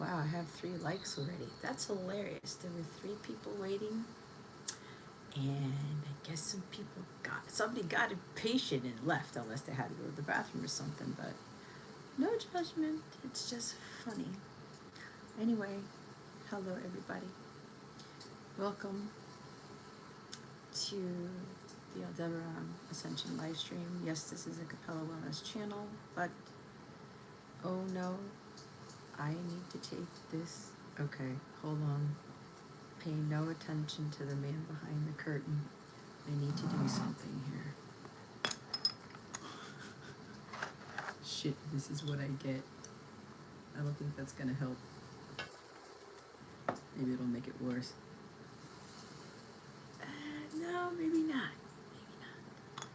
wow, I have 3 likes already. That's hilarious. There were 3 people waiting. And I guess somebody got impatient and left, unless they had to go to the bathroom or something, but no judgment. It's just funny. Anyway, hello everybody. Welcome to the 𝗟𝗏𝗡𝗏 live stream. Yes, this is a Capella Wellness channel, but oh no, I need to take this. Okay, hold on. Pay no attention to the man behind the curtain. I need to do something here. Shit, this is what I get. I don't think that's gonna help. Maybe it'll make it worse. No, maybe not. Maybe not.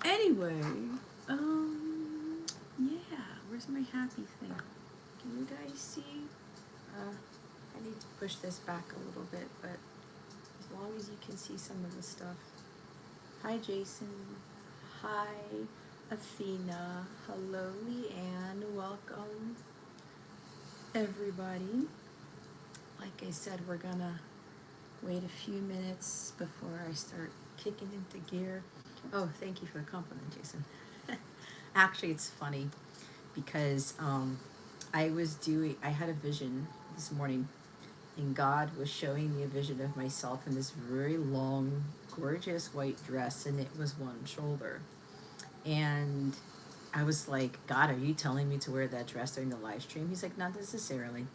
Anyway, yeah, where's my happy thing? Can you guys see? I need to push this back a little bit, but as long as you can see some of the stuff. Hi, Jason. Hi, Athena. Hello, Leanne. Welcome, everybody. Like I said, we're gonna wait a few minutes before I start kicking into gear. Oh, thank you for the compliment, Jason. Actually, it's funny because I had a vision this morning, and God was showing me a vision of myself in this very long, gorgeous white dress, and it was one shoulder. And I was like, God, are you telling me to wear that dress during the live stream? He's like, not necessarily.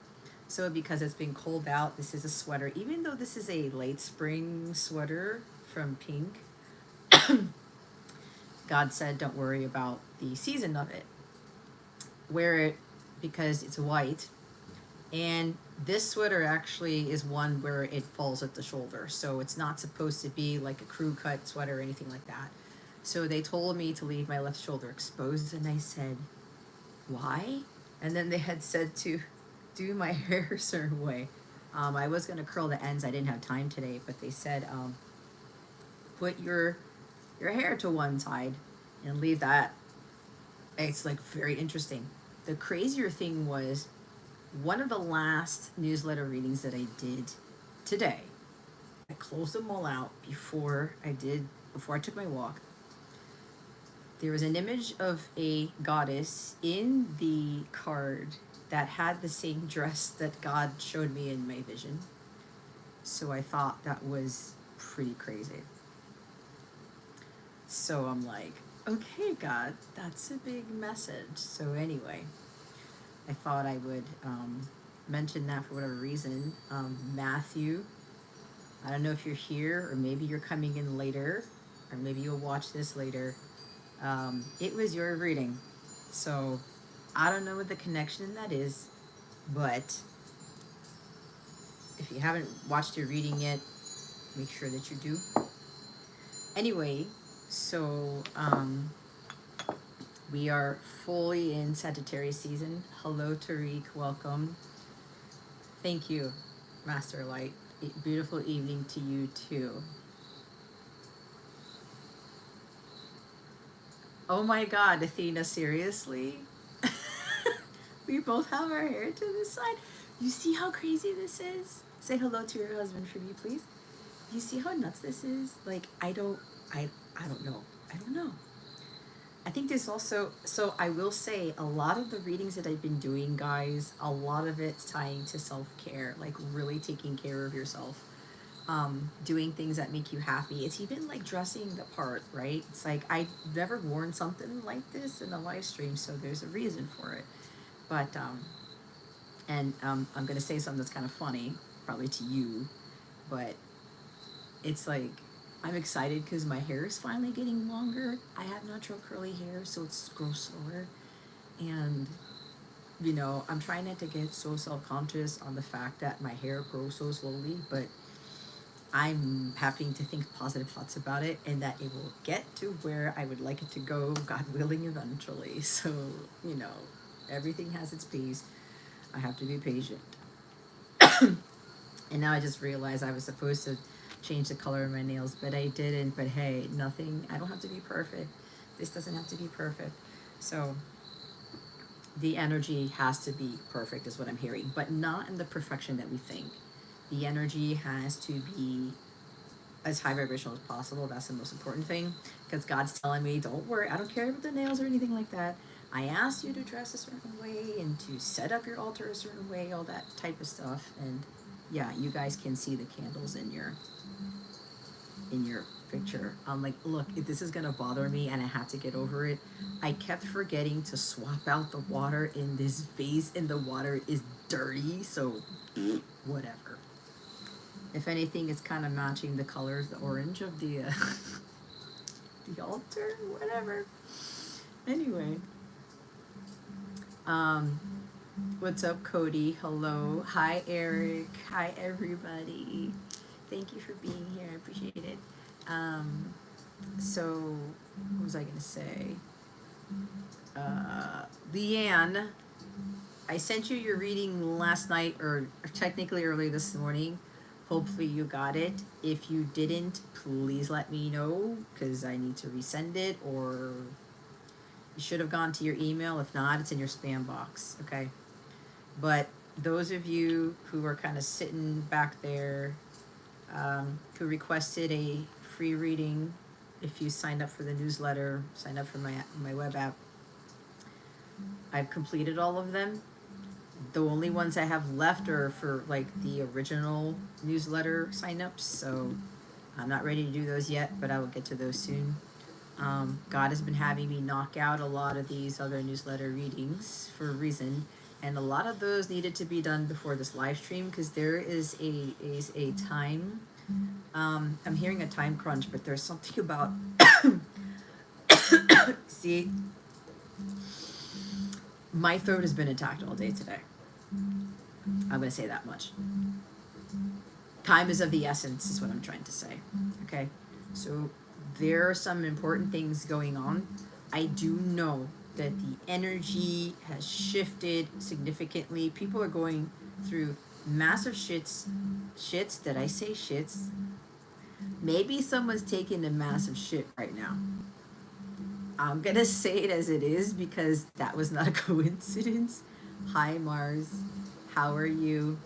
So because it's been cold out, this is a sweater. Even though this is a late spring sweater from Pink, God said, don't worry about the season of it. Wear it because it's white. And this sweater actually is one where it falls at the shoulder. So it's not supposed to be like a crew cut sweater or anything like that. So they told me to leave my left shoulder exposed. And I said, why? And then they had said to do my hair a certain way. I was going to curl the ends. I didn't have time today, but they said, put your hair to one side and leave that. It's like very interesting. The crazier thing was, one of the last newsletter readings that I did today, I closed them all out before I took my walk. There was an image of a goddess in the card that had the same dress that God showed me in my vision. So I thought that was pretty crazy. So I'm like, okay, God, that's a big message. So anyway, I thought I would mention that for whatever reason. Matthew, I don't know if you're here, or maybe you're coming in later, or maybe you'll watch this later. It was your reading. So I don't know what the connection in that is, but if you haven't watched your reading yet, make sure that you do. Anyway, so we are fully in Sagittarius season. Hello, Tariq. Welcome. Thank you, Master Light. Beautiful evening to you, too. Oh my God, Athena, seriously? We both have our hair to the side. You see how crazy this is? Say hello to your husband for me, please. You see how nuts this is? Like, I don't know. I don't know. I think there's also, so I will say, a lot of the readings that I've been doing, guys, a lot of it's tying to self-care, like really taking care of yourself, doing things that make you happy. It's even like dressing the part, right? It's like, I've never worn something like this in a live stream, so there's a reason for it. But, I'm going to say something that's kind of funny, probably to you, but it's like, I'm excited because my hair is finally getting longer. I have natural curly hair, so it grows slower. And, you know, I'm trying not to get so self-conscious on the fact that my hair grows so slowly, but I'm having to think positive thoughts about it, and that it will get to where I would like it to go, God willing, eventually. So, you know, everything has its pace. I have to be patient. And now I just realized I was supposed to change the color of my nails, but I didn't. But hey, nothing, I don't have to be perfect. This doesn't have to be perfect. So the energy has to be perfect is what I'm hearing, but not in the perfection that we think. The energy has to be as high vibrational as possible. That's the most important thing, because God's telling me, don't worry, I don't care about the nails or anything like that. I asked you to dress a certain way and to set up your altar a certain way, all that type of stuff. And yeah, you guys can see the candles in your picture. I'm like, look, this is gonna bother me and I have to get over it. I kept forgetting to swap out the water in this vase, and the water is dirty, so whatever. If anything, it's kind of matching the colors, the orange of the the altar, whatever. Anyway, what's up, Cody? Hello. Hi, Eric. Hi, everybody. Thank you for being here. I appreciate it. So, what was I going to say? Leanne, I sent you your reading last night, or technically early this morning. Hopefully you got it. If you didn't, please let me know, because I need to resend it, or you should have gone to your email. If not, it's in your spam box, okay? But those of you who are kind of sitting back there, who requested a free reading, if you signed up for the newsletter, signed up for my web app, I've completed all of them. The only ones I have left are for like the original newsletter signups, so I'm not ready to do those yet, but I will get to those soon. God has been having me knock out a lot of these other newsletter readings for a reason, and a lot of those needed to be done before this live stream, because there is a time. I'm hearing a time crunch, but there's something about see, my throat has been attacked all day today. I'm going to say that much. Time is of the essence, is what I'm trying to say. Okay, so there are some important things going on. I do know that the energy has shifted significantly. People are going through massive shits. Did I say shits? Maybe someone's taking a massive shit right now. I'm gonna say it as it is, because that was not a coincidence. Hi, Mars. How are you?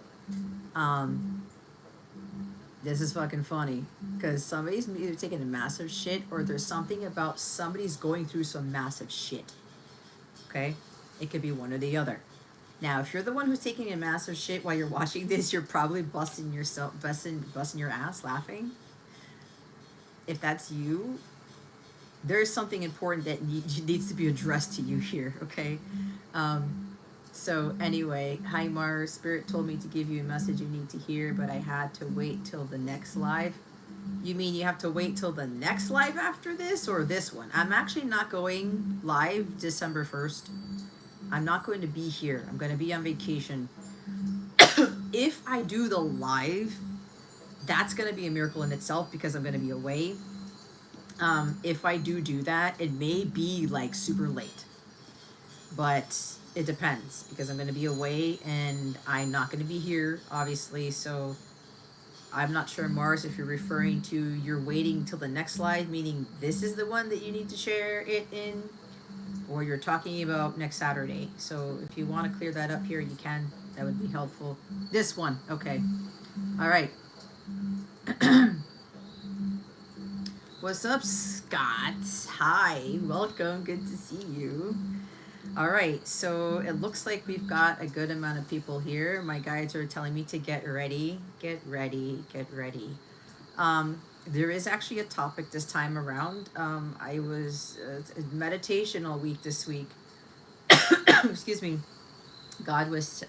This is fucking funny, because somebody's either taking a massive shit, or there's something about somebody's going through some massive shit. Okay? It could be one or the other. Now, if you're the one who's taking a massive shit while you're watching this, you're probably busting your ass laughing. If that's you, there's something important that needs to be addressed to you here, okay? So anyway, hi Mars, Spirit told me to give you a message you need to hear, but I had to wait till the next live. You mean you have to wait till the next live after this, or this one? I'm actually not going live December 1st. I'm not going to be here. I'm going to be on vacation. If I do the live, that's going to be a miracle in itself, because I'm going to be away. If I do that, it may be like super late, but it depends, because I'm going to be away and I'm not going to be here, obviously. So I'm not sure, Mars, if you're referring to you're waiting till the next slide, meaning this is the one that you need to share it in, or you're talking about next Saturday. So if you want to clear that up here, you can. That would be helpful. This one. Okay. All right. What's up, Scott? Hi. Welcome. Good to see you. All right. So it looks like we've got a good amount of people here. My guides are telling me to get ready. Get ready. Get ready. There is actually a topic this time around. I was meditation all week this week. Excuse me. God was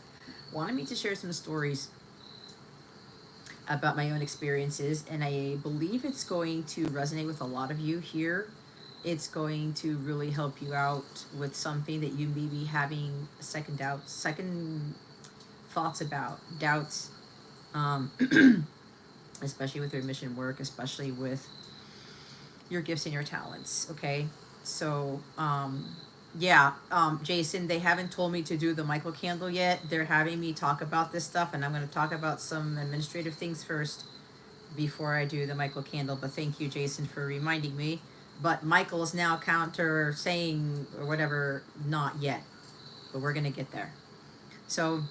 wanting me to share some stories about my own experiences, and I believe it's going to resonate with a lot of you here. It's going to really help you out with something that you may be having second thoughts about, doubts, especially with your mission work, especially with your gifts and your talents. Okay, so yeah, Jason, they haven't told me to do the Michael candle yet. They're having me talk about this stuff, and I'm going to talk about some administrative things first before I do the Michael candle. But thank you, Jason, for reminding me. But Michael's now counter saying, or whatever, not yet. but we're gonna get there. So,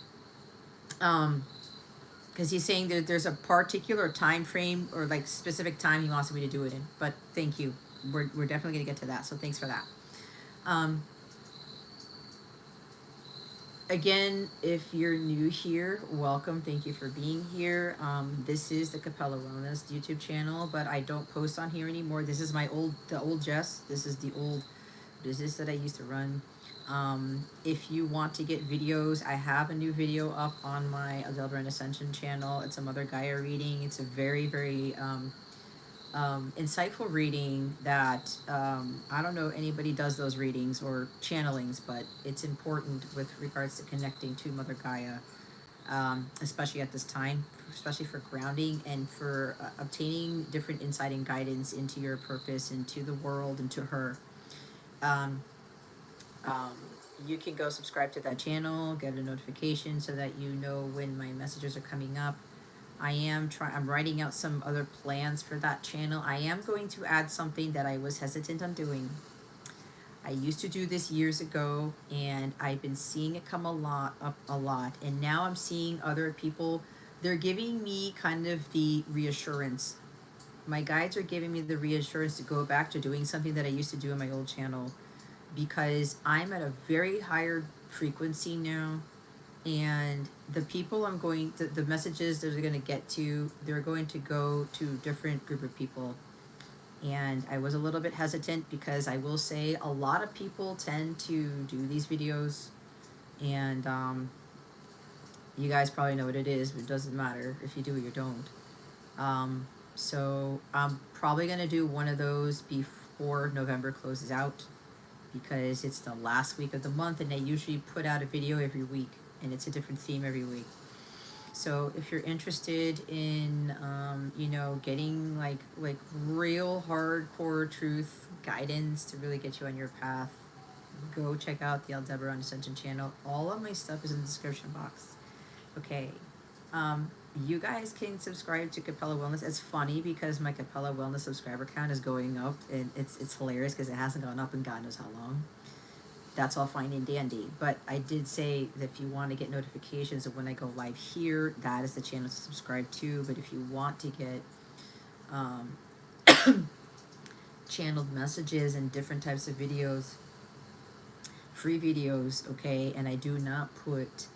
because he's saying that there's a particular time frame or like specific time he wants me to do it in. But thank you. We're definitely gonna get to that. So thanks for that. Again, if you're new here, welcome. Thank you for being here. This is the Capella Wellness YouTube channel, but I don't post on here anymore. This is the old Jess. This is the old business that I used to run. If you want to get videos, I have a new video up on my 𝗟𝗏𝗱𝗏𝗠 channel. It's a Mother Gaia reading. It's a very, very insightful reading that I don't know anybody does those readings or channelings, but it's important with regards to connecting to Mother Gaia, especially at this time, especially for grounding and for obtaining different insight and guidance into your purpose, into the world, and to her. You can go subscribe to that channel, get a notification so that you know when my messages are coming up. I'm writing out some other plans for that channel. I am going to add something that I was hesitant on doing. I used to do this years ago, and I've been seeing it come up a lot, and now I'm seeing other people. They're giving me kind of the reassurance. My guides are giving me the reassurance to go back to doing something that I used to do on my old channel, because I'm at a very higher frequency now, and the people I'm going to, the messages that they're going to get to, they're going to go to different group of people. And I was a little bit hesitant because I will say a lot of people tend to do these videos, and you guys probably know what it is, but it doesn't matter if you do or you don't. So I'm probably going to do one of those before November closes out, because it's the last week of the month, and they usually put out a video every week, and it's a different theme every week. So if you're interested in, you know, getting like real hardcore truth guidance to really get you on your path, go check out the 𝗟𝗏𝗱𝗏𝗠 channel. All of my stuff is in the description box. Okay. You guys can subscribe to Capella Wellness. It's funny because my Capella Wellness subscriber count is going up, and it's hilarious because it hasn't gone up in God knows how long. That's all fine and dandy. But I did say that if you want to get notifications of when I go live here, that is the channel to subscribe to. But if you want to get channeled messages and different types of videos, free videos, okay, and I do not put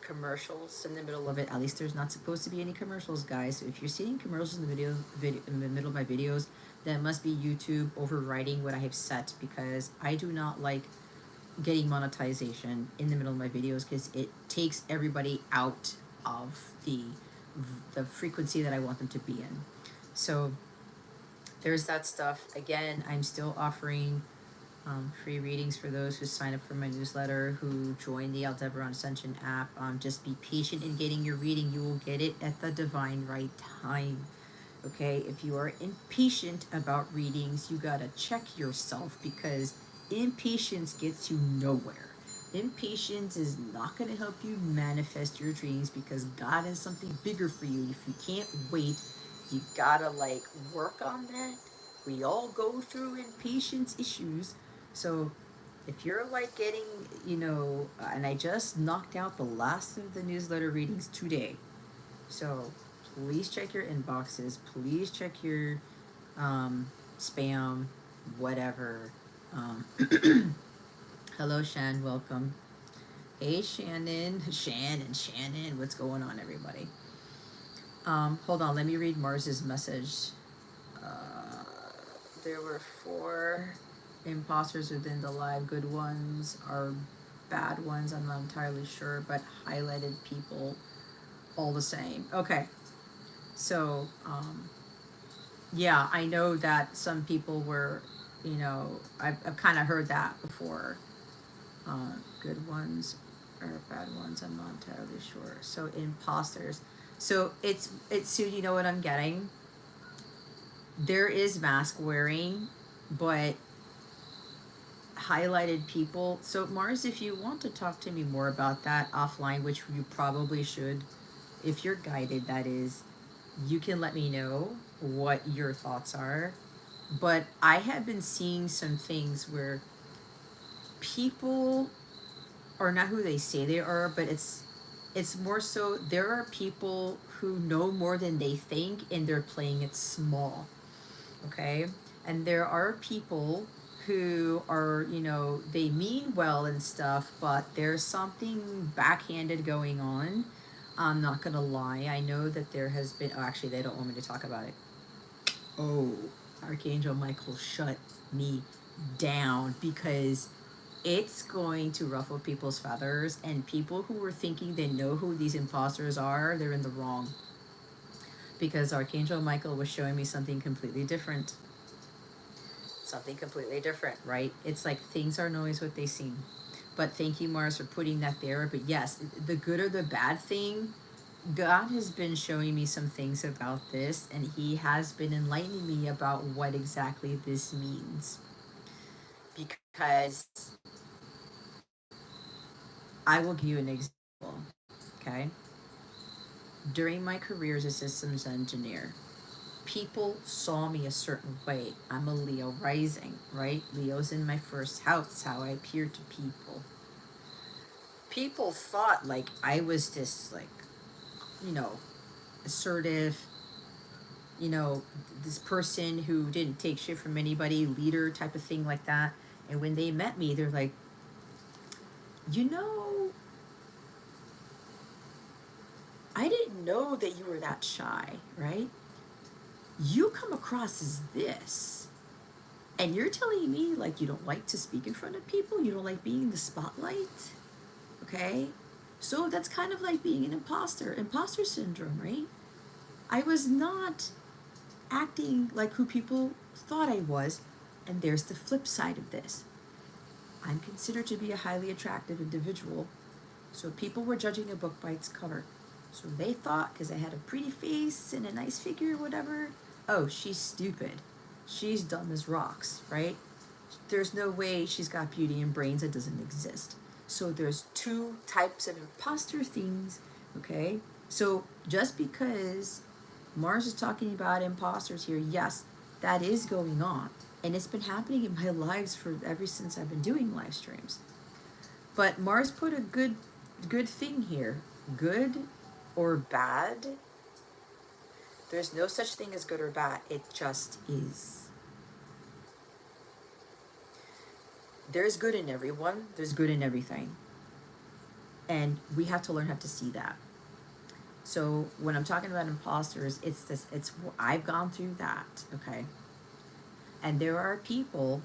commercials in the middle of it. At least there's not supposed to be any commercials, guys. So if you're seeing commercials in the in the middle of my videos, then it must be YouTube overriding what I have set, because I do not like getting monetization in the middle of my videos, because it takes everybody out of the frequency that I want them to be in. So there's that stuff. Again, I'm still offering free readings for those who sign up for my newsletter, who join the 𝗟𝗏𝗱𝗏𝗠 app. Just be patient in getting your reading. You will get it at the divine right time. Okay, if you are impatient about readings, you gotta check yourself, because impatience gets you nowhere. Impatience is not gonna help you manifest your dreams, because God has something bigger for you. If you can't wait, you gotta like work on that. We all go through impatience issues. So if you're like getting, you know, and I just knocked out the last of the newsletter readings today. So please check your inboxes. Please check your spam, whatever. Hello, Shan. Welcome. Hey, Shannon. Shannon. What's going on, everybody? Hold on. Let me read Mars's message. There were 4 imposters within the live. Good ones are bad ones. I'm not entirely sure, but highlighted people all the same. Okay. So, yeah, I know that some people were, you know, I've kind of heard that before. Good ones or bad ones, I'm not entirely sure. So, imposters. So, it's soon, you know what I'm getting? There is mask wearing, but highlighted people. So, Mars, if you want to talk to me more about that offline, which you probably should, if you're guided, that is, you can let me know what your thoughts are. But I have been seeing some things where people are not who they say they are, but it's more so there are people who know more than they think, and they're playing it small. Okay? And there are people who are, you know, they mean well and stuff, but there's something backhanded going on. I'm not gonna lie. I know that there has been, oh, actually, they don't want me to talk about it. Oh, Archangel Michael, shut me down, because it's going to ruffle people's feathers, and people who were thinking they know who these imposters are, they're in the wrong. Because Archangel Michael was showing me something completely different. Something completely different, right? It's like things aren't always what they seem. But thank you, Mars, for putting that there. But yes, the good or the bad thing, God has been showing me some things about this, and he has been enlightening me about what exactly this means. Because I will give you an example, okay? During my career as a systems engineer, people saw me a certain way. I'm a Leo rising, right? Leo's in my first house, how I appear to people. People thought like I was this, like, you know, assertive, you know, this person who didn't take shit from anybody, leader type of thing like that. And when they met me, they're like, you know, I didn't know that you were that shy, right? You come across as this, and you're telling me like you don't like to speak in front of people, you don't like being in the spotlight, okay? So that's kind of like being an imposter syndrome, right? I was not acting like who people thought I was, and there's the flip side of this. I'm considered to be a highly attractive individual, so people were judging a book by its cover. So they thought, because I had a pretty face and a nice figure or whatever, oh, she's stupid. She's dumb as rocks, right? There's no way she's got beauty and brains. That doesn't exist. So there's two types of imposter things, okay? So just because Mars is talking about imposters here, yes, that is going on. And it's been happening in my lives for ever since I've been doing live streams. But Mars put a good thing here. Good or bad, there's no such thing as good or bad. It just is. There's good in everyone. There's good in everything. And we have to learn how to see that. So when I'm talking about imposters, it's this, it's, I've gone through that, okay? And there are people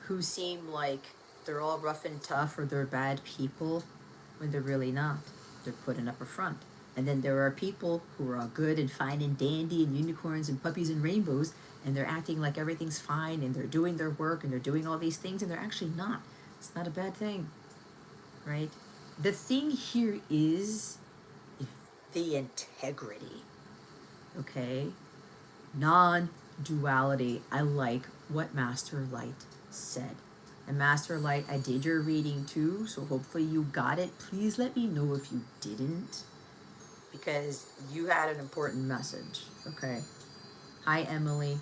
who seem like they're all rough and tough, or they're bad people, when they're really not. They're putting up a front. And then there are people who are all good and fine and dandy and unicorns and puppies and rainbows, and they're acting like everything's fine, and they're doing their work, and they're doing all these things, and they're actually not. It's not a bad thing, right? The thing here is the integrity, okay? Non-duality. I like what Master Light said. And Master Light, I did your reading too, so hopefully you got it. Please let me know if you didn't, because you had an important message, okay? Hi, Emily.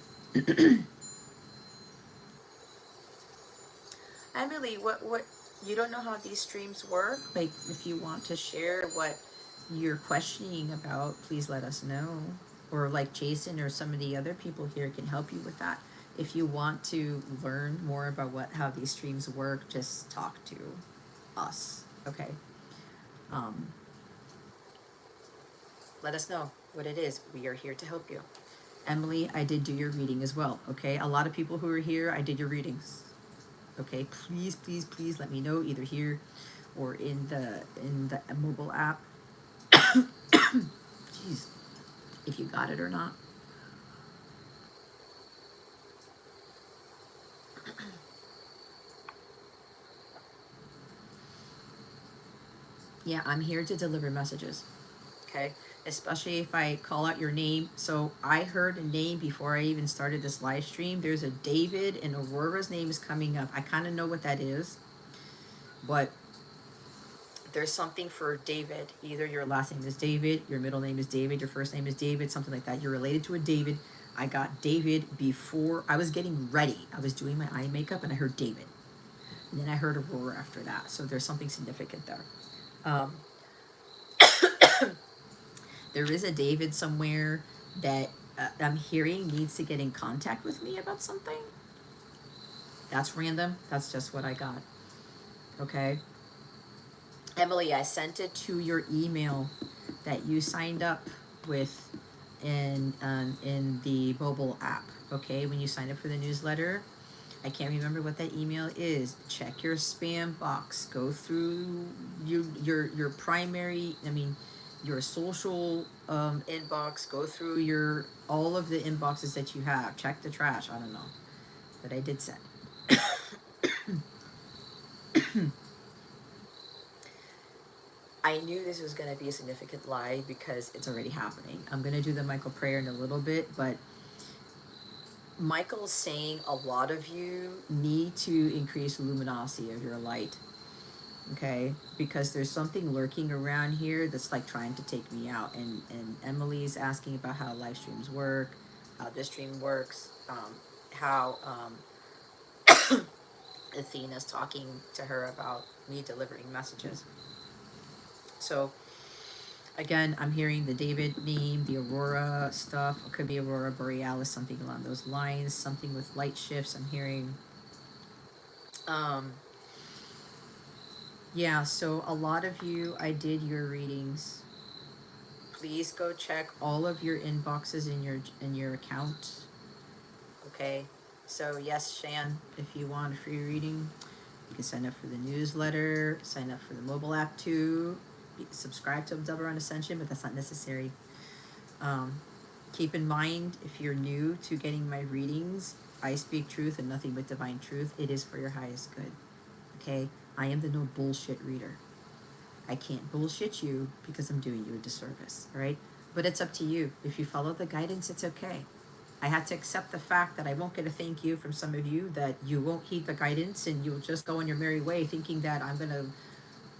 Emily, what, you don't know how these streams work? Like, if you want to share what you're questioning about, please let us know. Or like Jason or some of the other people here can help you with that. If you want to learn more about how these streams work, just talk to us, okay? Let us know what it is. We are here to help you. Emily, I did do your reading as well, okay? A lot of people who are here, I did your readings. Okay, please, please, please let me know, either here or in the mobile app. Jeez, if you got it or not. Yeah, I'm here to deliver messages, okay? Especially if I call out your name. So I heard a name before I even started this live stream. There's a David, and Aurora's name is coming up. I kind of know what that is, but there's something for David. Either your last name is David, your middle name is David, your first name is David, something like that. You're related to a David. I got David before I was getting ready. I was doing my eye makeup and I heard David. And then I heard Aurora after that. So there's something significant there. Um, there is a David somewhere that I'm hearing needs to get in contact with me about something. That's random. That's just what I got. Okay. Emily, I sent it to your email that you signed up with in the mobile app. Okay, when you signed up for the newsletter, I can't remember what that email is. Check your spam box. Go through your primary, your social inbox. Go through all of the inboxes that you have. Check the trash. I don't know, but I did send. I knew this was going to be a significant lie because it's already happening. I'm going to do the Michael prayer in a little bit, but Michael's saying a lot of you need to increase the luminosity of your light, okay? Because there's something lurking around here that's like trying to take me out. And Emily's asking about how live streams work, how this stream works, how Athena's talking to her about me delivering messages. So again, I'm hearing the David name, the Aurora stuff. It could be Aurora Borealis, something along those lines, something with light shifts. I'm hearing. Yeah, so a lot of you, I did your readings. Please go check all of your inboxes in your account. Okay, so yes, Shan, if you want a free reading, you can sign up for the newsletter, sign up for the mobile app too. Subscribe to 𝗲𝗏𝗡𝗏𝗍, but that's not necessary. Keep in mind, if you're new to getting my readings, I speak truth and nothing but divine truth. It is for your highest good. Okay? I am the no bullshit reader. I can't bullshit you because I'm doing you a disservice. All right? But it's up to you. If you follow the guidance, it's okay. I had to accept the fact that I won't get a thank you from some of you, that you won't heed the guidance and you'll just go on your merry way thinking that I'm going to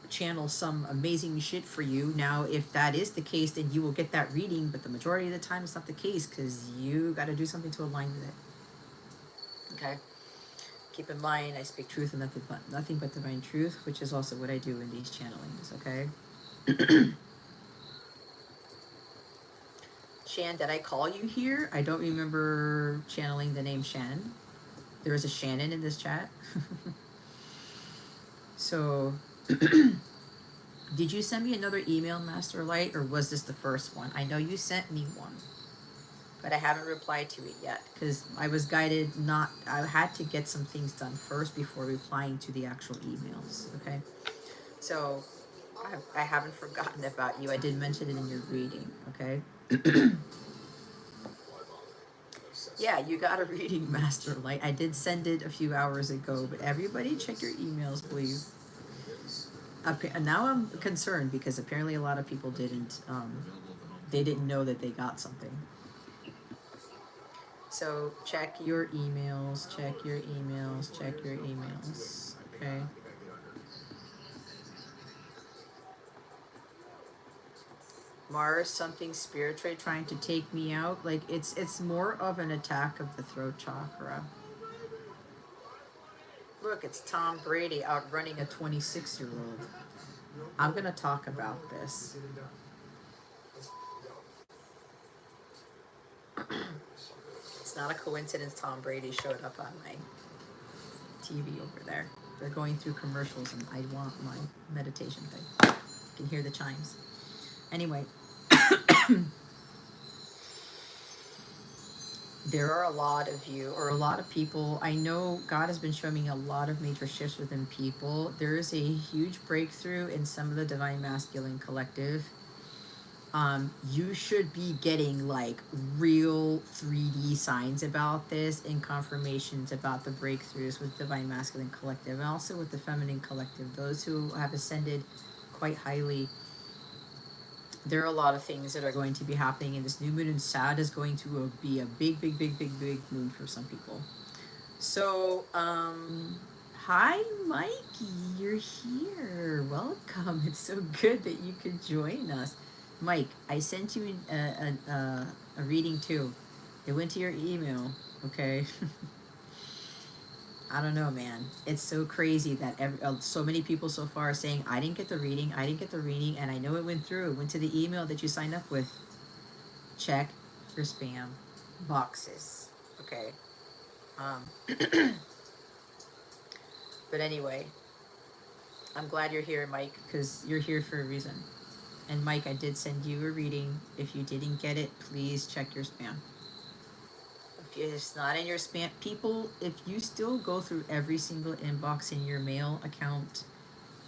channel some amazing shit for you. Now, if that is the case, then you will get that reading, but the majority of the time it's not the case because you got to do something to align with it. Okay? Keep in mind, I speak truth and nothing but divine truth, which is also what I do in these channelings. Okay? Shan, did I call you here? I don't remember channeling the name Shan. There is a Shannon in this chat. So did you send me another email, Master Light, or was this the first one? I know you sent me one, but I haven't replied to it yet because I was guided not. I had to get some things done first before replying to the actual emails. Okay, so I haven't forgotten about you. I did mention it in your reading. Okay. Yeah, you got a reading, Master Light. I did send it a few hours ago, but everybody check your emails, please. Now I'm concerned because apparently a lot of people didn't, they didn't know that they got something. So check your emails, check your emails, check your emails, okay? Mars, something spiritual trying to take me out. Like it's more of an attack of the throat chakra. Look, it's Tom Brady outrunning a 26-year-old. I'm gonna talk about this. It's not a coincidence Tom Brady showed up on my TV over there. They're going through commercials and I want my meditation thing. You can hear the chimes. Anyway. There are a lot of you, or a lot of people. I know God has been showing me a lot of major shifts within people. There is a huge breakthrough in some of the Divine Masculine Collective. You should be getting like real 3D signs about this and confirmations about the breakthroughs with Divine Masculine Collective and also with the Feminine Collective. Those who have ascended quite highly. There are a lot of things that are going to be happening in this new moon, and Sad is going to be a big moon for some people. So, hi, Mikey, you're here. Welcome. It's so good that you could join us. Mike, I sent you a reading too. It went to your email, okay? I don't know, man. It's so crazy that so many people so far are saying, I didn't get the reading, I didn't get the reading, and I know it went through. It went to the email that you signed up with. Check your spam boxes. Okay. But anyway, I'm glad you're here, Mike, because you're here for a reason. And Mike, I did send you a reading. If you didn't get it, please check your spam. If it's not in your spam, people, if you still go through every single inbox in your mail account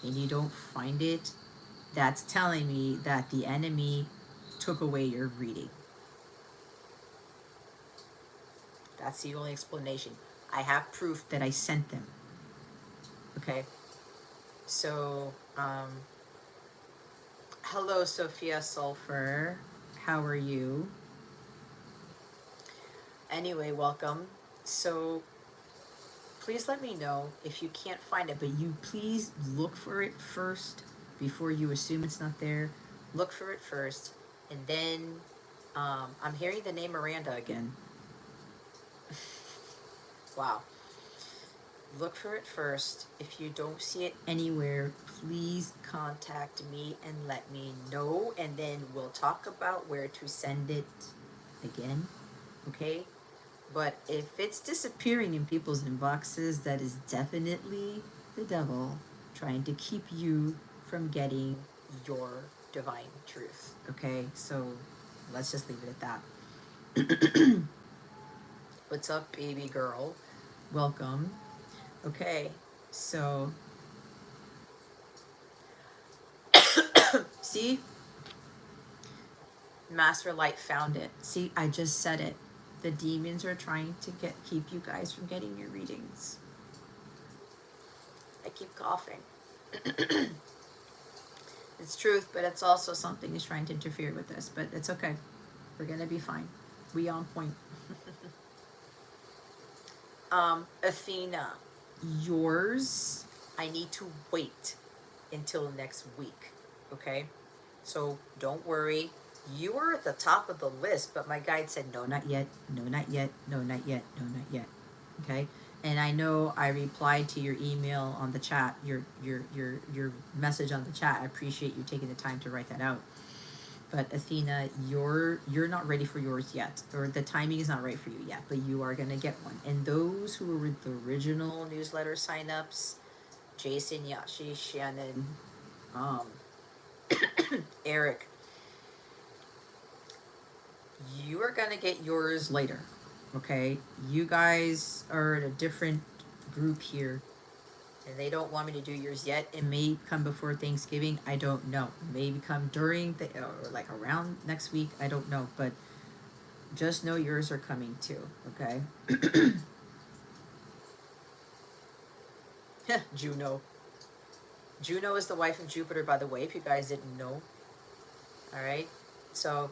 and you don't find it, that's telling me that the enemy took away your reading. That's the only explanation. I have proof that I sent them. Okay. So, hello, Sophia Sulfur. How are you? Anyway, welcome. So, please let me know if you can't find it, but you please look for it first before you assume it's not there. Look for it first, and then I'm hearing the name Miranda again. Wow. Look for it first. If you don't see it anywhere, please contact me and let me know, and then we'll talk about where to send it again, okay? But if it's disappearing in people's inboxes, that is definitely the devil trying to keep you from getting your divine truth, okay? So let's just leave it at that. What's up, baby girl? Welcome. Okay, so see, Master Light found it. See, I just said it. The demons are trying to keep you guys from getting your readings. I keep coughing. It's truth, but it's also something is trying to interfere with this. But it's okay. We're gonna be fine. We on point. Athena, yours, I need to wait until next week, okay? So don't worry. You were at the top of the list, but my guide said, no, not yet, no, not yet, no, not yet, no, not yet, okay? And I know I replied to your email on the chat, your message on the chat. I appreciate you taking the time to write that out. But Athena, you're not ready for yours yet, or the timing is not right for you yet, but you are going to get one. And those who were with the original newsletter signups, Jason, 𝗟𝗫, Shannon, Eric, you are going to get yours later, okay? You guys are in a different group here, and they don't want me to do yours yet. It may come before Thanksgiving. I don't know. It may come during the, or like around next week. I don't know, but just know yours are coming too, okay? Juno. Juno is the wife of Jupiter, by the way, if you guys didn't know. All right, so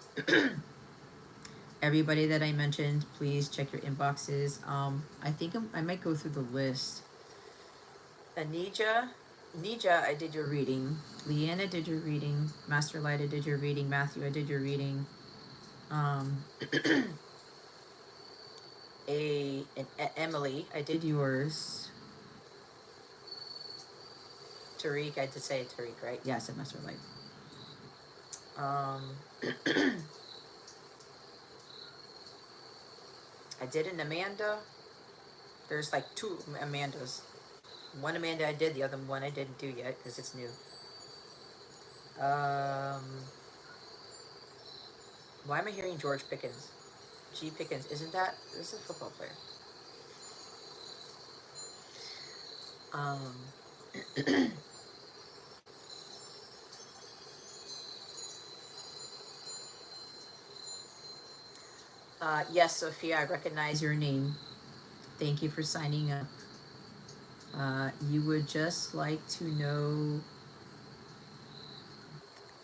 everybody that I mentioned, please check your inboxes. I think I might go through the list. Anija, I did your reading. Leanna did your reading. Master Light, I did your reading. Matthew, I did your reading. Emily, I did yours. Tariq, I did say Tariq, right? Yeah, I said Master Light. I did an Amanda. There's like 2 Amandas. One Amanda I did, the other one I didn't do yet because it's new. Why am I hearing George Pickens? G. Pickens, isn't that? This is a football player. Yes, Sophia, I recognize your name. Thank you for signing up. You would just like to know,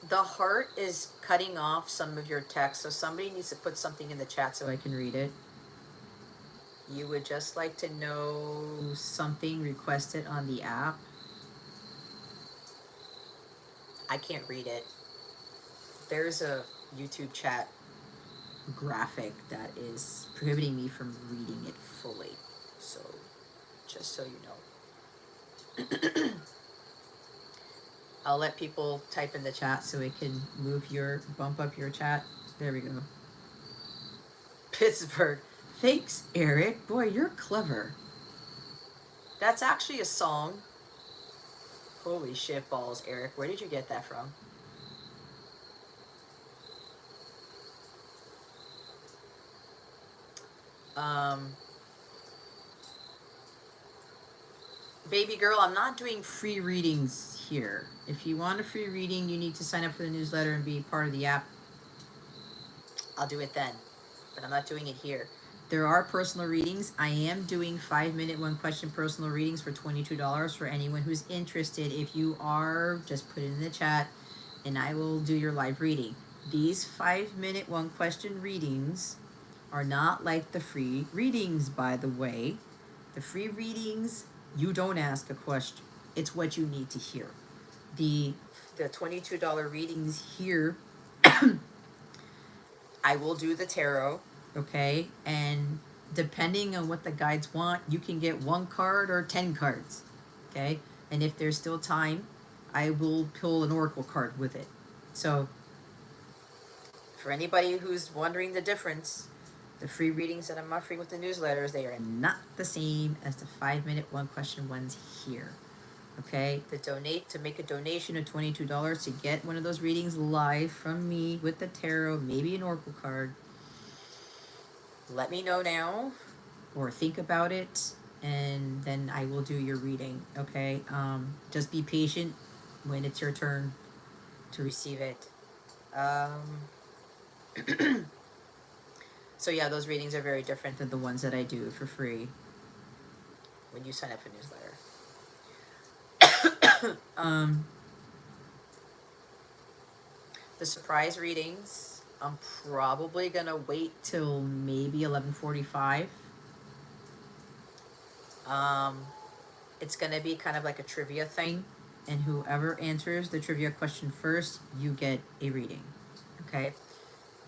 the heart is cutting off some of your text, so somebody needs to put something in the chat so I can read it. You would just like to know something requested on the app. I can't read it. There's a YouTube chat graphic that is prohibiting me from reading it fully. So just so you know. I'll let people type in the chat so we can bump up your chat. There we go. Pittsburgh. Thanks, Eric. Boy, you're clever. That's actually a song. Holy shit balls, Eric. Where did you get that from? Baby girl, I'm not doing free readings here. If you want a free reading, you need to sign up for the newsletter and be part of the app. I'll do it then, but I'm not doing it here. There are personal readings. I am doing 5-minute, 1-question personal readings for $22 for anyone who's interested. If you are, just put it in the chat and I will do your live reading. These 5-minute, 1-question readings are not like the free readings, by the way. The free readings, you don't ask a question. It's what you need to hear. The $22 readings here, I will do the tarot, okay? And depending on what the guides want, you can get 1 card or 10 cards, okay? And if there's still time, I will pull an oracle card with it. So for anybody who's wondering the difference, the free readings that I'm offering with the newsletters, they are not the same as the 5-minute, 1-question ones here. Okay, to make a donation of $22 to get one of those readings live from me with the tarot, maybe an oracle card. Let me know now, or think about it, and then I will do your reading. Okay, just be patient when it's your turn to receive it. So yeah, those readings are very different than the ones that I do for free when you sign up for newsletter. The surprise readings, I'm probably gonna wait till maybe 11:45. It's gonna be kind of like a trivia thing, and whoever answers the trivia question first, you get a reading. Okay,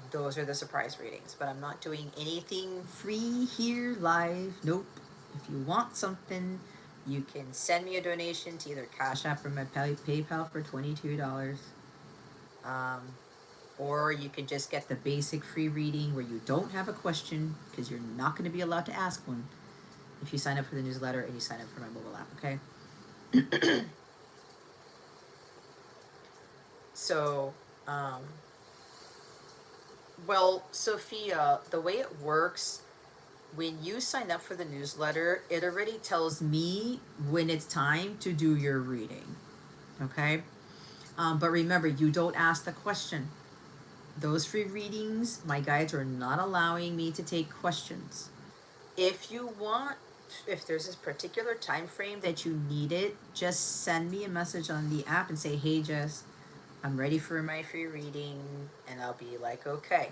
those are the surprise readings, but I'm not doing anything free here live. Nope. If you want something, you can send me a donation to either Cash App or my PayPal for $22. Or you can just get the basic free reading where you don't have a question, because you're not going to be allowed to ask one if you sign up for the newsletter and you sign up for my mobile app, okay? So, well, Sophia, the way it works, when you sign up for the newsletter, it already tells me when it's time to do your reading, okay? But remember, you don't ask the question. Those free readings, my guides are not allowing me to take questions. If you want, if there's this particular time frame that you need it, just send me a message on the app and say, hey, Jess, I'm ready for my free reading, and I'll be like, okay.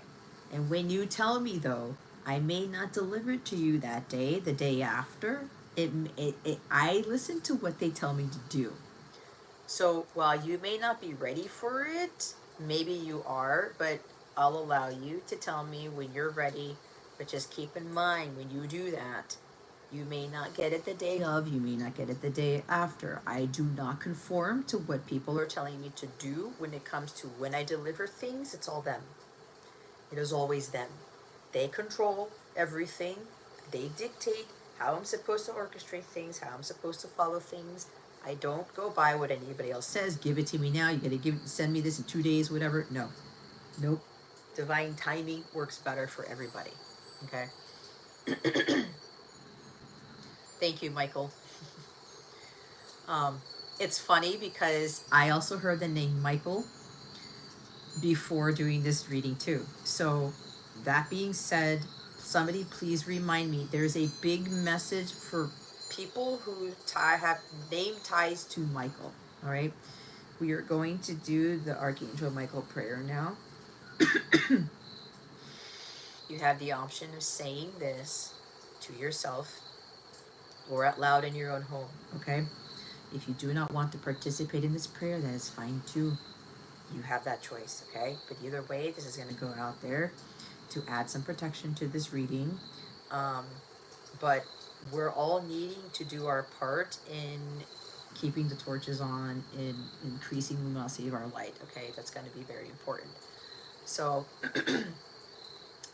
And when you tell me, though, I may not deliver it to you that day, the day after. I listen to what they tell me to do. So while you may not be ready for it, maybe you are, but I'll allow you to tell me when you're ready. But just keep in mind, when you do that, you may not get it the day of, you may not get it the day after. I do not conform to what people are telling me to do when it comes to when I deliver things. It's all them. It is always them. They control everything. They dictate how I'm supposed to orchestrate things, how I'm supposed to follow things. I don't go by what anybody else says. Give it to me now. You gotta send me this in 2 days, whatever. No. Nope. Divine timing works better for everybody. Okay? Thank you, Michael. It's funny because I also heard the name Michael before doing this reading too. So that being said, somebody please remind me, there's a big message for people who have name ties to Michael. All right, we are going to do the Archangel Michael prayer now. You have the option of saying this to yourself or out loud in your own home, okay? If you do not want to participate in this prayer, that is fine too. You have that choice, okay? But either way, this is going to go out there to add some protection to this reading. But we're all needing to do our part in keeping the torches on, in increasing the luminosity of our light, okay? That's going to be very important. So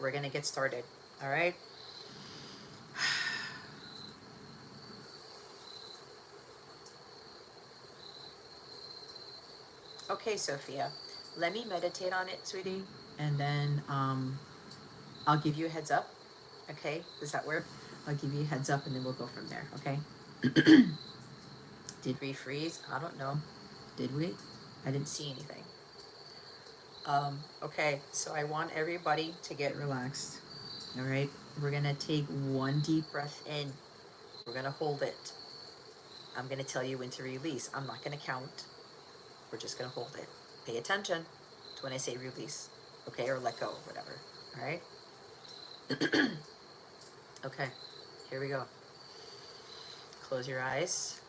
we're going to get started, all right? Okay, Sophia, let me meditate on it, sweetie, and then I'll give you a heads up, okay? Does that work? I'll give you a heads up and then we'll go from there, okay? Did we freeze? I don't know. Did we? I didn't see anything. Okay, so I want everybody to get relaxed, all right? We're gonna take one deep breath in. We're gonna hold it. I'm gonna tell you when to release. I'm not gonna count. We're just gonna hold it. Pay attention to when I say release, okay? Or let go, whatever, all right? Okay, here we go. Close your eyes.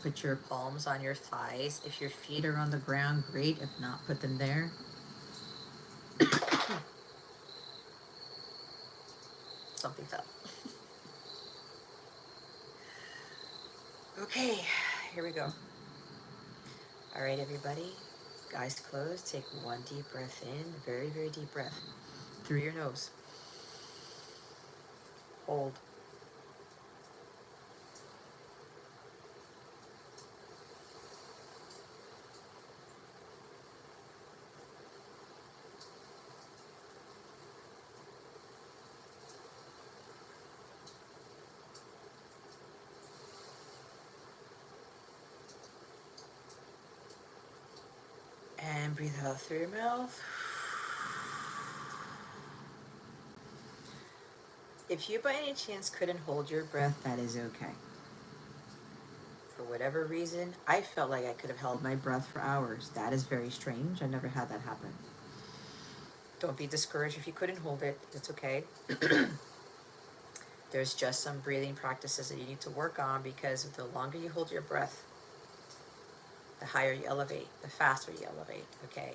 Put your palms on your thighs. If your feet are on the ground, great. If not, put them there. Something fell. Okay, here we go. All right, everybody. Eyes closed. Take one deep breath in. Very, very deep breath. Through your nose. Hold. And breathe out through your mouth. If you by any chance couldn't hold your breath, that is okay. For whatever reason, I felt like I could have held my breath for hours. That is very strange. I never had that happen. Don't be discouraged if you couldn't hold it. It's okay. There's just some breathing practices that you need to work on, because the longer you hold your breath, the higher you elevate, the faster you elevate, okay?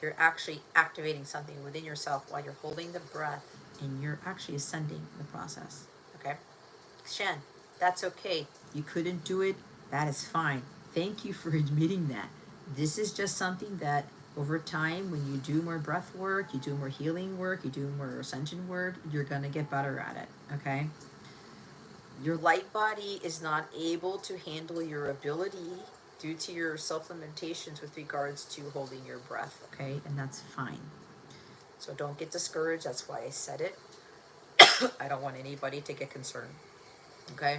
You're actually activating something within yourself while you're holding the breath, and you're actually ascending the process, okay? Shen, that's okay. You couldn't do it, that is fine. Thank you for admitting that. This is just something that over time, when you do more breath work, you do more healing work, you do more ascension work, you're gonna get better at it, okay? Your light body is not able to handle your ability due to your self-limitations with regards to holding your breath, okay? And that's fine. So don't get discouraged. That's why I said it. I don't want anybody to get concerned, okay?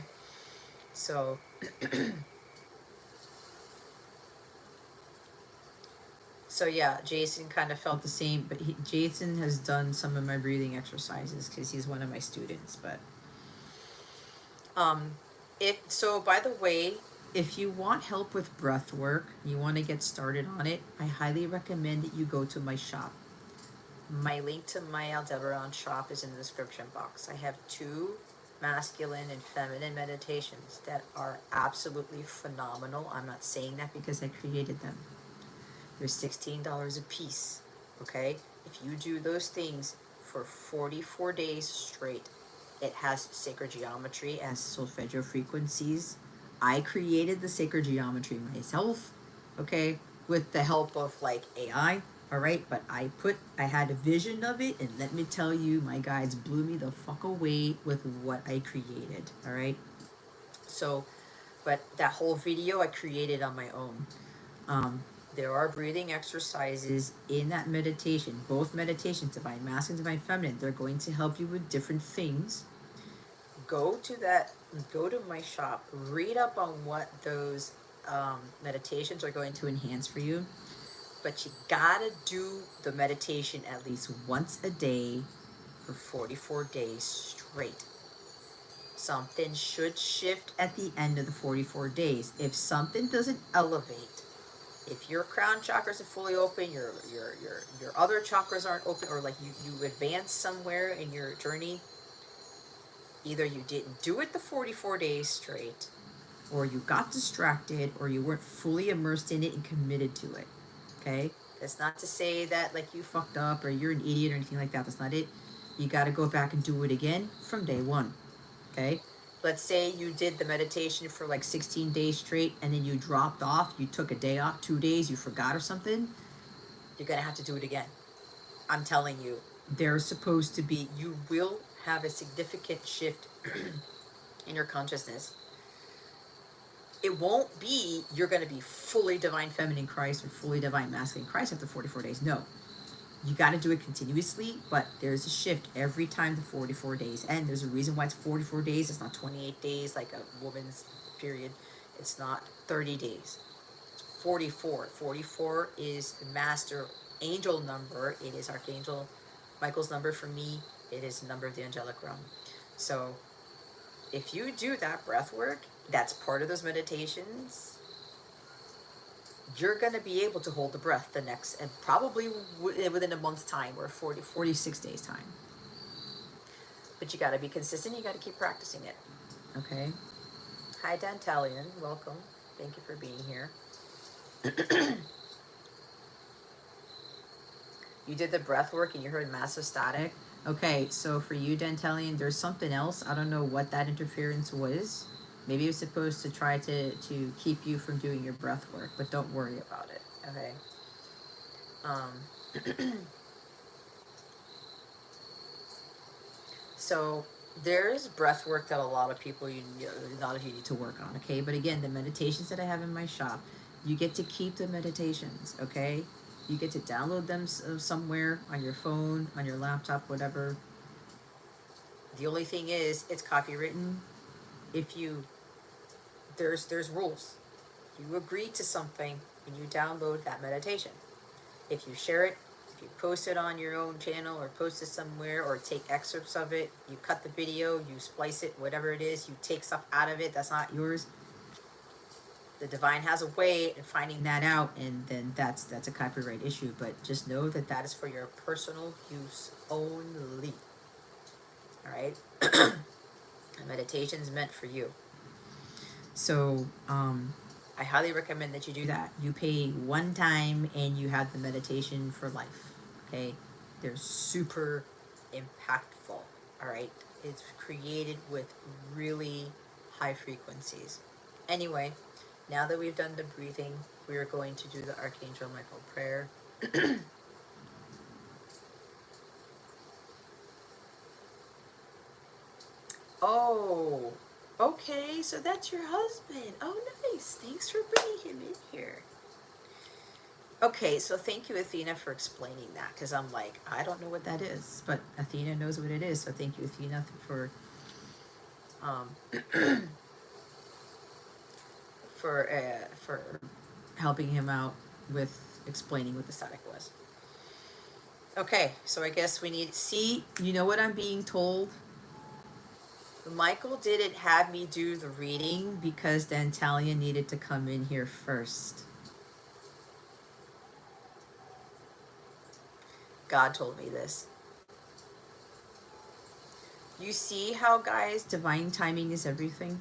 So, so yeah, Jason kind of felt the same, but Jason has done some of my breathing exercises because he's one of my students, but so by the way, if you want help with breath work, you want to get started on it, I highly recommend that you go to my shop. My link to my Aldebaran shop is in the description box. I have 2 masculine and feminine meditations that are absolutely phenomenal. I'm not saying that because I created them. They're $16 a piece, okay? If you do those things for 44 days straight, it has sacred geometry and solfeggio frequencies. I created the sacred geometry myself, okay, with the help of like AI, all right? But I had a vision of it, and let me tell you, my guides blew me the fuck away with what I created, all right? So, but that whole video I created on my own. There are breathing exercises in that meditation, both meditations, divine masculine, divine feminine. They're going to help you with different things. Go to my shop, read up on what those meditations are going to enhance for you. But you gotta do the meditation at least once a day for 44 days straight. Something should shift at the end of the 44 days. If something doesn't elevate, if your crown chakras are fully open, your other chakras aren't open, or like you advance somewhere in your journey, either you didn't do it the 44 days straight, or you got distracted, or you weren't fully immersed in it and committed to it, okay? That's not to say that like you fucked up or you're an idiot or anything like that. That's not it. You got to go back and do it again from day one, okay? let's say you did the meditation for like 16 days straight and then you dropped off, you took a day off, 2 days, you forgot or something, you're gonna have to do it again. I'm telling you, there's supposed to be, you will have a significant shift in your consciousness. It won't be you're going to be fully divine feminine Christ or fully divine masculine Christ after 44 days. No. You got to do it continuously, but there's a shift every time the 44 days end. There's a reason why it's 44 days. It's not 28 days like a woman's period. It's not 30 days. It's 44. 44 is the master angel number. It is Archangel Michael's number for me. It is the number of the angelic realm. So if you do that breath work, that's part of those meditations, you're going to be able to hold the breath the next, and probably within a month's time or 46 days time. But you got to be consistent. You got to keep practicing it. Okay. Hi, Dantalian. Welcome. Thank you for being here. You did the breath work and you heard massive static. Okay, so for you, Dantalian, there's something else. I don't know what that interference was. Maybe it was supposed to try to keep you from doing your breath work, but don't worry about it, okay? So there's breath work that a lot of people, a lot of you need to work on, okay? But again, the meditations that I have in my shop, you get to keep the meditations, okay? You get to download them somewhere on your phone, on your laptop, whatever. The only thing is, it's copywritten. If you, there's rules. You agree to something and you download that meditation. If you share it, if you post it on your own channel or post it somewhere or take excerpts of it, you cut the video, you splice it, whatever it is, you take stuff out of it that's not yours. The divine has a way of finding that out, and then that's a copyright issue. But just know that that is for your personal use only. All right? The meditation is meant for you. So I highly recommend that you do that. You pay one time and you have the meditation for life. Okay? They're super impactful. All right? It's created with really high frequencies. Anyway, now that we've done the breathing, we are going to do the Archangel Michael prayer. Oh, okay, so that's your husband. Oh, nice. Thanks for bringing him in here. Okay, so thank you, Athena, for explaining that, because I'm like, I don't know what that is, but Athena knows what it is, so thank you, Athena, for for helping him out with explaining what the static was. Okay, so I guess we need, see, you know what I'm being told? Michael didn't have me do the reading because Dantalian needed to come in here first. God told me this. You see how, guys, divine timing is everything?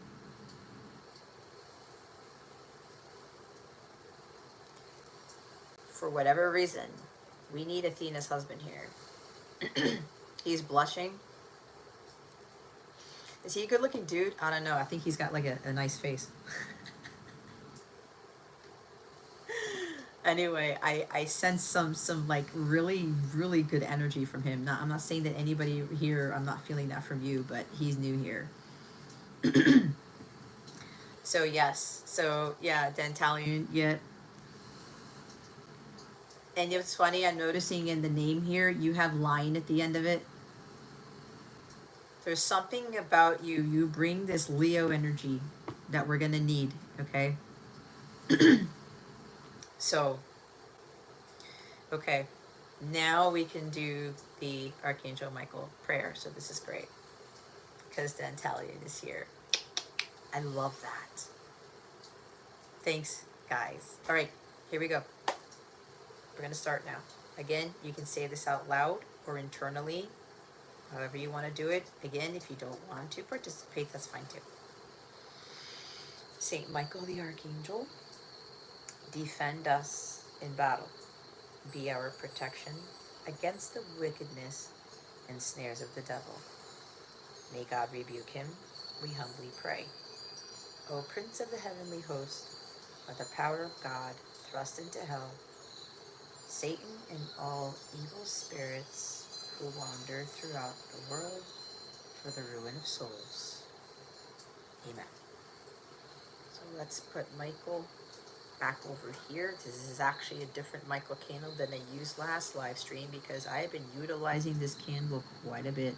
For whatever reason, we need Athena's husband here. He's blushing. Is he a good-looking dude? I don't know. I think he's got like a nice face. Anyway, I sense some like really good energy from him. I'm not saying that anybody here, I'm not feeling that from you, but he's new here. So yes, so yeah, Dantalian, yeah. And it's funny, I'm noticing in the name here, you have line at the end of it. There's something about you. You bring this Leo energy that we're going to need, okay? So, okay. Now we can do the Archangel Michael prayer. So this is great. Because Dantalian is here. I love that. Thanks, guys. All right, here we go. We're going to start now. Again, you can say this out loud or internally. However you want to do it. Again, if you don't want to participate, that's fine too. Saint Michael the Archangel, defend us in battle. Be our protection against the wickedness and snares of the devil. May God rebuke him we humbly pray. O Prince of the heavenly host, by the power of God, thrust into hell Satan and all evil spirits who wander throughout the world for the ruin of souls. Amen. So let's put Michael back over here. This is actually a different Michael candle than I used last live stream because I have been utilizing this candle quite a bit.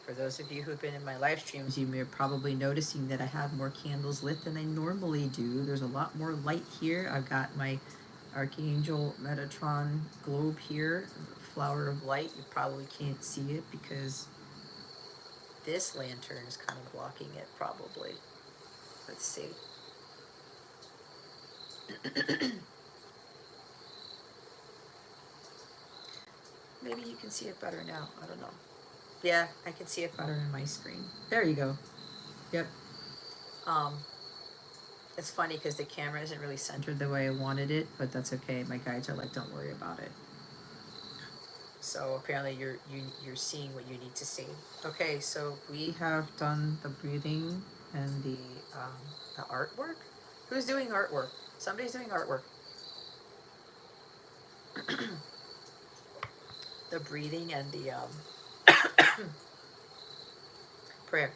For those of you who've been in my live streams, you may probably noticing that I have more candles lit than I normally do. There's a lot more light here. I've got my Archangel Metatron globe here, flower of light. You probably can't see it because this lantern is kind of blocking it probably. Let's see. Maybe you can see it better now. I don't know. Yeah, I can see it better in my screen. There you go. Yep. It's funny because the camera isn't really centered the way I wanted it, but that's okay. My guides are like, don't worry about it. So apparently you're seeing what you need to see. Okay, so we have done the breathing and the artwork. Who's doing artwork? Somebody's doing artwork. The breathing and the prayer.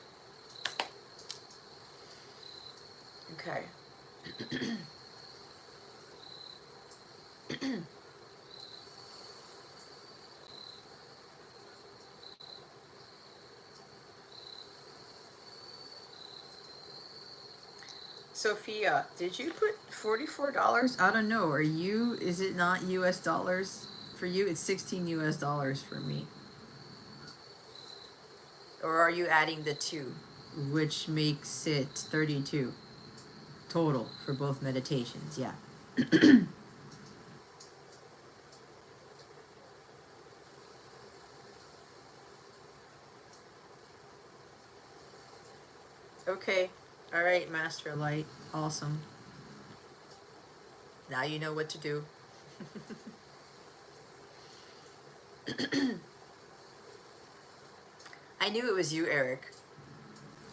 Okay. Sophia, did you put $44? I don't know. Are you, is it not US dollars? For you, it's 16 US dollars for me. Or are you adding the 2, which makes it 32 total for both meditations? Yeah. Okay. All right, Master Light. Awesome. Now you know what to do. I knew it was you, Eric.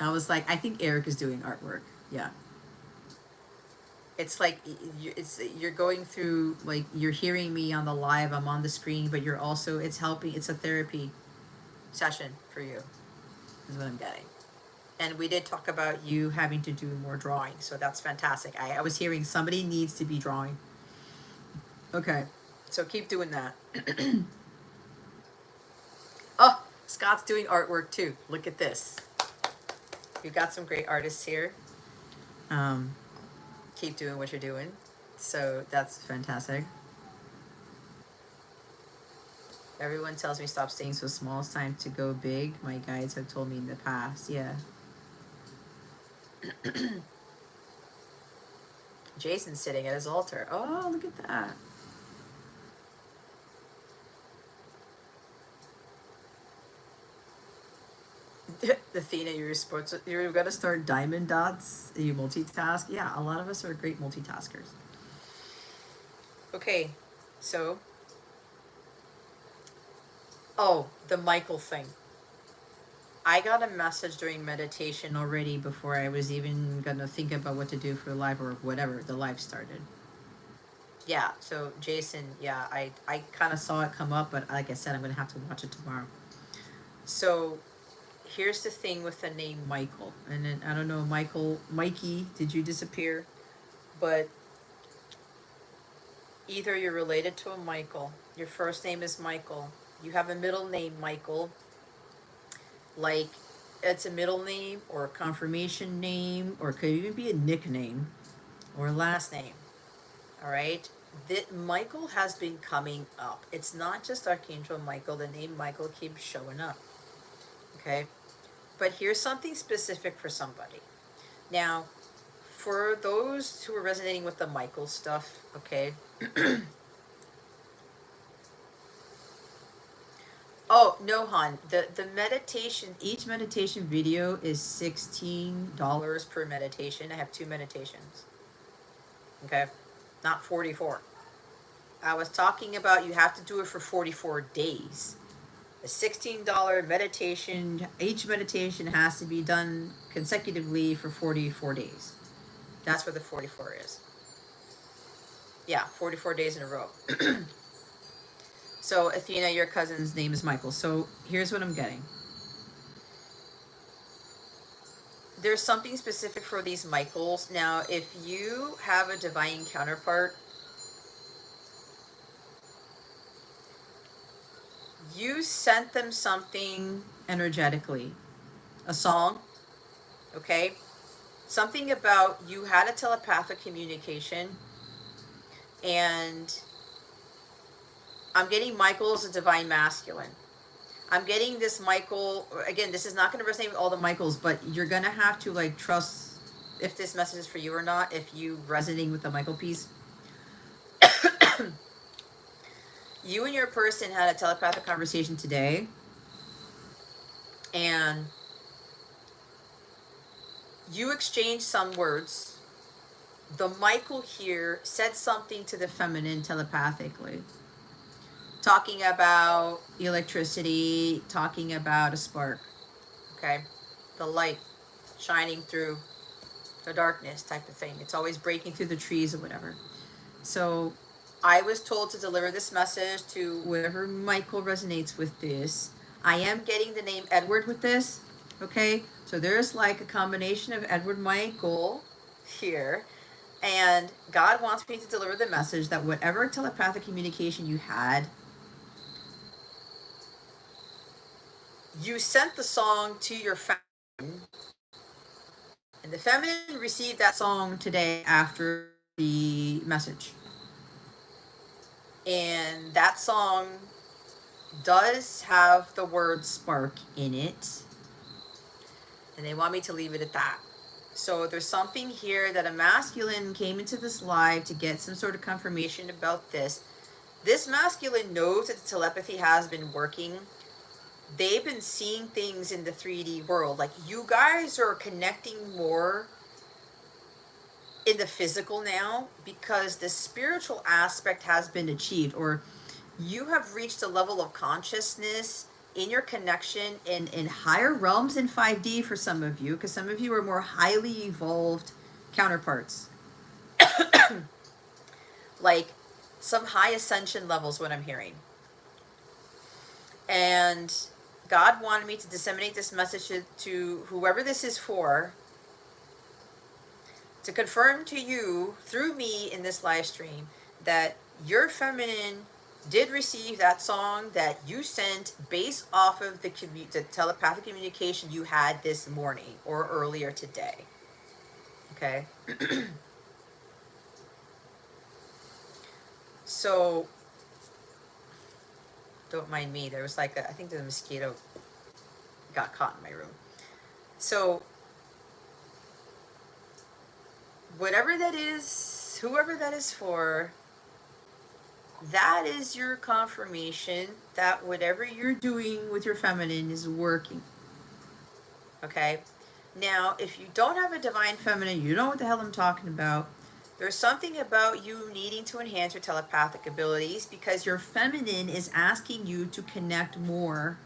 I was like, I think Eric is doing artwork. Yeah. It's like you're going through, like, you're hearing me on the live, I'm on the screen, but you're also, it's helping, it's a therapy session for you, is what I'm getting. And we did talk about you having to do more drawing, so that's fantastic. I was hearing somebody needs to be drawing. Okay, so keep doing that. Oh, Scott's doing artwork too. Look at this. We've got some great artists here. Keep doing what you're doing. So that's fantastic. Everyone tells me stop staying so small. It's time to go big. My guides have told me in the past. Yeah. Jason's sitting at his altar. Oh, look at that. Athena, you're gonna start diamond dots. You multitask. Yeah, a lot of us are great multitaskers. Okay, so, oh, the Michael thing. I got a message during meditation already before I was even gonna think about what to do for live or whatever the live started. Yeah, so Jason, yeah, I kind of saw it come up, but like I said, I'm gonna have to watch it tomorrow. So here's the thing with the name Michael, and then I don't know, Mikey, did you disappear? But either you're related to a Michael, your first name is Michael, you have a middle name Michael, like it's a middle name or a confirmation name, or it could even be a nickname or a last name. All right, Michael has been coming up. It's not just Archangel Michael. The name Michael keeps showing up. Okay, but here's something specific for somebody. Now, for those who are resonating with the Michael stuff, okay. Oh, no, hon. The meditation, each meditation video is $16 per meditation. I have 2 meditations. Okay? Not 44. I was talking about you have to do it for 44 days. a $16 meditation. Each meditation has to be done consecutively for 44 days. That's where the 44 is. Yeah, 44 days in a row. So Athena, your cousin's name is Michael. So here's what I'm getting. There's something specific for these Michaels. Now, if you have a divine counterpart, you sent them something energetically, a song, okay? Something about you had a telepathic communication, and I'm getting Michael as a divine masculine. I'm getting this Michael, again, this is not going to resonate with all the Michaels, but you're going to have to like trust if this message is for you or not, if you resonating with the Michael piece. You and your person had a telepathic conversation today, and you exchanged some words. The Michael here said something to the feminine telepathically, talking about electricity, talking about a spark, okay? The light shining through the darkness type of thing. It's always breaking through the trees or whatever. So I was told to deliver this message to whoever Michael resonates with this. I am getting the name Edward with this, okay? So there's like a combination of Edward Michael here. And God wants me to deliver the message that whatever telepathic communication you had, you sent the song to your feminine, and the feminine received that song today after the message. And that song does have the word spark in it, and they want me to leave it at that. So there's something here that a masculine came into this live to get some sort of confirmation about this. This masculine knows that the telepathy has been working. They've been seeing things in the 3D world. Like, you guys are connecting more in the physical now because the spiritual aspect has been achieved, or you have reached a level of consciousness in your connection in higher realms in 5D for some of you, because some of you are more highly evolved counterparts. Like some high ascension levels, what I'm hearing. And God wanted me to disseminate this message to whoever this is for, to confirm to you through me in this live stream that your feminine did receive that song that you sent based off of the telepathic communication you had this morning or earlier today. Okay? So, don't mind me. There was like I think the mosquito got caught in my room. So, whatever that is, whoever that is for, that is your confirmation that whatever you're doing with your feminine is working. Okay? Now, if you don't have a divine feminine, you know what the hell I'm talking about. There's something about you needing to enhance your telepathic abilities because your feminine is asking you to connect more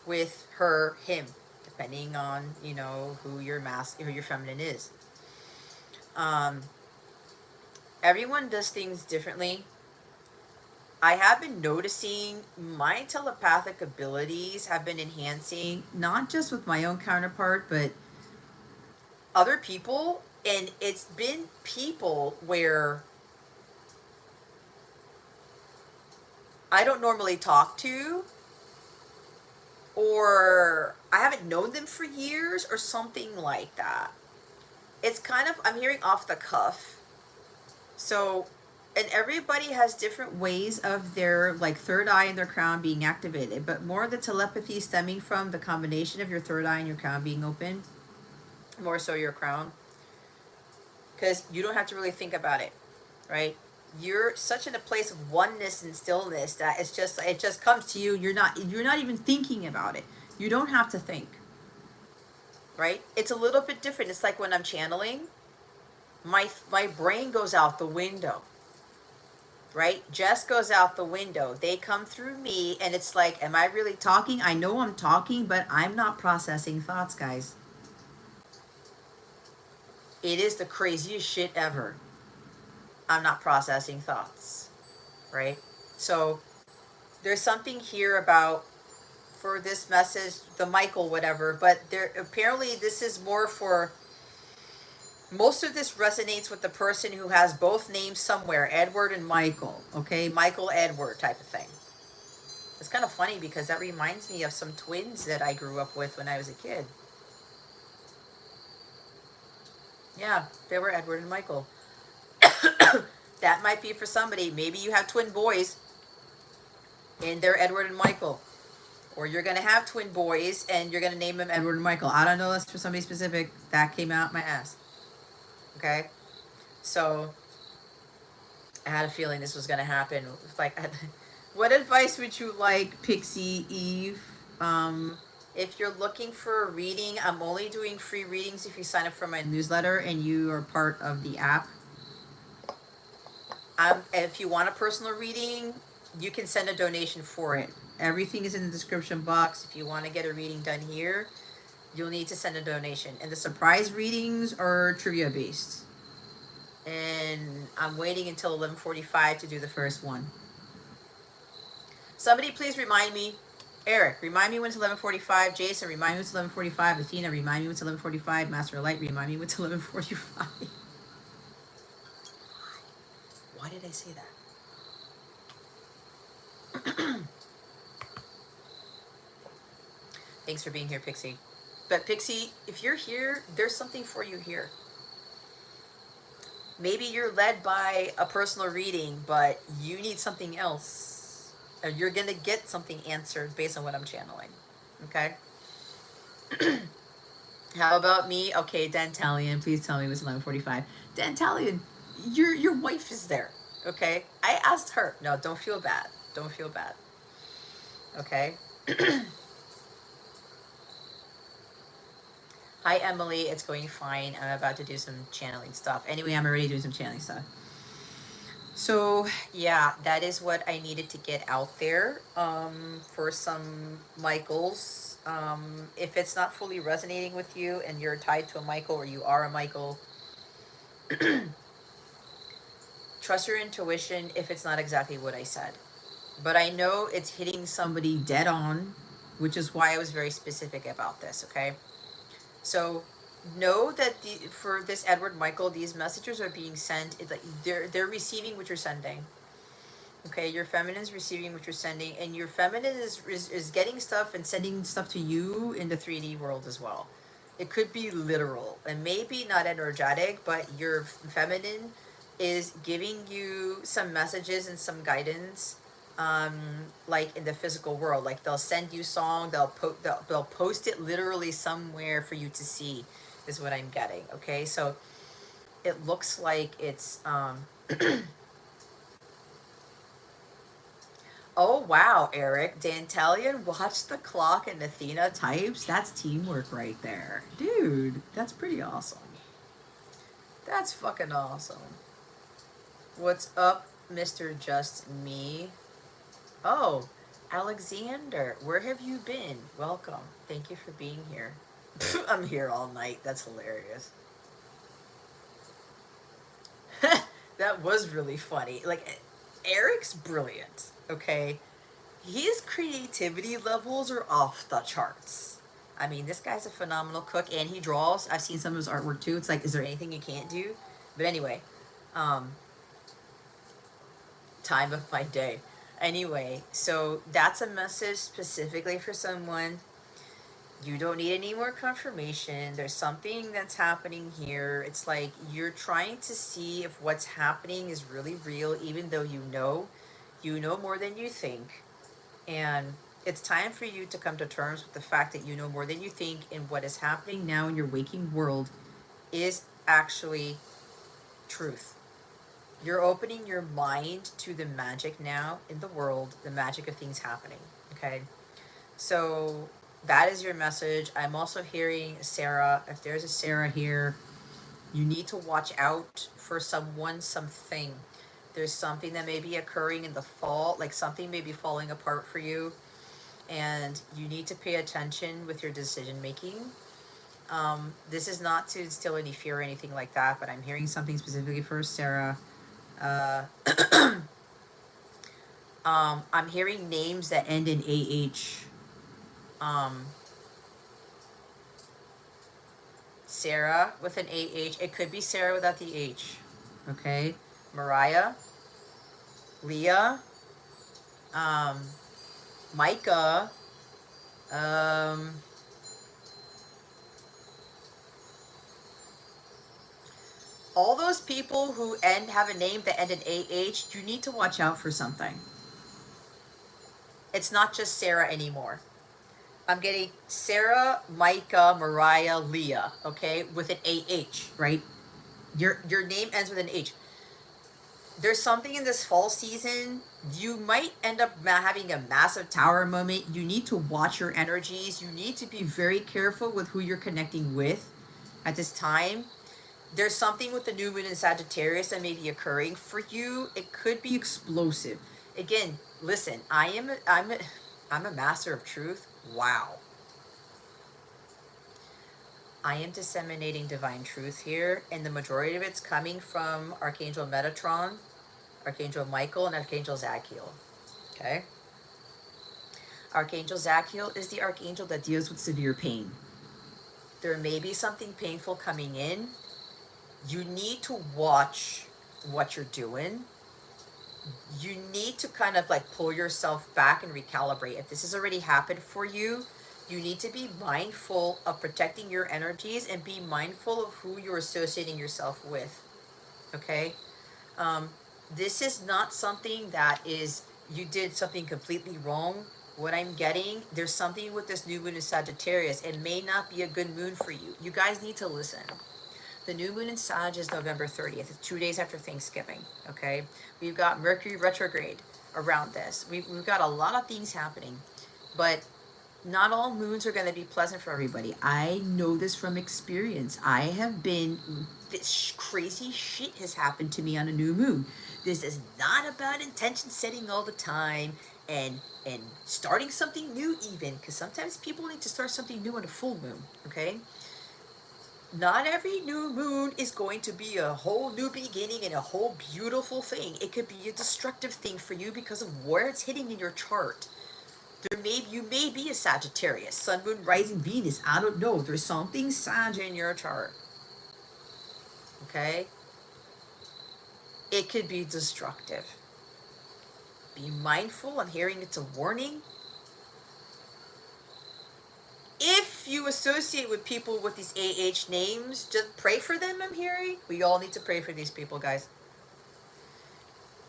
with her, him, depending on, you know, who your feminine is. Everyone does things differently. I have been noticing my telepathic abilities have been enhancing, not just with my own counterpart, but other people. And it's been people where I don't normally talk to, or I haven't known them for years, or something like that. It's kind of, I'm hearing off the cuff. So, and everybody has different ways of their like third eye and their crown being activated, but more of the telepathy stemming from the combination of your third eye and your crown being open, more so your crown, because you don't have to really think about it, right? You're such in a place of oneness and stillness that it's just, it just comes to you. You're not even thinking about it. You don't have to think, right? It's a little bit different. It's like when I'm channeling, my brain goes out the window. right? Jess goes out the window. They come through me, and it's like, am I really talking? I know I'm talking, but I'm not processing thoughts, guys. It is the craziest shit ever. I'm not processing thoughts, right? So there's something here about, for this message, the Michael whatever, but there apparently this is more for, most of this resonates with the person who has both names somewhere, Edward and Michael, okay? Michael Edward type of thing. It's kind of funny because that reminds me of some twins that I grew up with when I was a kid. Yeah, they were Edward and Michael. That might be for somebody. Maybe you have twin boys and they're Edward and Michael. Or you're going to have twin boys and you're going to name them Edward and Michael. I don't know, that's for somebody specific. That came out my ass. Okay? So, I had a feeling this was going to happen. Like, what advice would you like, Pixie Eve? If you're looking for a reading, I'm only doing free readings if you sign up for my newsletter and you are part of the app. If you want a personal reading, you can send a donation for it. Everything is in the description box. If you want to get a reading done here, you'll need to send a donation. And the surprise readings are trivia based. And I'm waiting until 11:45 to do the first one. Somebody please remind me. Eric, remind me when it's 11:45. Jason, remind me when it's 11:45. Athena, remind me when it's 11:45. Master of Light, remind me when it's 11:45. Why did I say that? Thanks for being here, Pixie. But Pixie, if you're here, there's something for you here. Maybe you're led by a personal reading, but you need something else. Or you're going to get something answered based on what I'm channeling. Okay? How about me? Okay, Dantalian, please tell me it was 11:45. Dantalian, your wife is there. Okay? I asked her. No, don't feel bad. Don't feel bad. Okay? Hi, Emily. It's going fine. I'm about to do some channeling stuff. Anyway, I'm already doing some channeling stuff. So, yeah, that is what I needed to get out there for some Michaels. If it's not fully resonating with you and you're tied to a Michael or you are a Michael, trust your intuition if it's not exactly what I said. But I know it's hitting somebody dead on, which is why I was very specific about this, okay? So know that for this Edward Michael, these messages are being sent. It's like they're receiving what you're sending. Okay, your feminine is receiving what you're sending, and your feminine is getting stuff and sending stuff to you in the 3D world as well. It could be literal and maybe not energetic, but your feminine is giving you some messages and some guidance. Like in the physical world, like they'll send you song, they'll post it literally somewhere for you to see, is what I'm getting. Okay, so it looks like it's oh wow, Eric, Dantalian, watch the clock and Athena types. That's teamwork right there, dude. That's pretty awesome. That's fucking awesome. What's up, Mr. Just Me? Oh, Alexander, where have you been? Welcome. Thank you for being here. I'm here all night. That's hilarious. That was really funny. Like, Eric's brilliant, okay? His creativity levels are off the charts. I mean, this guy's a phenomenal cook, and he draws. I've seen some of his artwork, too. It's like, is there anything you can't do? But anyway, time of my day. Anyway, so that's a message specifically for someone. You don't need any more confirmation. There's something that's happening here. It's like you're trying to see if what's happening is really real, even though you know more than you think. And it's time for you to come to terms with the fact that you know more than you think, and what is happening now in your waking world is actually truth. You're opening your mind to the magic now in the world, the magic of things happening, okay? So that is your message. I'm also hearing Sarah. If there's a Sarah here, you need to watch out for someone, something. There's something that may be occurring in the fall, like something may be falling apart for you, and you need to pay attention with your decision making. This is not to instill any fear or anything like that, but I'm hearing something specifically for Sarah. I'm hearing names that end in AH. Sarah with an AH. It could be Sarah without the H. Okay? Mariah, Leah, Micah, all those people who have a name that end in AH, you need to watch out for something. It's not just Sarah anymore. I'm getting Sarah, Micah, Mariah, Leah, okay, with an AH, right? Your name ends with an H. There's something in this fall season, you might end up having a massive tower moment. You need to watch your energies. You need to be very careful with who you're connecting with at this time. There's something with the new moon in Sagittarius that may be occurring for you. It could be explosive. Again, listen, I'm a master of truth. Wow. I am disseminating divine truth here, and the majority of it's coming from Archangel Metatron, Archangel Michael, and Archangel 𝗟𝗃. Okay? Archangel 𝗟𝗃 is the archangel that deals with severe pain. There may be something painful coming in. You need to watch what you're doing. You need to kind of like pull yourself back and recalibrate. If this has already happened for you, you need to be mindful of protecting your energies and be mindful of who you're associating yourself with. Okay? This is not something that is, you did something completely wrong. What I'm getting, there's something with this new moon in Sagittarius. It may not be a good moon for you. You guys need to listen. The new moon in Sag is November 30th. It's 2 days after Thanksgiving, okay? We've got Mercury retrograde around this. We've got a lot of things happening, but not all moons are going to be pleasant for everybody. I know this from experience. This crazy shit has happened to me on a new moon. This is not about intention setting all the time and starting something new even, because sometimes people need to start something new on a full moon, okay? Not every new moon is going to be a whole new beginning and a whole beautiful thing. It could be a destructive thing for you because of where it's hitting in your chart. You may be a Sagittarius, Sun, Moon, Rising, Venus. I don't know. There's something Sag in your chart. Okay? It could be destructive. Be mindful. I'm hearing it's a warning. If you associate with people with these AH names, just pray for them, I'm hearing. We all need to pray for these people, guys.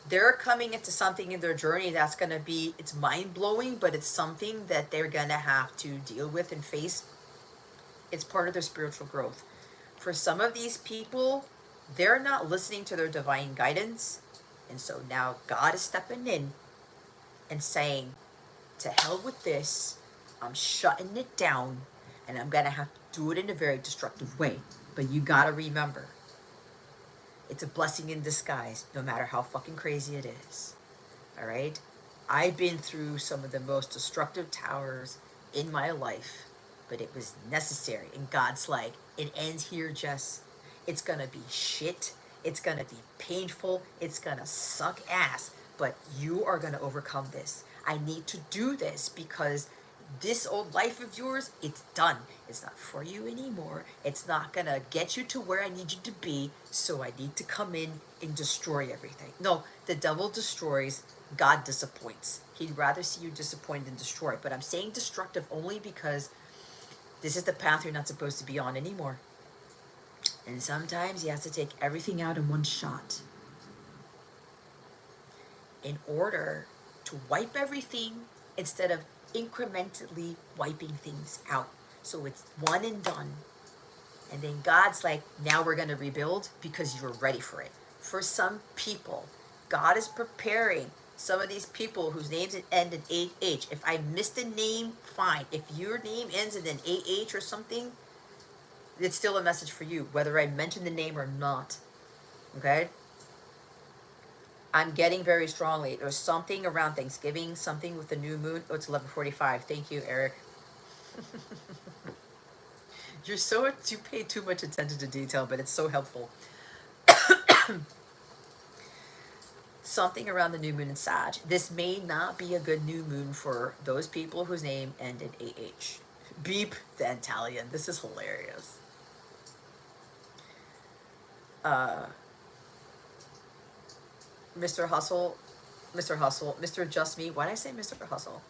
They're coming into something in their journey that's going to be, it's mind-blowing, but it's something that they're going to have to deal with and face. It's part of their spiritual growth. For some of these people, they're not listening to their divine guidance. And so now God is stepping in and saying, to hell with this. I'm shutting it down, and I'm going to have to do it in a very destructive way. But you got to remember, it's a blessing in disguise, no matter how fucking crazy it is. All right? I've been through some of the most destructive towers in my life, but it was necessary. And God's like, it ends here, Jess. It's going to be shit. It's going to be painful. It's going to suck ass. But you are going to overcome this. I need to do this because this old life of yours, it's done. It's not for you anymore. It's not going to get you to where I need you to be. So I need to come in and destroy everything. No, the devil destroys. God disappoints. He'd rather see you disappointed than destroyed. But I'm saying destructive only because this is the path you're not supposed to be on anymore. And sometimes he has to take everything out in one shot in order to wipe everything instead of incrementally wiping things out. So it's one and done. And then God's like, now we're going to rebuild because you're ready for it. For some people, God is preparing some of these people whose names end in AH. If I missed a name, fine. If your name ends in an AH or something, it's still a message for you, whether I mention the name or not. Okay? I'm getting very strongly. There's something around Thanksgiving, something with the new moon. Oh, it's 11:45. Thank you, Eric. You pay too much attention to detail, but it's so helpful. Something around the new moon in Sag. This may not be a good new moon for those people whose name ended AH. Beep the Italian. This is hilarious. Mr. Hustle, Mr. Just Me. Why did I say Mr. Hustle?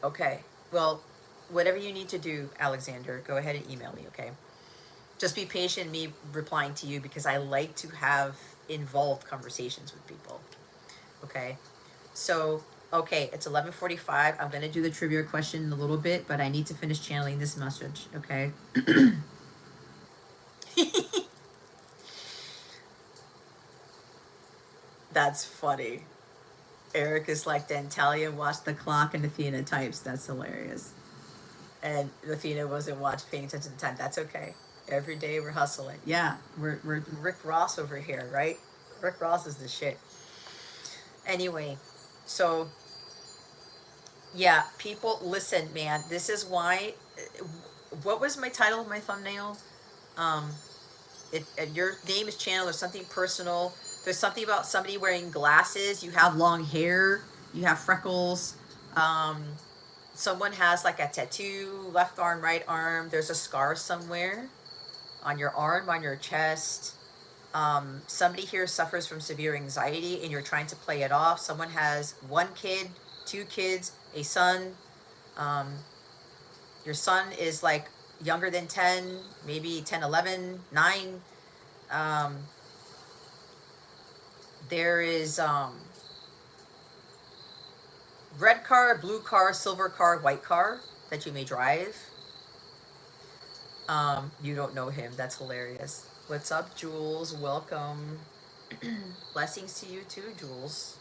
Okay. Well, whatever you need to do, Alexander, go ahead and email me, okay? Just be patient in me replying to you because I like to have involved conversations with people, okay? So, okay, it's 11:45. I'm going to do the trivia question in a little bit, but I need to finish channeling this message, okay? That's funny. Eric is like, the Italian watched the clock and Athena types. That's hilarious. And Athena wasn't paying attention to the time. That's okay. Every day we're hustling. Yeah, we're Rick Ross over here, right? Rick Ross is the shit. Anyway, so yeah, people, listen, man. This is why. What was my title of my thumbnail? If your name is channel or something personal, there's something about somebody wearing glasses, you have long hair, you have freckles, someone has like a tattoo, left arm, right arm, there's a scar somewhere on your arm, on your chest. Somebody here suffers from severe anxiety and you're trying to play it off. Someone has 1 kid, 2 kids, a son. Your son is like younger than 10, maybe 10, 11, 9. There is red car, blue car, silver car, white car that you may drive. You don't know him. That's hilarious. What's up, Jules? Welcome. Blessings to you too, Jules.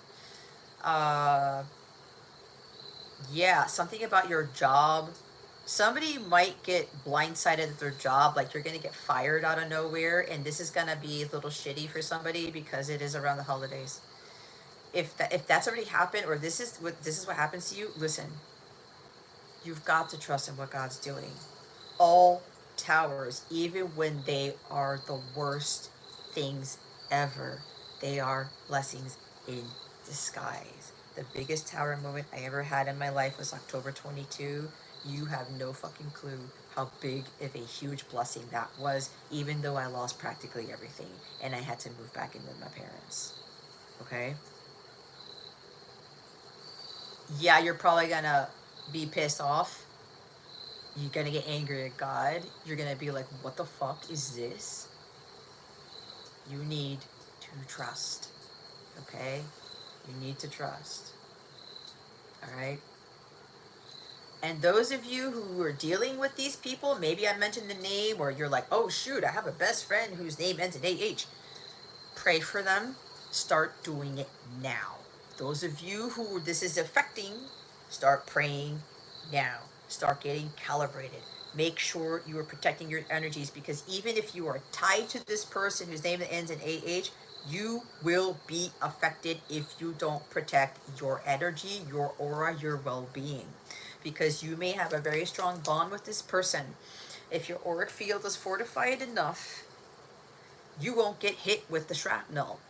Yeah, something about your job. Somebody might get blindsided at their job, like you're going to get fired out of nowhere, and this is going to be a little shitty for somebody because it is around the holidays. If that's already happened, or this is what happens to you, listen. You've got to trust in what God's doing. All towers, even when they are the worst things ever, they are blessings in disguise. The biggest tower moment I ever had in my life was October 22. You have no fucking clue how big of a huge blessing that was, even though I lost practically everything and I had to move back in with my parents. Okay? Yeah, you're probably gonna be pissed off. You're gonna get angry at God. You're gonna be like, what the fuck is this? You need to trust. Okay? You need to trust. Alright? And those of you who are dealing with these people, maybe I mentioned the name, or you're like, oh shoot, I have a best friend whose name ends in AH. Pray for them. Start doing it now. Those of you who this is affecting, start praying now. Start getting calibrated. Make sure you are protecting your energies, because even if you are tied to this person whose name ends in AH, you will be affected if you don't protect your energy, your aura, your well-being. Because you may have a very strong bond with this person. If your auric field is fortified enough, you won't get hit with the shrapnel.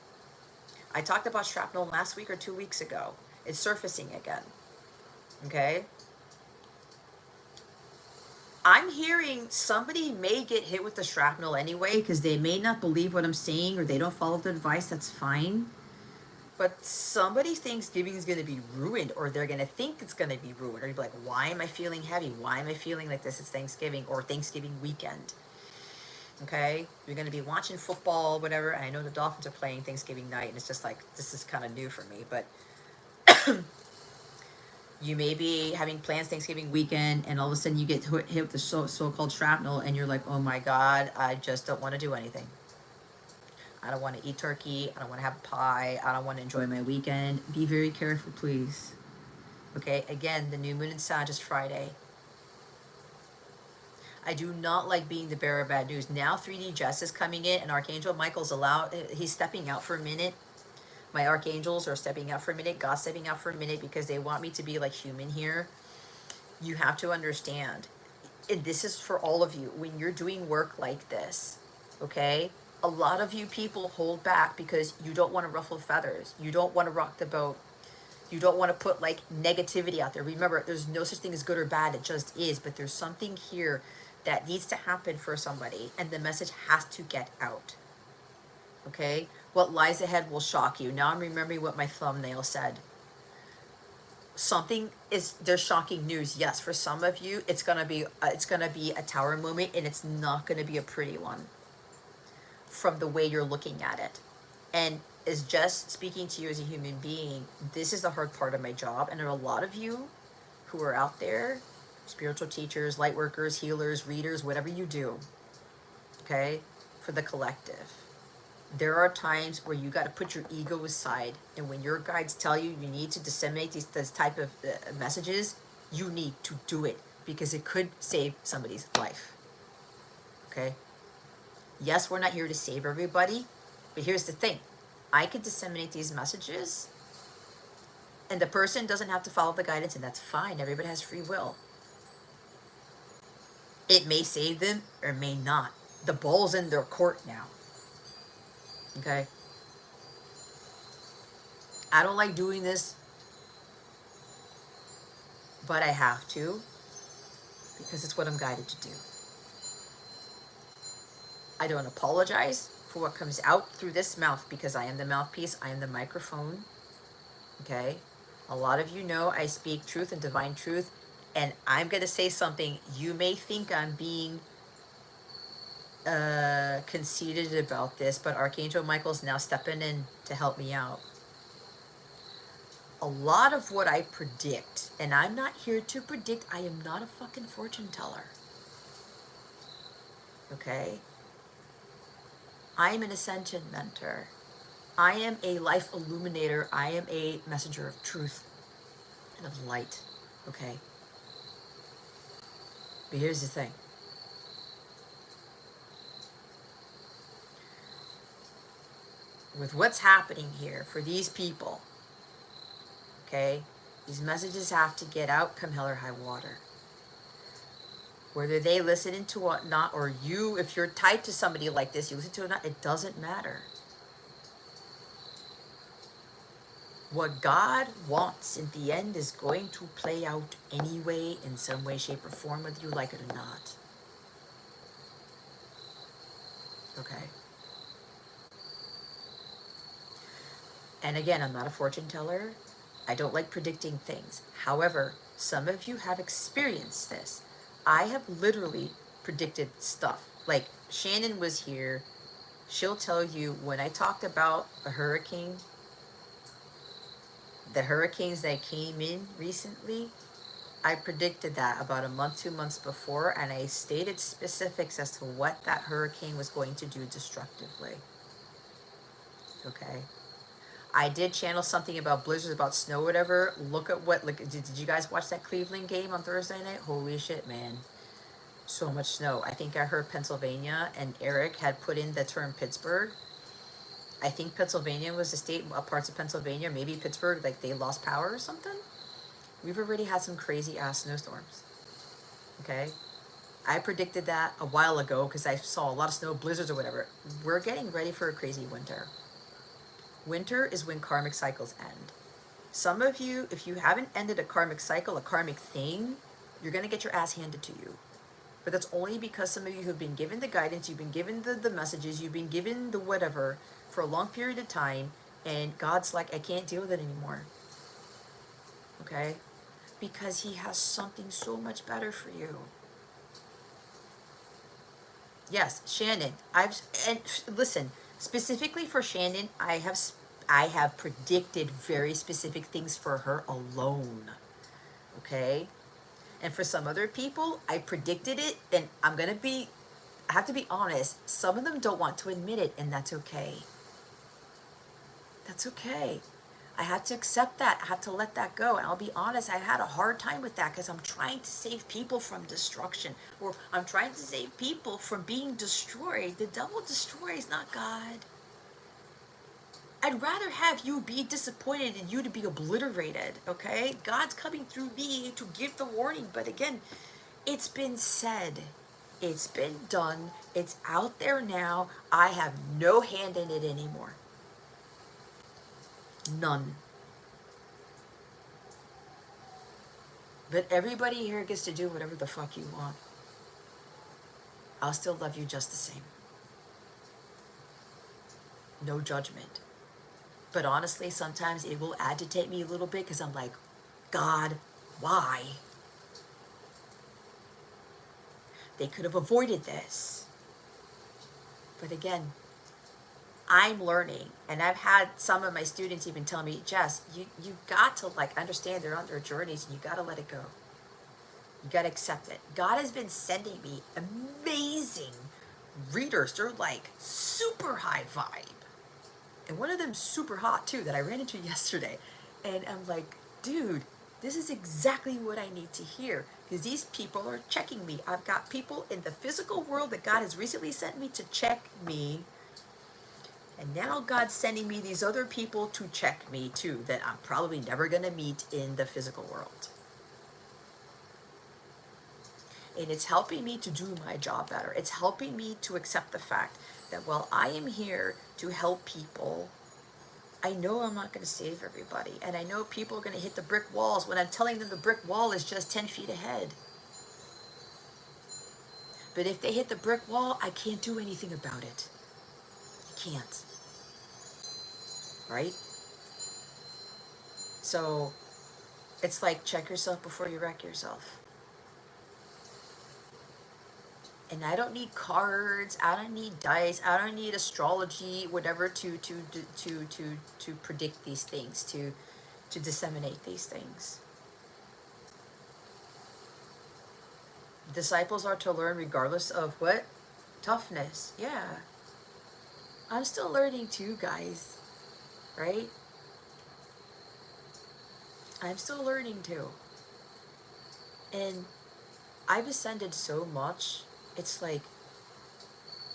I talked about shrapnel last week or 2 weeks ago. It's surfacing again. Okay? I'm hearing somebody may get hit with the shrapnel anyway because they may not believe what I'm saying or they don't follow the advice. That's fine. But somebody's Thanksgiving is going to be ruined, or they're going to think it's going to be ruined. Or you'll be like, why am I feeling heavy? Why am I feeling like this? It's Thanksgiving or Thanksgiving weekend. Okay? You're going to be watching football, whatever. And I know the Dolphins are playing Thanksgiving night, and it's just like, this is kind of new for me. But you may be having plans Thanksgiving weekend, and all of a sudden you get hit with the so-called shrapnel, and you're like, oh my God, I just don't want to do anything. I don't want to eat turkey. I don't want to have a pie. I don't want to enjoy my weekend. Be very careful, please. Okay, again, the new moon in Sag is Friday. I do not like being the bearer of bad news. Now 3D Jess is coming in, and Archangel Michael's he's stepping out for a minute. My archangels are stepping out for a minute. God's stepping out for a minute because they want me to be like human here. You have to understand, and this is for all of you, when you're doing work like this, okay? A lot of you people hold back because you don't want to ruffle feathers. You don't want to rock the boat. You don't want to put like negativity out there. Remember, there's no such thing as good or bad. It just is. But there's something here that needs to happen for somebody, and the message has to get out. Okay? What lies ahead will shock you. Now I'm remembering what my thumbnail said. There's shocking news. Yes, for some of you, it's gonna be a tower moment, and it's not gonna be a pretty one from the way you're looking at it. And is just speaking to you as a human being, this is the hard part of my job. And there are a lot of you who are out there, spiritual teachers, light workers, healers, readers, whatever you do, okay, for the collective. There are times where you got to put your ego aside, and when your guides tell you you need to disseminate this type of messages, you need to do it because it could save somebody's life, okay? Yes, we're not here to save everybody, but here's the thing. I can disseminate these messages, and the person doesn't have to follow the guidance, and that's fine. Everybody has free will. It may save them or may not. The ball's in their court now. Okay? I don't like doing this, but I have to because it's what I'm guided to do. I don't apologize for what comes out through this mouth because I am the mouthpiece, I am the microphone, okay? A lot of you know I speak truth and divine truth, and I'm going to say something. You may think I'm being conceited about this, but Archangel Michael's now stepping in to help me out. A lot of what I predict, and I'm not here to predict, I am not a fucking fortune teller, okay? I am an ascension mentor. I am a life illuminator. I am a messenger of truth and of light, okay? But here's the thing. With what's happening here for these people, okay, these messages have to get out come hell or high water. Whether they listen to what not, or you, if you're tied to somebody like this, you listen to it or not, it doesn't matter. What God wants in the end is going to play out anyway, in some way, shape, or form, whether you like it or not. Okay? And again, I'm not a fortune teller. I don't like predicting things. However, some of you have experienced this. I have literally predicted stuff. Like, Shannon was here. She'll tell you when I talked about a hurricane, the hurricanes that came in recently, I predicted that about a month, 2 months before, and I stated specifics as to what that hurricane was going to do destructively. Okay? I did channel something about blizzards, about snow, whatever. Look at what, did you guys watch that Cleveland game on Thursday night? Holy shit, man. So much snow. I think I heard Pennsylvania, and Eric had put in the term Pittsburgh. I think Pennsylvania was the state, parts of Pennsylvania, maybe Pittsburgh, like they lost power or something. We've already had some crazy ass snowstorms. Okay? I predicted that a while ago because I saw a lot of snow, blizzards or whatever. We're getting ready for a crazy winter. Winter is when karmic cycles end. Some of you, if you haven't ended a karmic cycle, a karmic thing, you're going to get your ass handed to you. But that's only because some of you have been given the guidance, you've been given the messages, you've been given the whatever for a long period of time, and God's like, I can't deal with it anymore. Okay? Because he has something so much better for you. Yes, Shannon, and listen, specifically for Shannon, I have predicted very specific things for her alone. Okay? And for some other people, I predicted it, and I have to be honest, some of them don't want to admit it, and that's okay. That's okay. I had to accept that. I had to let that go. And I'll be honest, I had a hard time with that because I'm trying to save people from destruction, or I'm trying to save people from being destroyed. The devil destroys, not God. I'd rather have you be disappointed and you to be obliterated, okay? God's coming through me to give the warning. But again, it's been said. It's been done. It's out there now. I have no hand in it anymore. None. But everybody here gets to do whatever the fuck you want. I'll still love you just the same. No judgment. But honestly, sometimes it will agitate me a little bit because I'm like, God, why? They could have avoided this. But again, I'm learning, and I've had some of my students even tell me, Jess, you got to like understand they're on their journeys, and you got to let it go. You got to accept it. God has been sending me amazing readers. They're like super high vibe. And one of them super hot too that I ran into yesterday. And I'm like, dude, this is exactly what I need to hear, because these people are checking me. I've got people in the physical world that God has recently sent me to check me. And now God's sending me these other people to check me too, that I'm probably never going to meet in the physical world. And it's helping me to do my job better. It's helping me to accept the fact that while I am here to help people, I know I'm not going to save everybody. And I know people are going to hit the brick walls when I'm telling them the brick wall is just 10 feet ahead. But if they hit the brick wall, I can't do anything about it. I can't. Right? So it's like, check yourself before you wreck yourself. And I don't need cards, I don't need dice, I don't need astrology, whatever, to predict these things, to disseminate these things. Disciples are to learn regardless of what? Toughness. Yeah. I'm still learning too, guys. Right? I'm still learning too. And I've ascended so much. It's like,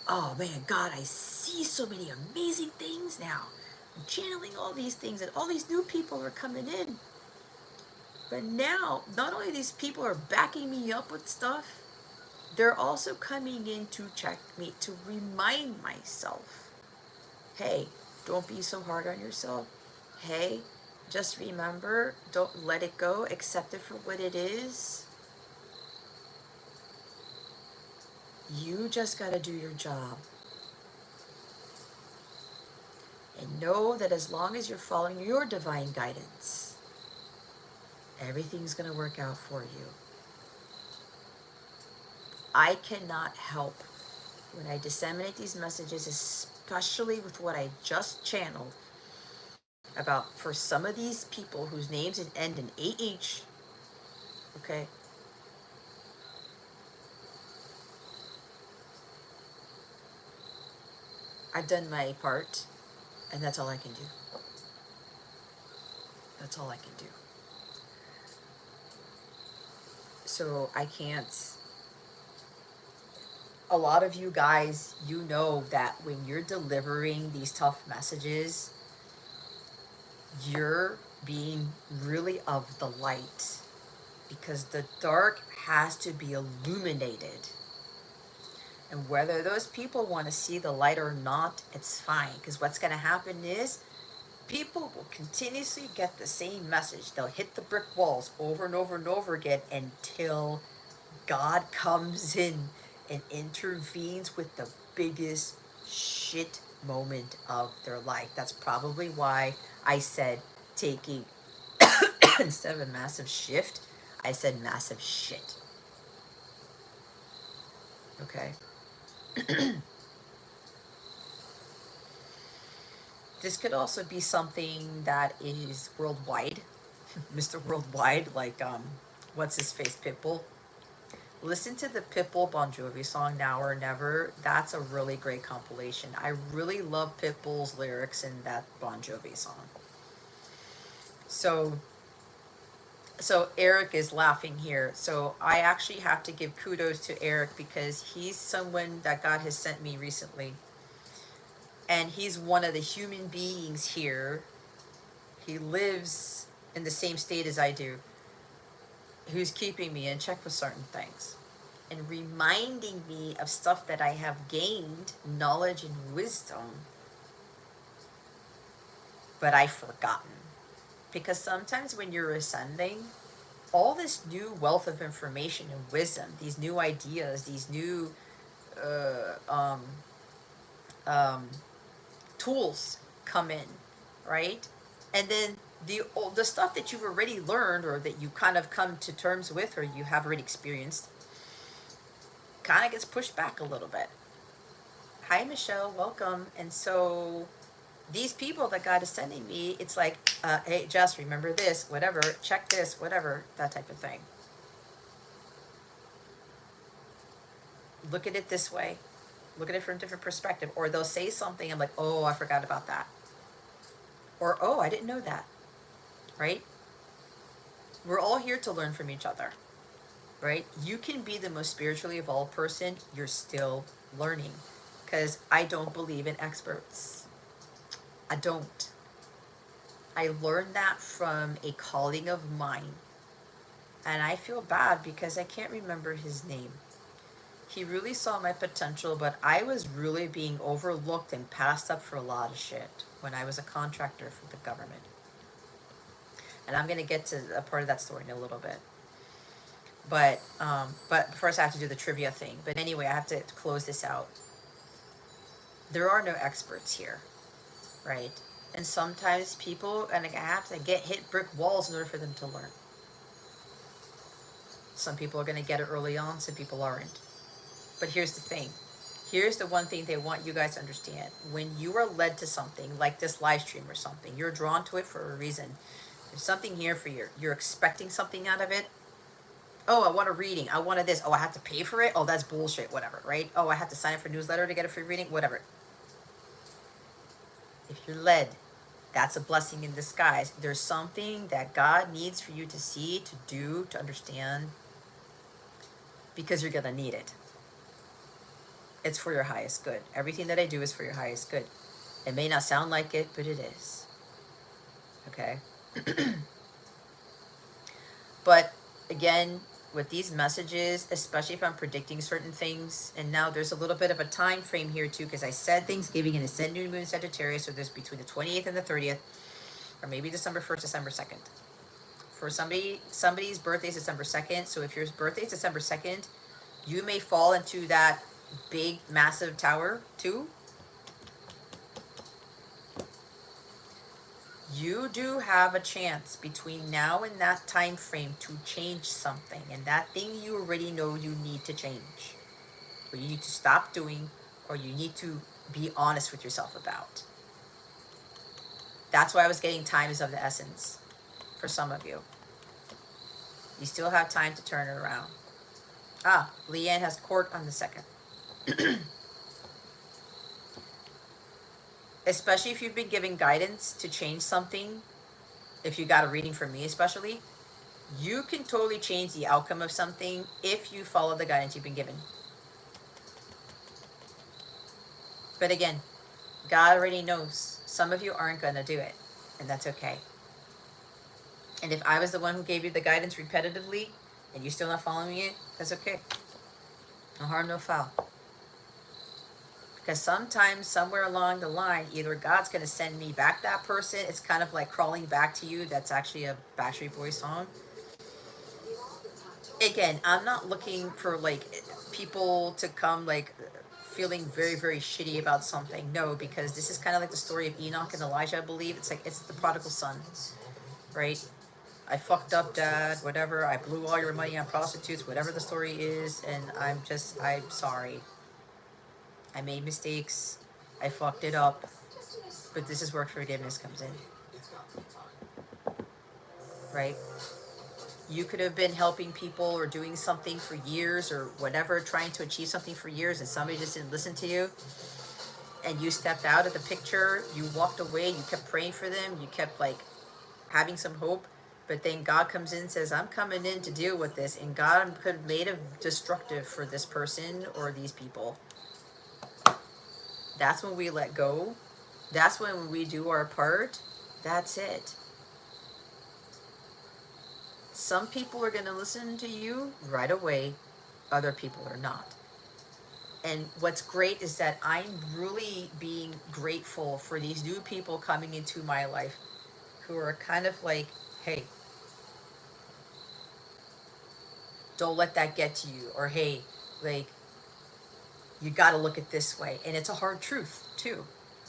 oh man, God, I see so many amazing things now. I'm channeling all these things, and all these new people are coming in. But now, not only these people are backing me up with stuff, they're also coming in to check me, to remind myself, hey, don't be so hard on yourself. Hey, just remember, don't let it go, accept it for what it is. You just got to do your job. And know that as long as you're following your divine guidance, everything's going to work out for you. I cannot help when I disseminate these messages, especially with what I just channeled, about for some of these people whose names end in AH, okay? I've done my part, and that's all I can do. That's all I can do. So I can't... A lot of you guys, you know that when you're delivering these tough messages, you're being really of the light, because the dark has to be illuminated. And whether those people want to see the light or not, it's fine. Because what's going to happen is people will continuously get the same message. They'll hit the brick walls over and over and over again until God comes in and intervenes with the biggest shit moment of their life. That's probably why I said taking, instead of a massive shift, I said massive shit. Okay? This could also be something that is worldwide. Mr. Worldwide, like, what's his face, Pitbull. Listen to the Pitbull Bon Jovi song, Now or Never. That's a really great compilation. I really love Pitbull's lyrics in that Bon Jovi song. So Eric is laughing here. So I actually have to give kudos to Eric because he's someone that God has sent me recently. And he's one of the human beings here. He lives in the same state as I do, who's keeping me in check with certain things and reminding me of stuff that I have gained knowledge and wisdom, but I've forgotten. Because sometimes when you're ascending, all this new wealth of information and wisdom, these new ideas, these new tools come in, right? And then the stuff that you've already learned or that you kind of come to terms with or you have already experienced kind of gets pushed back a little bit. Hi, Michelle, welcome. And so these people that God is sending me, it's like, hey, Jess, remember this, whatever, check this, whatever, that type of thing. Look at it this way. Look at it from a different perspective. Or they'll say something, I'm like, oh, I forgot about that. Or, oh, I didn't know that, right? We're all here to learn from each other, right? You can be the most spiritually evolved person, you're still learning. Because I don't believe in experts. I don't. I learned that from a colleague of mine. And I feel bad because I can't remember his name. He really saw my potential, but I was really being overlooked and passed up for a lot of shit when I was a contractor for the government. And I'm going to get to a part of that story in a little bit. But first I have to do the trivia thing. But anyway, I have to close this out. There are no experts here. Right? And sometimes people have to hit brick walls in order for them to learn. Some people are going to get it early on, some people aren't. But here's the thing. Here's the one thing they want you guys to understand. When you are led to something, like this live stream or something, you're drawn to it for a reason. There's something here for you. You're expecting something out of it. Oh, I want a reading. I wanted this. Oh, I have to pay for it? Oh, that's bullshit, whatever, right? Oh, I have to sign up for a newsletter to get a free reading? Whatever. If you're led, that's a blessing in disguise. There's something that God needs for you to see, to do, to understand, because you're going to need it. It's for your highest good. Everything that I do is for your highest good. It may not sound like it, but it is. Okay? But again, with these messages, especially if I'm predicting certain things, and now there's a little bit of a time frame here too, because I said Thanksgiving and it said new moon Sagittarius, so there's between the 28th and the 30th, or maybe December 1st, December 2nd. For somebody's birthday is December 2nd, so if your birthday is December 2nd, you may fall into that big, massive tower too. You do have a chance between now and that time frame to change something, and that thing you already know you need to change, or you need to stop doing, or you need to be honest with yourself about. That's why I was getting time is of the essence for some of you. You still have time to turn it around. Ah, Leanne has court on the 2nd. Especially if you've been given guidance to change something, if you got a reading from me especially, you can totally change the outcome of something if you follow the guidance you've been given. But again, God already knows some of you aren't going to do it, and that's okay. And if I was the one who gave you the guidance repetitively and you're still not following it, that's okay. No harm, no foul. Because sometimes, somewhere along the line, either God's going to send me back that person. It's kind of like Crawling Back to You. That's actually a Backstreet Boys song. Again, I'm not looking for like people to come like feeling very, very shitty about something. No, because this is kind of like the story of Enoch and Elijah, I believe. It's like, it's the prodigal son, right? I fucked up, Dad, whatever. I blew all your money on prostitutes, whatever the story is. And I'm sorry. I made mistakes. I fucked it up. But this is where forgiveness comes in. Right? You could have been helping people or doing something for years or whatever, trying to achieve something for years, and somebody just didn't listen to you. And you stepped out of the picture. You walked away. You kept praying for them. You kept like having some hope, but then God comes in and says, I'm coming in to deal with this, and God could have made it destructive for this person or these people. That's when we let go. That's when we do our part. That's it. Some people are going to listen to you right away. Other people are not. And what's great is that I'm really being grateful for these new people coming into my life who are kind of like, hey, don't let that get to you. Or, hey, like, you got to look at this way. And it's a hard truth, too.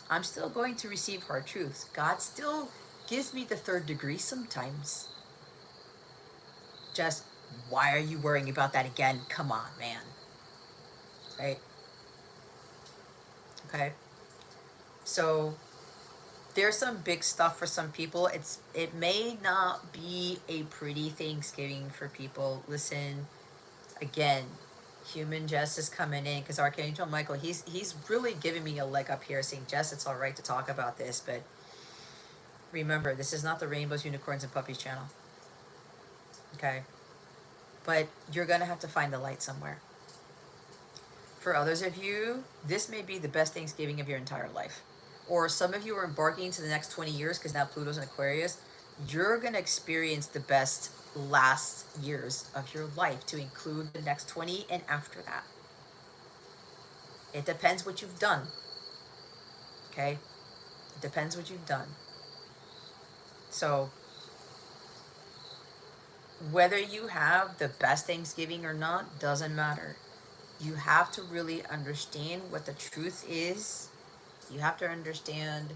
I'm still going to receive hard truths. God still gives me the third degree sometimes. Just, why are you worrying about that again? Come on, man. Right? Okay. So there's some big stuff for some people. It may not be a pretty Thanksgiving for people. Listen, again, human Jess is coming in because Archangel Michael, he's really giving me a leg up here, saying, Jess, it's all right to talk about this, but remember, this is not the Rainbows, Unicorns, and Puppies channel. Okay? But you're going to have to find the light somewhere. For others of you, this may be the best Thanksgiving of your entire life. Or some of you are embarking into the next 20 years because now Pluto's in Aquarius. You're going to experience the best last years of your life, to include the next 20 and after that. It depends what you've done. Okay? It depends what you've done. So, whether you have the best Thanksgiving or not doesn't matter. You have to really understand what the truth is. You have to understand,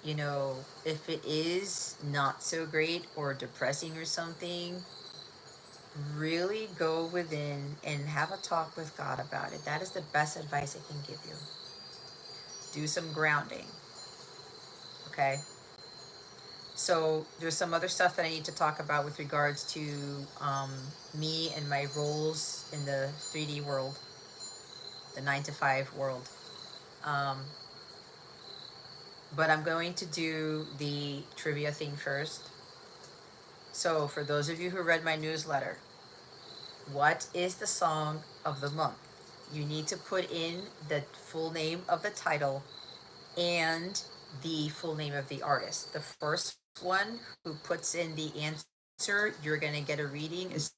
you know, if it is not so great or depressing or something, really go within and have a talk with God about it. That is the best advice I can give you. Do some grounding. Okay? So there's some other stuff that I need to talk about with regards to me and my roles in the 3D world, the 9-to-5 world. But I'm going to do the trivia thing first. So for those of you who read my newsletter, what is the song of the month? You need to put in the full name of the title and the full name of the artist. The first one who puts in the answer, you're going to get a reading as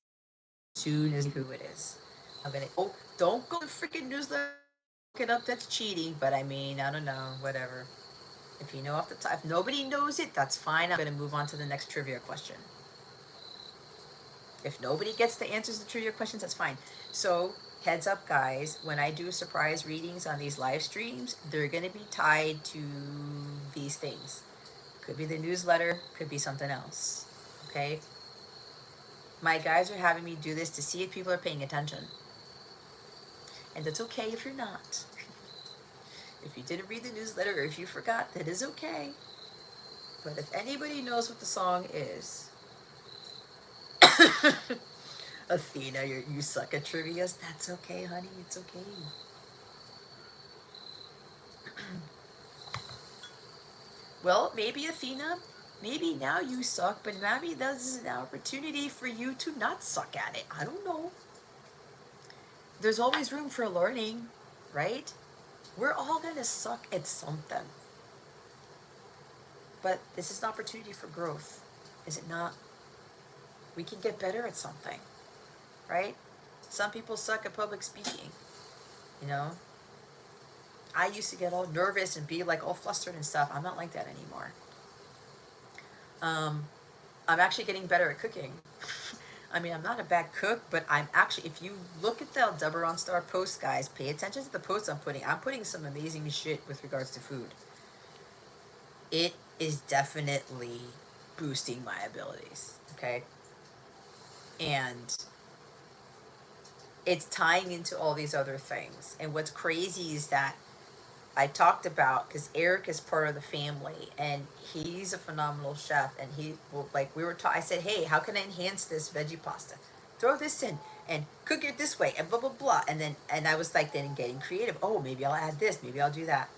soon as who it is. I'm going to, oh, don't go to freaking newsletter, look it up, that's cheating, but I mean, I don't know, whatever. If you know off the top, if nobody knows it, that's fine. I'm going to move on to the next trivia question. If nobody gets the answers to trivia questions, that's fine. So, heads up, guys, when I do surprise readings on these live streams, they're going to be tied to these things. Could be the newsletter, could be something else. Okay? My guys are having me do this to see if people are paying attention. And that's okay if you're not. If you didn't read the newsletter or if you forgot, that is okay. But if anybody knows what the song is, Athena, you suck at trivia. That's okay, honey. It's okay. Well, maybe Athena, maybe now you suck, but maybe this is an opportunity for you to not suck at it. I don't know. There's always room for learning, right? We're all going to suck at something. But this is an opportunity for growth, is it not? We can get better at something, right? Some people suck at public speaking, you know? I used to get all nervous and be like all flustered and stuff. I'm not like that anymore. I'm actually getting better at cooking. I mean, I'm not a bad cook, but I'm actually, if you look at the 𝗙𝗏𝗏𝗏 posts, guys, pay attention to the posts I'm putting. I'm putting some amazing shit with regards to food. It is definitely boosting my abilities, okay? And it's tying into all these other things. And what's crazy is that I talked about, because Eric is part of the family, and he's a phenomenal chef, and he, like, we were I said, hey, how can I enhance this veggie pasta? Throw this in, and cook it this way, and blah, blah, blah. And I was like, then getting creative. Oh, maybe I'll add this, maybe I'll do that.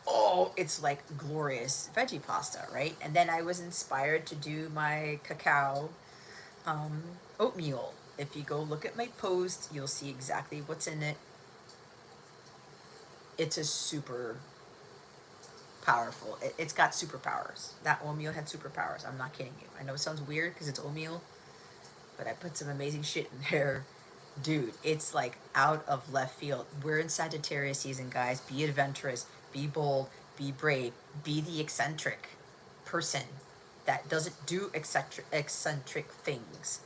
Oh, oh, it's like glorious veggie pasta, right? And then I was inspired to do my cacao oatmeal. If you go look at my post, you'll see exactly what's in it. It's a super powerful. It's got superpowers. That oatmeal had superpowers. I'm not kidding you. I know it sounds weird because it's oatmeal, but I put some amazing shit in there. Dude, it's like out of left field. We're in Sagittarius season, guys. Be adventurous, be bold, be brave, be the eccentric person that doesn't do eccentric things.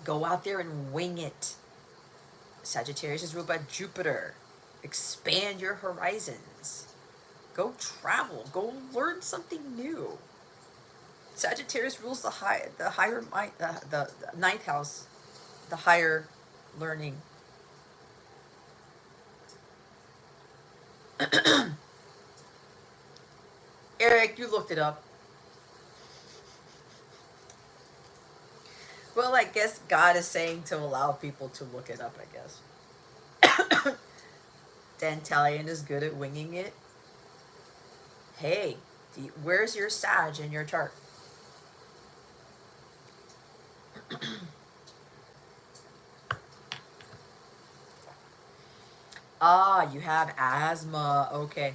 Go out there and wing it. Sagittarius is ruled by Jupiter. Expand your horizons. Go travel. Go learn something new. Sagittarius rules the higher mind, the ninth house, the higher learning. Eric, you looked it up. Well, I guess God is saying to allow people to look it up, I guess. Dantalion is good at winging it. Hey, where's your Sag in your chart? Ah, you have asthma. Okay.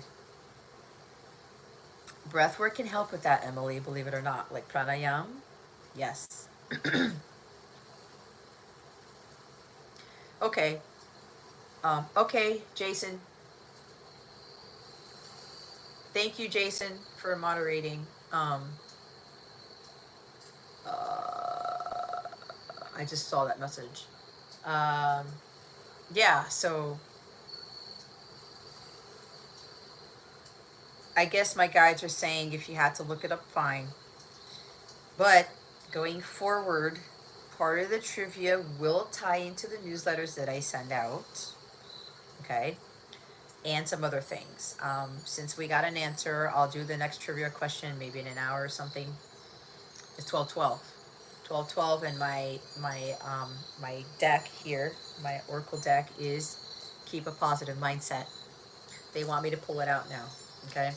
Breathwork can help with that, Emily, believe it or not. Like pranayam. Yes. Okay. Okay, Jason. Thank you, Jason, for moderating. I just saw that message. Yeah, so I guess my guides are saying if you had to look it up, fine. But going forward, part of the trivia will tie into the newsletters that I send out. Okay. And some other things. Since we got an answer, I'll do the next trivia question maybe in an hour or something. It's 12/12. 12/12, and my deck here, my Oracle deck, is Keep a Positive Mindset. They want me to pull it out now. Okay.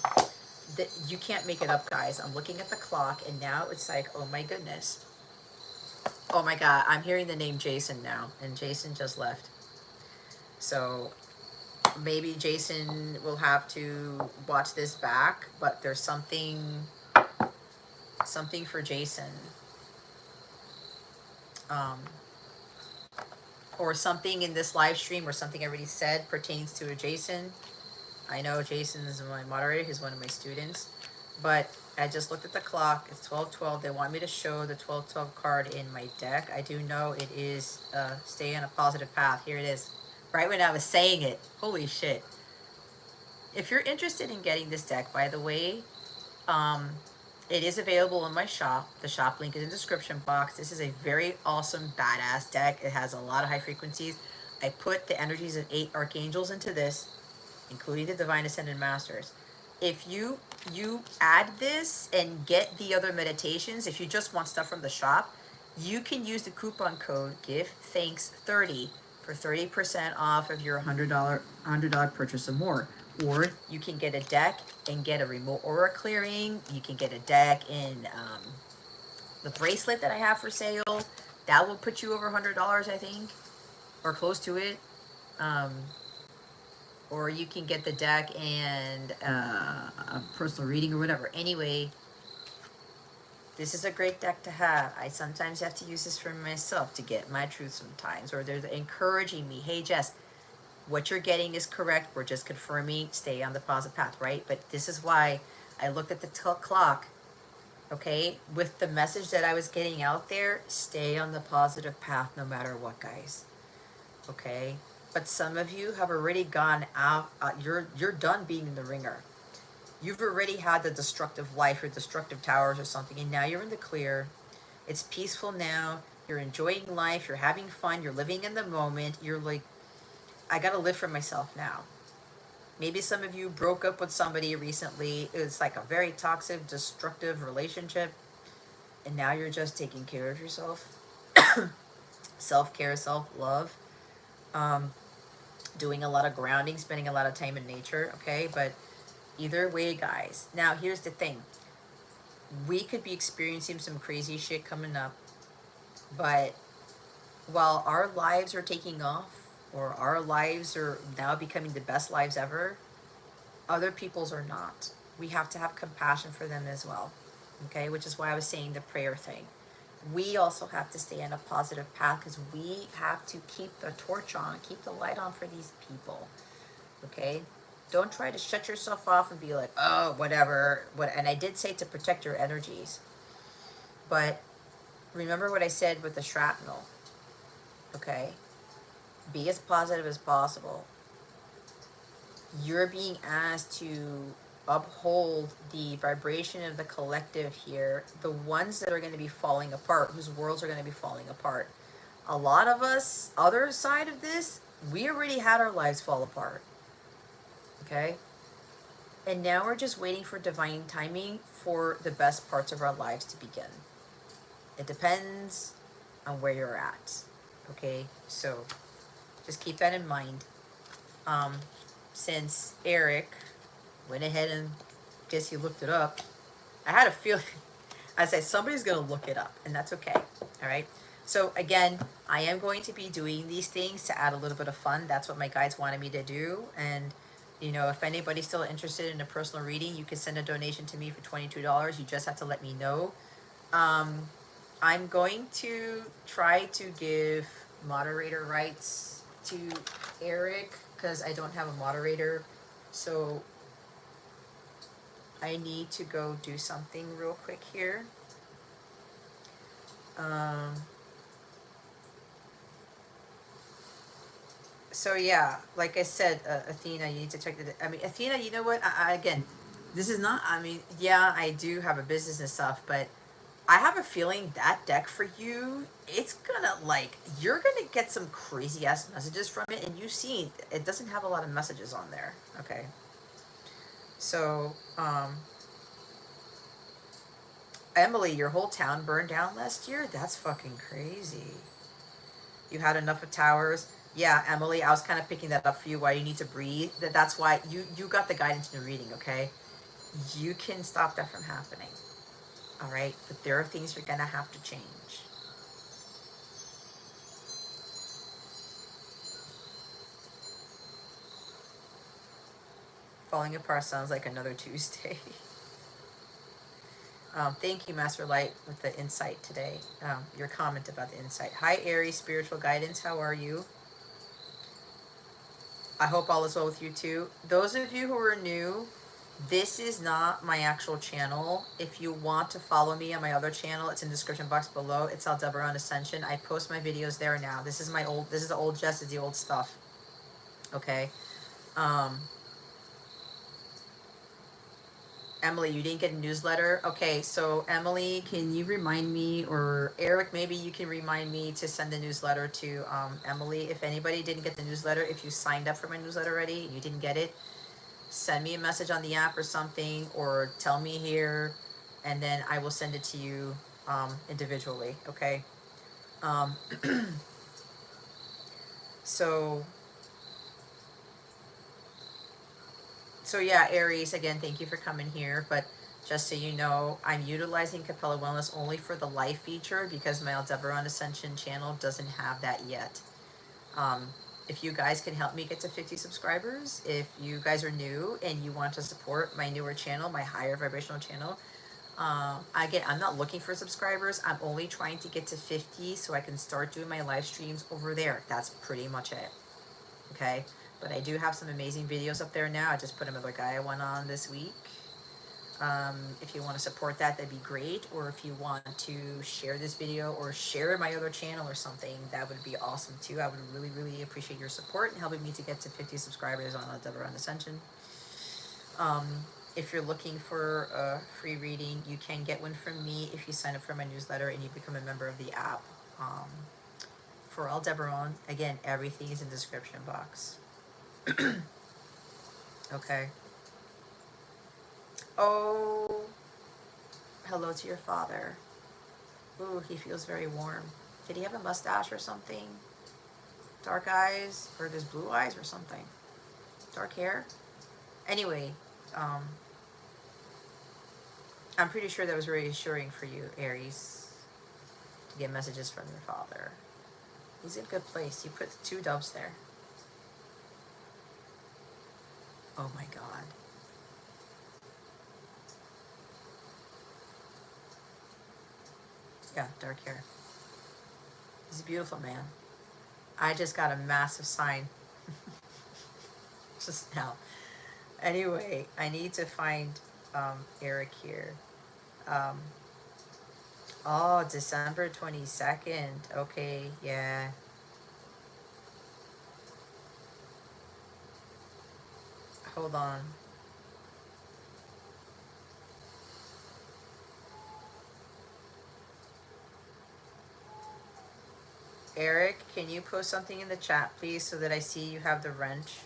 You can't make it up, guys. I'm looking at the clock, and now it's like, oh my goodness. Oh my God, I'm hearing the name Jason now, and Jason just left. So maybe Jason will have to watch this back, but there's something for Jason. Or something in this live stream or something I already said pertains to a Jason. I know Jason is my moderator. He's one of my students. But I just looked at the clock. It's 12/12. They want me to show the 12/12 card in my deck. I do know it is Stay on a Positive Path. Here it is. Right when I was saying it. Holy shit. If you're interested in getting this deck, by the way, it is available in my shop. The shop link is in the description box. This is a very awesome, badass deck. It has a lot of high frequencies. I put the energies of 8 archangels into this, including the Divine Ascended Masters. If you add this and get the other meditations, if you just want stuff from the shop, you can use the coupon code GIVETHANKS30 for 30% off of your $100 purchase or more. Or you can get a deck and get a remote aura clearing. You can get a deck in the bracelet that I have for sale. That will put you over $100, I think, or close to it. Or you can get the deck and a personal reading or whatever. Anyway, this is a great deck to have. I sometimes have to use this for myself to get my truth sometimes. Or they're encouraging me, hey, Jess, what you're getting is correct. We're just confirming, stay on the positive path, right? But this is why I looked at the clock, okay? With the message that I was getting out there, stay on the positive path no matter what, guys, okay? But some of you have already gone out. You're done being in the ringer. You've already had the destructive life or destructive towers or something, and now you're in the clear. It's peaceful now. You're enjoying life. You're having fun. You're living in the moment. You're like, I gotta live for myself now. Maybe some of you broke up with somebody recently. It's like a very toxic, destructive relationship, and now you're just taking care of yourself. Self-care, self-love. doing a lot of grounding, spending a lot of time in nature, okay? But either way, guys, now here's the thing. We could be experiencing some crazy shit coming up, but while our lives are taking off, or our lives are now becoming the best lives ever, other people's are not. We have to have compassion for them as well, okay? Which is why I was saying the prayer thing. We also have to stay on a positive path because we have to keep the torch on, keep the light on for these people, okay? Don't try to shut yourself off and be like, oh, whatever. And I did say to protect your energies. But remember what I said with the shrapnel, okay? Be as positive as possible. You're being asked to uphold the vibration of the collective here, the ones that are going to be falling apart, whose worlds are going to be falling apart. A lot of us, other side of this, we already had our lives fall apart. Okay? And now we're just waiting for divine timing for the best parts of our lives to begin. It depends on where you're at. Okay? So just keep that in mind. Since Eric went ahead and guess he looked it up, I had a feeling, I said somebody's going to look it up, and that's okay. All right? So again, I am going to be doing these things to add a little bit of fun. That's what my guides wanted me to do. And you know, if anybody's still interested in a personal reading, you can send a donation to me for $22. You just have to let me know. I'm going to try to give moderator rights to Eric because I don't have a moderator. So I need to go do something real quick here. So yeah, like I said, Athena, you need to check the, I mean, Athena, you know what, again, this is not, I mean, yeah, I do have a business and stuff, but I have a feeling that deck for you, it's gonna, like, you're gonna get some crazy ass messages from it, and you see, it doesn't have a lot of messages on there, okay? So, Emily, your whole town burned down last year? That's fucking crazy. You had enough of towers. Yeah, Emily, I was kind of picking that up for you, why you need to breathe. That's why you got the guidance in the reading, okay? You can stop that from happening, all right? But there are things you're going to have to change. Falling apart sounds like another Tuesday. Thank you, Master Light, with the insight today. Your comment about the insight. Hi, Aries, spiritual guidance. How are you? I hope all is well with you too. Those of you who are new, this is not my actual channel. If you want to follow me on my other channel, it's in the description box below. It's aldebaranascension. I post my videos there now. This is the old Jess, is the old stuff. Okay. Emily, you didn't get a newsletter? Okay, so Emily, can you remind me, or Eric, maybe you can remind me to send the newsletter to Emily. If anybody didn't get the newsletter, if you signed up for my newsletter already and you didn't get it, send me a message on the app or something, or tell me here, and then I will send it to you individually, okay? So yeah, Aries, again, thank you for coming here. But just so you know, I'm utilizing Capella Wellness only for the live feature because my Aldebaran Ascension channel doesn't have that yet. If you guys can help me get to 50 subscribers, if you guys are new and you want to support my newer channel, my higher vibrational channel, again, I'm not looking for subscribers. I'm only trying to get to 50 so I can start doing my live streams over there. That's pretty much it. Okay? But I do have some amazing videos up there now. I just put another guy I went on this week. If you want to support that, that'd be great. Or if you want to share this video or share my other channel or something, that would be awesome too. I would really, really appreciate your support in helping me to get to 50 subscribers on Aldebaran Ascension. If you're looking for a free reading, you can get one from me if you sign up for my newsletter and you become a member of the app. For Aldebaran, again, everything is in the description box. Okay. Oh, hello to your father. Ooh, he feels very warm. Did he have a mustache or something? dark eyes, or there's blue eyes or something. Dark hair. Anyway, I'm pretty sure that was reassuring for you, Aries, to get messages from your father. He's in a good place. You put 2 doves there. Oh my God. Yeah, dark hair. He's a beautiful man. I just got a massive sign just now. Anyway, I need to find Eric here. Oh, December 22nd. Okay, yeah. Hold on. Eric, can you post something in the chat, please, so that I see you have the wrench?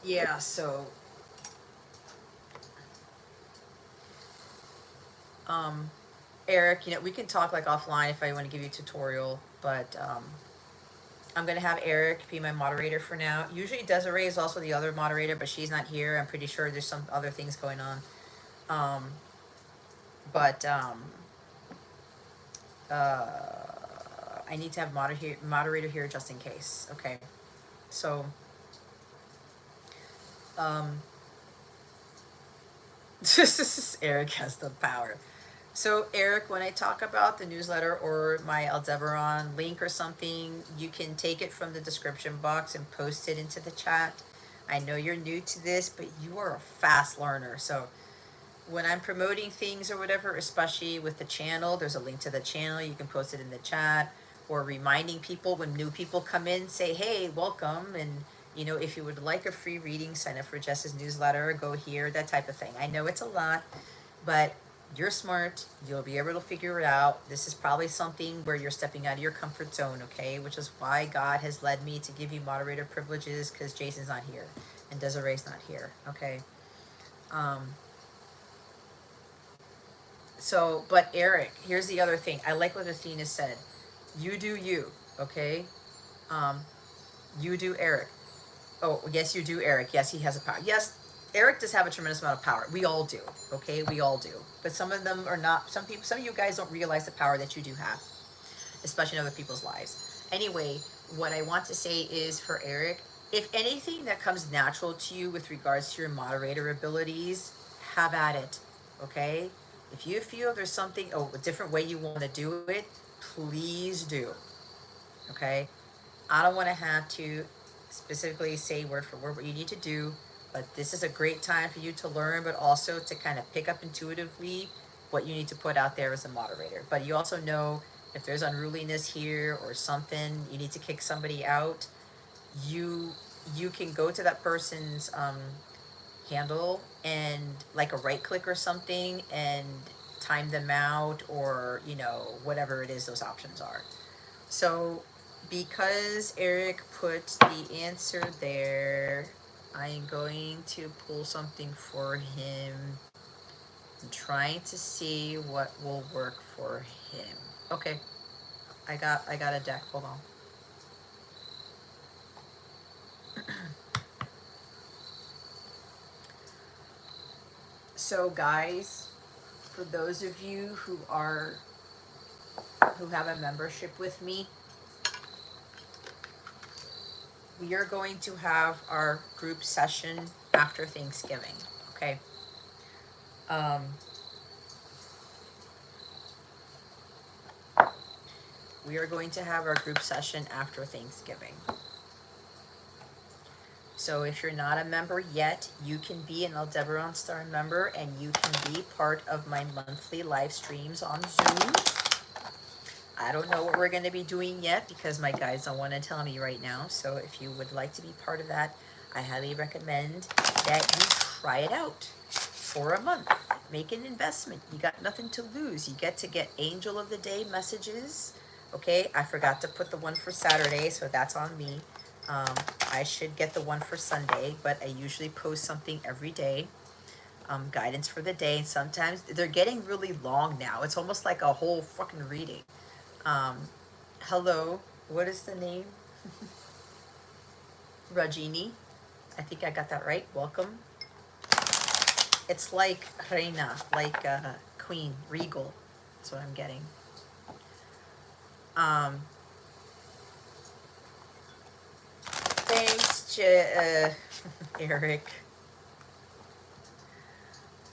Yeah, so Eric, you know, we can talk like offline if I want to give you a tutorial, but I'm gonna have Eric be my moderator for now. Usually 𝗲𝗍𝗱𝗏 is also the other moderator, but she's not here. I'm pretty sure there's some other things going on. I need to have moderator here just in case. Okay, so Eric has the power. So Eric, when I talk about the newsletter or my Aldebaran link or something, you can take it from the description box and post it into the chat. I know you're new to this, but you are a fast learner. So when I'm promoting things or whatever, especially with the channel, there's a link to the channel. You can post it in the chat, or reminding people when new people come in, say, hey, welcome. And, you know, if you would like a free reading, sign up for Jess's newsletter, go here, that type of thing. I know it's a lot, but you're smart. You'll be able to figure it out. This is probably something where you're stepping out of your comfort zone, okay? Which is why God has led me to give you moderator privileges, because Jason's not here and 𝗲𝗍𝗱𝗏's not here, okay? So, but Eric, here's the other thing. I like what Athena said. You do you, okay? You do Eric. Oh, yes, you do Eric. Yes, he has a power. Yes, Eric does have a tremendous amount of power. We all do, okay? We all do. But some of them are not, some of you guys don't realize the power that you do have, especially in other people's lives. Anyway, what I want to say is for Eric, if anything that comes natural to you with regards to your moderator abilities, have at it, okay? If you feel there's something, a different way you want to do it, please do, okay? I don't want to have to specifically say word for word what you need to do, but this is a great time for you to learn, but also to kind of pick up intuitively what you need to put out there as a moderator. But you also know if there's unruliness here or something, you need to kick somebody out, you can go to that person's handle and like a right click or something and time them out, or, you know, whatever it is those options are. So because Eric put the answer there, I'm going to pull something for him. I'm trying to see what will work for him. Okay, I got a deck. Hold on. So guys, for those of you who have a membership with me, we are going to have our group session after Thanksgiving, okay? We are going to have our group session after Thanksgiving. So if you're not a member yet, you can be an Aldebaran Star member, and you can be part of my monthly live streams on Zoom. I don't know what we're going to be doing yet because my guides don't want to tell me right now. So if you would like to be part of that, I highly recommend that you try it out for a month. Make an investment. You got nothing to lose. You get to get Angel of the Day messages. Okay, I forgot to put the one for Saturday, so that's on me. I should get the one for Sunday, but I usually post something every day. Guidance for the day. Sometimes they're getting really long now. It's almost like a whole fucking reading. Hello, what is the name? Rajini. I think I got that right. Welcome. It's like reina, like queen, regal. That's what I'm getting. Thanks, Eric.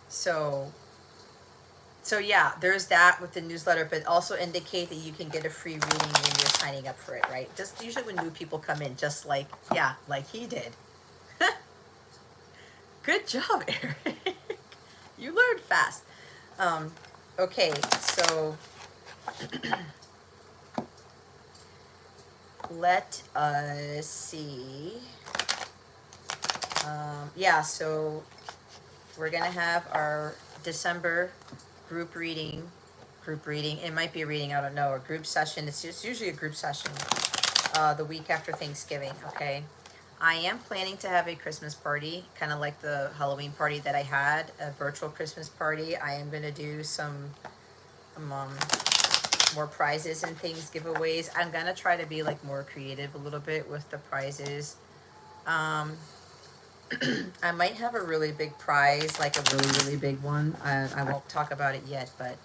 So yeah, there's that with the newsletter, but also indicate that you can get a free reading when you're signing up for it, right? Just usually when new people come in, just like, yeah, like he did. Good job, Eric. You learned fast. Okay, so let us see. Yeah, so we're gonna have our December group reading. It might be a reading, I don't know, or group session. It's just usually a group session the week after Thanksgiving, okay? I am planning to have a Christmas party, kind of like the Halloween party that I had, a virtual Christmas party. I am going to do some more prizes and things, giveaways. I'm going to try to be like more creative a little bit with the prizes. I might have a really big prize, like a really, really big one. I won't talk about it yet, but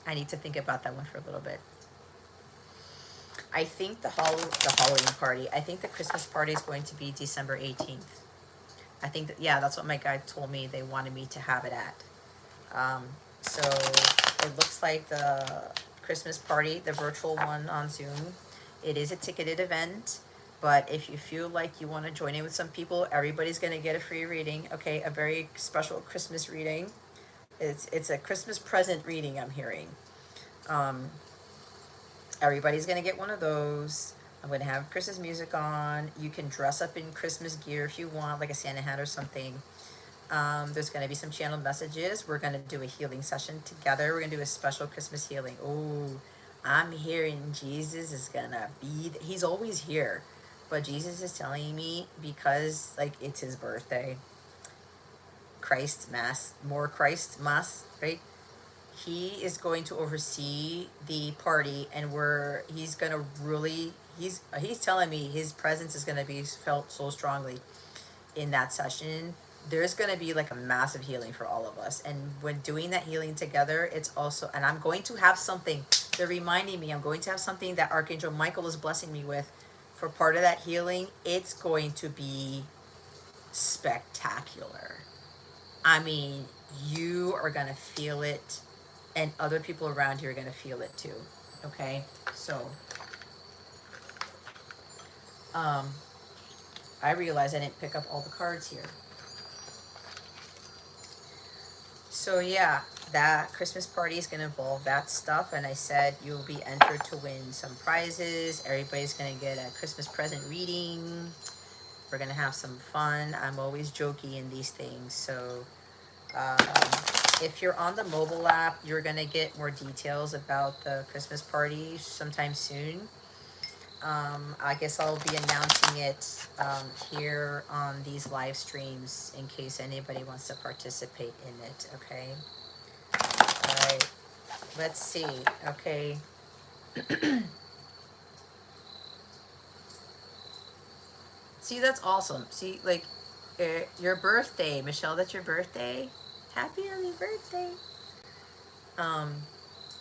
I need to think about that one for a little bit. I think the Halloween party, I think the Christmas party is going to be December 18th. I think that, yeah, that's what my guide told me they wanted me to have it at. So it looks like the Christmas party, the virtual one on Zoom, it is a ticketed event. But if you feel like you want to join in with some people, everybody's going to get a free reading. Okay, a very special Christmas reading. It's a Christmas present reading, I'm hearing. Everybody's going to get one of those. I'm going to have Christmas music on. You can dress up in Christmas gear if you want, like a Santa hat or something. There's going to be some channeled messages. We're going to do a healing session together. We're going to do a special Christmas healing. Oh, I'm hearing Jesus is going to be... He's always here. But Jesus is telling me, because like it's his birthday, Christ Mass, more Christ Mass, right? He is going to oversee the party, and he's gonna really, he's telling me his presence is gonna be felt so strongly in that session. There's gonna be like a massive healing for all of us, and when doing that healing together, it's also, and I'm going to have something, they're reminding me, I'm going to have something that Archangel Michael is blessing me with for part of that healing. It's going to be spectacular. I mean, you are gonna feel it, and other people around you are going to feel it too. Okay, so I realized I didn't pick up all the cards here. So yeah, that Christmas party is going to involve that stuff, and I said you'll be entered to win some prizes. Everybody's going to get a Christmas present reading. We're going to have some fun. I'm always jokey in these things, so if you're on the mobile app, you're going to get more details about the Christmas party sometime soon. I guess I'll be announcing it here on these live streams in case anybody wants to participate in it, okay? All right, let's see, okay. See, that's awesome. See, like, your birthday, Michelle, that's your birthday? Happy early birthday.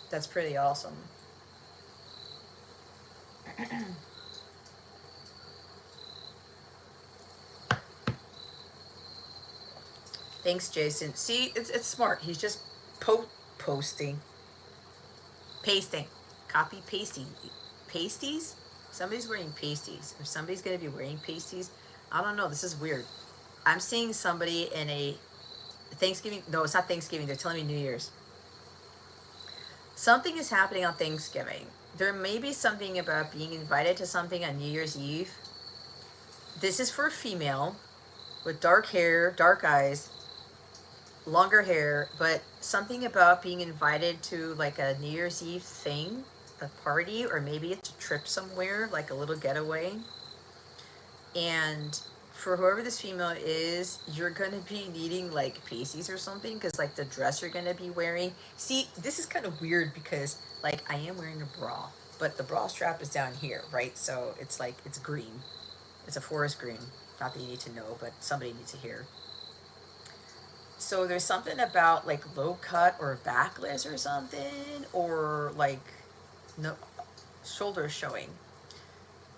That's pretty awesome. Thanks, Jason. See, it's smart. He's just pasting, copy pasting, pasties. Somebody's wearing pasties, or somebody's gonna be wearing pasties. I don't know. This is weird. I'm seeing somebody in a Thanksgiving. No, it's not Thanksgiving. They're telling me New Year's. Something is happening on Thanksgiving. There may be something about being invited to something on New Year's Eve. This is for a female with dark hair, dark eyes, longer hair, but something about being invited to like a New Year's Eve thing, a party, or maybe it's a trip somewhere, like a little getaway. And for whoever this female is, you're going to be needing like pasties or something, because like the dress you're going to be wearing. See, this is kind of weird because like I am wearing a bra, but the bra strap is down here, right? So it's like, it's green. It's a forest green. Not that you need to know, but somebody needs to hear. So there's something about like low cut or backless or something, or like no shoulders showing.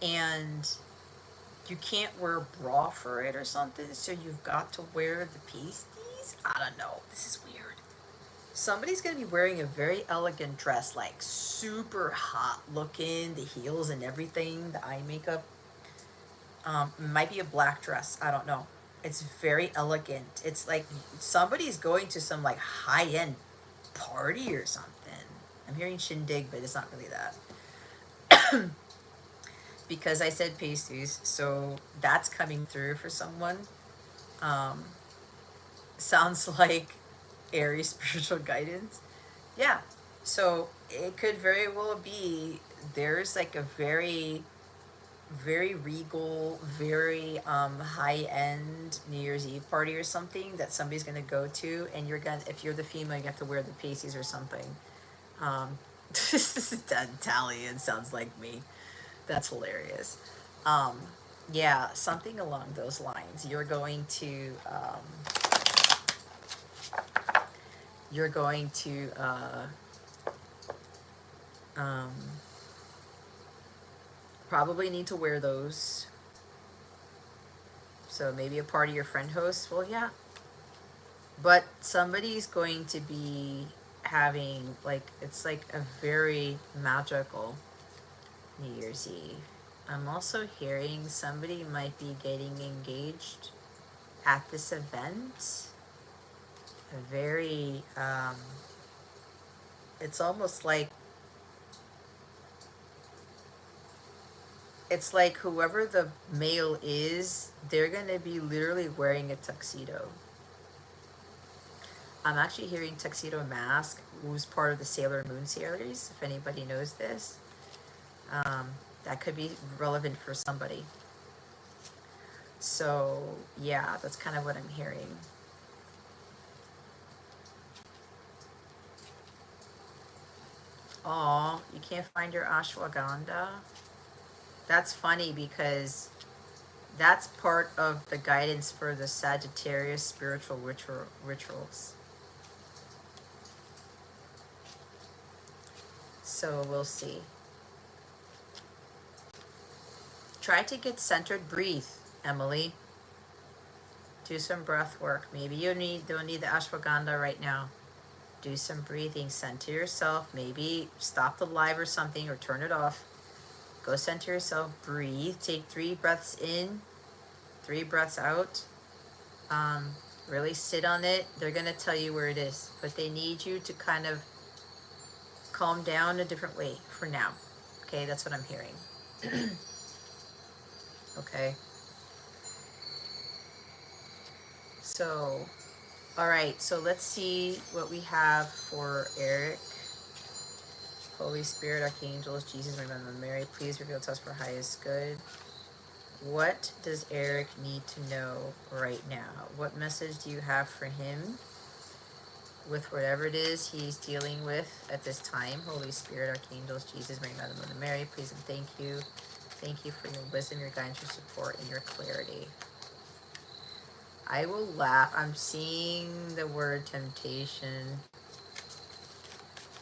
And you can't wear a bra for it or something, so you've got to wear the pasties? I don't know. This is weird. Somebody's going to be wearing a very elegant dress, like super hot looking, the heels and everything, the eye makeup. Might be a black dress. I don't know. It's very elegant. It's like somebody's going to some like high-end party or something. I'm hearing shindig, but it's not really that. Because I said pasties, so that's coming through for someone. Sounds like airy spiritual guidance. Yeah, so it could very well be there's like a very regal, very high-end New Year's Eve party or something that somebody's gonna go to, and you're gonna, if you're the female, you have to wear the pasties or something. This is Italian, sounds like me. That's hilarious. Yeah, something along those lines. You're going to probably need to wear those. So maybe a party your friend hosts. Well, yeah. But somebody's going to be having, like, it's like a very magical New Year's Eve. I'm also hearing somebody might be getting engaged at this event. A very, it's almost like, it's like whoever the male is, they're going to be literally wearing a tuxedo. I'm actually hearing Tuxedo Mask, who's part of the Sailor Moon series, if anybody knows this. That could be relevant for somebody. So, yeah, that's kind of what I'm hearing. Aw, you can't find your ashwagandha? That's funny because that's part of the guidance for the Sagittarius spiritual rituals. So we'll see. Try to get centered. Breathe, Emily. Do some breath work. Maybe you don't need the ashwagandha right now. Do some breathing. Center yourself. Maybe stop the live or something, or turn it off. Go center yourself. Breathe. Take 3 breaths in, 3 breaths out. Really sit on it. They're going to tell you where it is, but they need you to kind of calm down a different way for now. Okay, that's what I'm hearing. Okay. So, all right, so let's see what we have for Eric. Holy Spirit, Archangels, Jesus, my Mother Mary, please reveal to us for highest good. What does Eric need to know right now? What message do you have for him with whatever it is he's dealing with at this time? Holy Spirit, Archangels, Jesus, my Mother Mary, please and thank you. Thank you for your wisdom, your guidance, your support, and your clarity. I will laugh. I'm seeing the word temptation.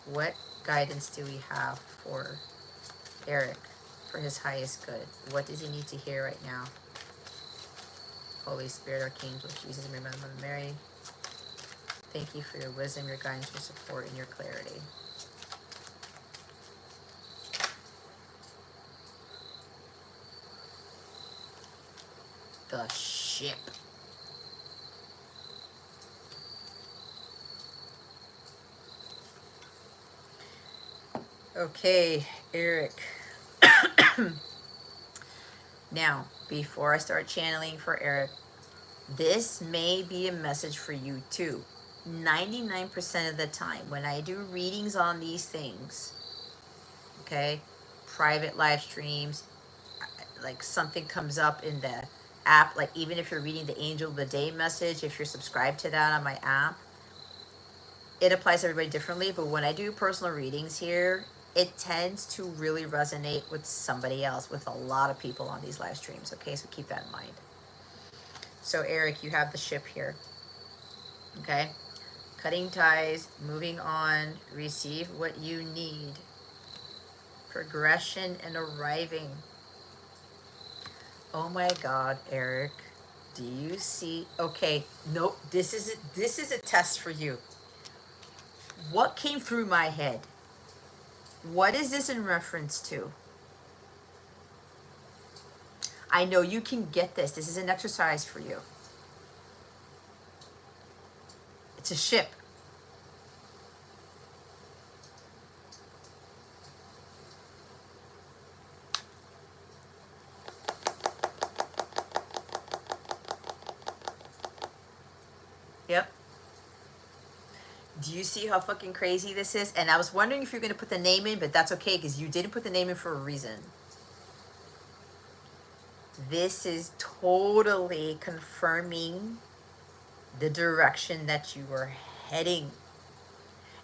What guidance do we have for Eric for his highest good? What does he need to hear right now? Holy Spirit, Archangel, Jesus, my Mother Mary, thank you for your wisdom, your guidance, your support, and your clarity. The ship. Okay, Eric. Now, before I start channeling for Eric, this may be a message for you too. 99% of the time when I do readings on these things, okay, private live streams, like something comes up in the app, like even if you're reading the Angel of the Day message, if you're subscribed to that on my app, it applies to everybody differently. But when I do personal readings here, it tends to really resonate with somebody else, with a lot of people on these live streams. Okay, so keep that in mind. So Eric, you have the ship here. Okay, cutting ties, moving on, receive what you need. Progression and arriving. Oh my God, Eric, do you see? Okay, nope, this is a test for you. What came through my head? What is this in reference to? I know you can get this. This is an exercise for you. It's a ship. Yep. Do you see how fucking crazy this is? And I was wondering if you're going to put the name in, but that's okay because you didn't put the name in for a reason. This is totally confirming the direction that you were heading.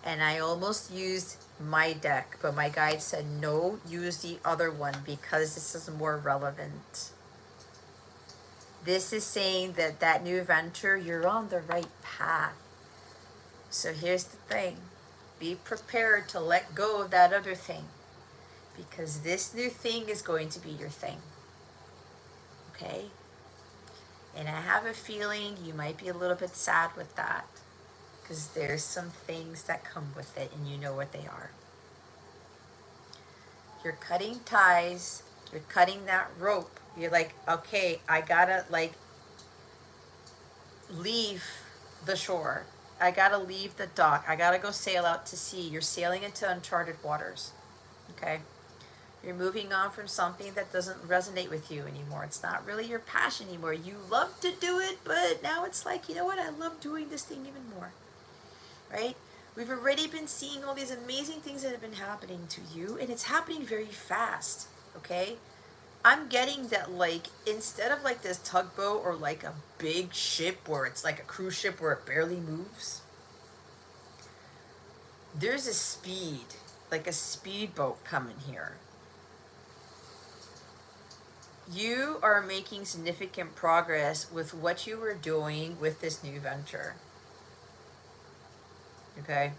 And I almost used my deck, but my guide said, no, use the other one because this is more relevant. This is saying that that new venture, you're on the right path. So here's the thing. Be prepared to let go of that other thing because this new thing is going to be your thing. Okay? And I have a feeling you might be a little bit sad with that because there's some things that come with it and you know what they are. You're cutting ties. You're cutting that rope. You're like, okay, I gotta like leave the shore. I gotta leave the dock. I gotta go sail out to sea. You're sailing into uncharted waters. Okay? You're moving on from something that doesn't resonate with you anymore. It's not really your passion anymore. You love to do it, but now it's like, you know what? I love doing this thing even more. Right? We've already been seeing all these amazing things that have been happening to you, and it's happening very fast. Okay? I'm getting that, like, instead of like this tugboat or like a big ship where it's like a cruise ship where it barely moves, there's a speed, like a speedboat coming here. You are making significant progress with what you were doing with this new venture. Okay?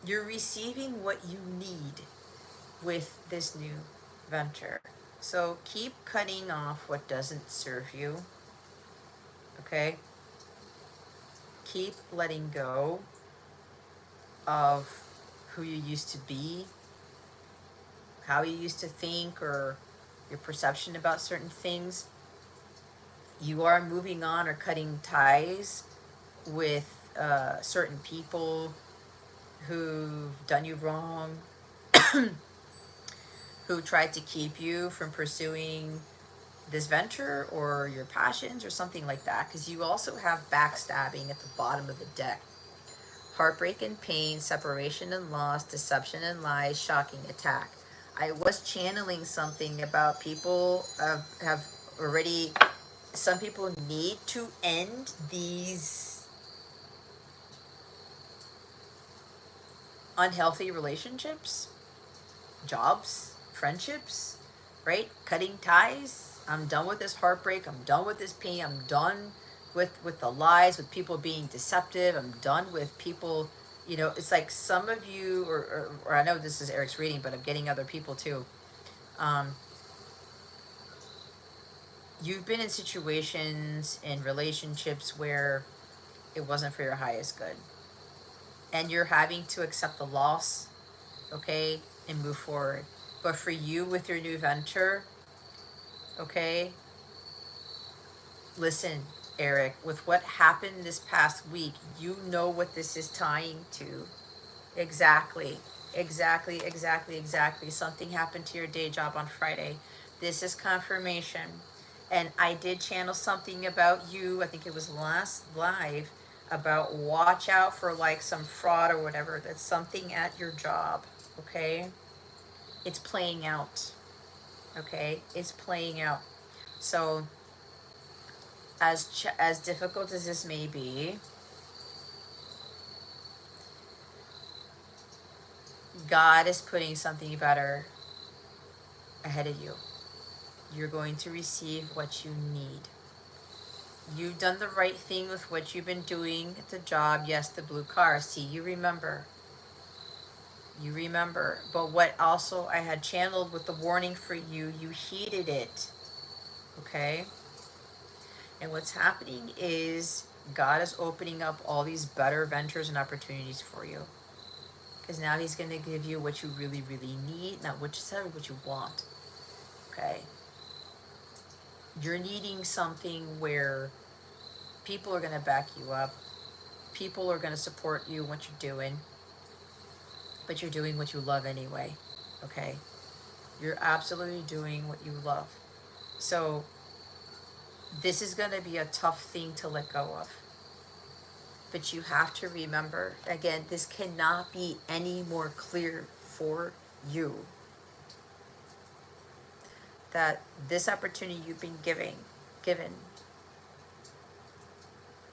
You're receiving what you need with this new venture. So keep cutting off what doesn't serve you. Okay? Keep letting go of who you used to be, how you used to think, or your perception about certain things. You are moving on or cutting ties with certain people who've done you wrong, who tried to keep you from pursuing this venture or your passions or something like that, because you also have backstabbing at the bottom of the deck. Heartbreak and pain, separation and loss, deception and lies, shocking attack. I was channeling something about people have already, some people need to end these unhealthy relationships, jobs, friendships, right? Cutting ties. I'm done with this heartbreak. I'm done with this pain. I'm done with the lies, with people being deceptive. I'm done with people, you know, it's like some of you, or I know this is Eric's reading, but I'm getting other people too. You've been in situations, in relationships where it wasn't for your highest good. And you're having to accept the loss, okay, and move forward. But for you with your new venture, okay, listen, Eric, with what happened this past week, you know what this is tying to. Exactly. Something happened to your day job on Friday. This is confirmation. And I did channel something about you, I think it was last live, about watch out for like some fraud or whatever. That's something at your job, okay? It's playing out. okay, is playing out. So as difficult as this may be, God is putting something better ahead of you. You're going to receive what you need. You've done the right thing with what you've been doing at the job. Yes, the blue car. See, you remember. You remember. But what also I had channeled with the warning for you, you heeded it. Okay? And what's happening is God is opening up all these better ventures and opportunities for you. Because now he's going to give you what you really, really need, not what you want. Okay? You're needing something where people are going to back you up. People are going to support you in what you're doing. But you're doing what you love anyway. Okay? You're absolutely doing what you love. So this is going to be a tough thing to let go of. But you have to remember, again, this cannot be any more clear for you. That this opportunity you've been given,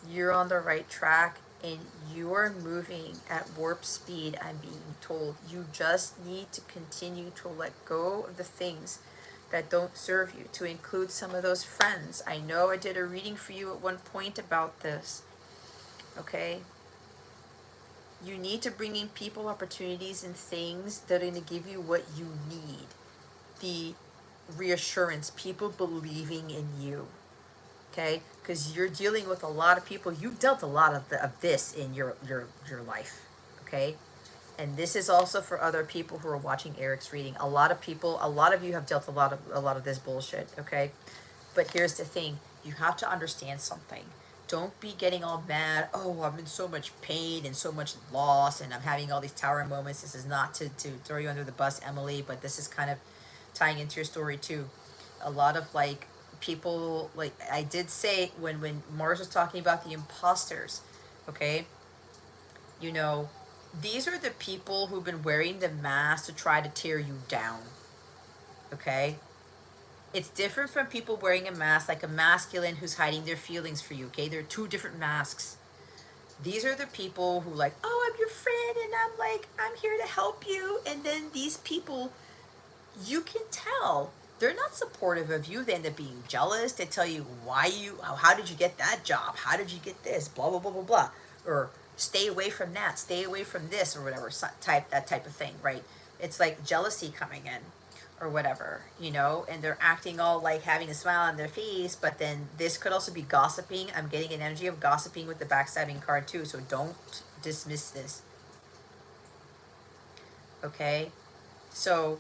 you're on the right track and you're moving at warp speed, I'm being told. You just need to continue to let go of the things that don't serve you, to include some of those friends. I know I did a reading for you at one point about this, okay? You need to bring in people, opportunities, and things that are going to give you what you need. The reassurance, people believing in you, okay? Because you're dealing with a lot of people. You've dealt a lot of this in your life, okay? And this is also for other people who are watching Eric's reading. A lot of people, a lot of you have dealt a lot of this bullshit, okay? But here's the thing. You have to understand something. Don't be getting all mad. Oh, I'm in so much pain and so much loss and I'm having all these tower moments. This is not to throw you under the bus, Emily, but this is kind of tying into your story too. A lot of like people, like I did say when Mars was talking about the imposters, okay? You know, these are the people who've been wearing the mask to try to tear you down, okay? It's different from people wearing a mask, like a masculine who's hiding their feelings for you, okay? They're two different masks. These are the people who like, oh, I'm your friend, and I'm like, I'm here to help you. And then these people, you can tell, they're not supportive of you. They end up being jealous. They tell you how did you get that job? How did you get this? Blah, blah, blah, blah, blah. Or stay away from that, stay away from this, or whatever, that type of thing, right? It's like jealousy coming in or whatever, you know, and they're acting all like having a smile on their face, but then this could also be gossiping. I'm getting an energy of gossiping with the backstabbing card too, so don't dismiss this, okay? So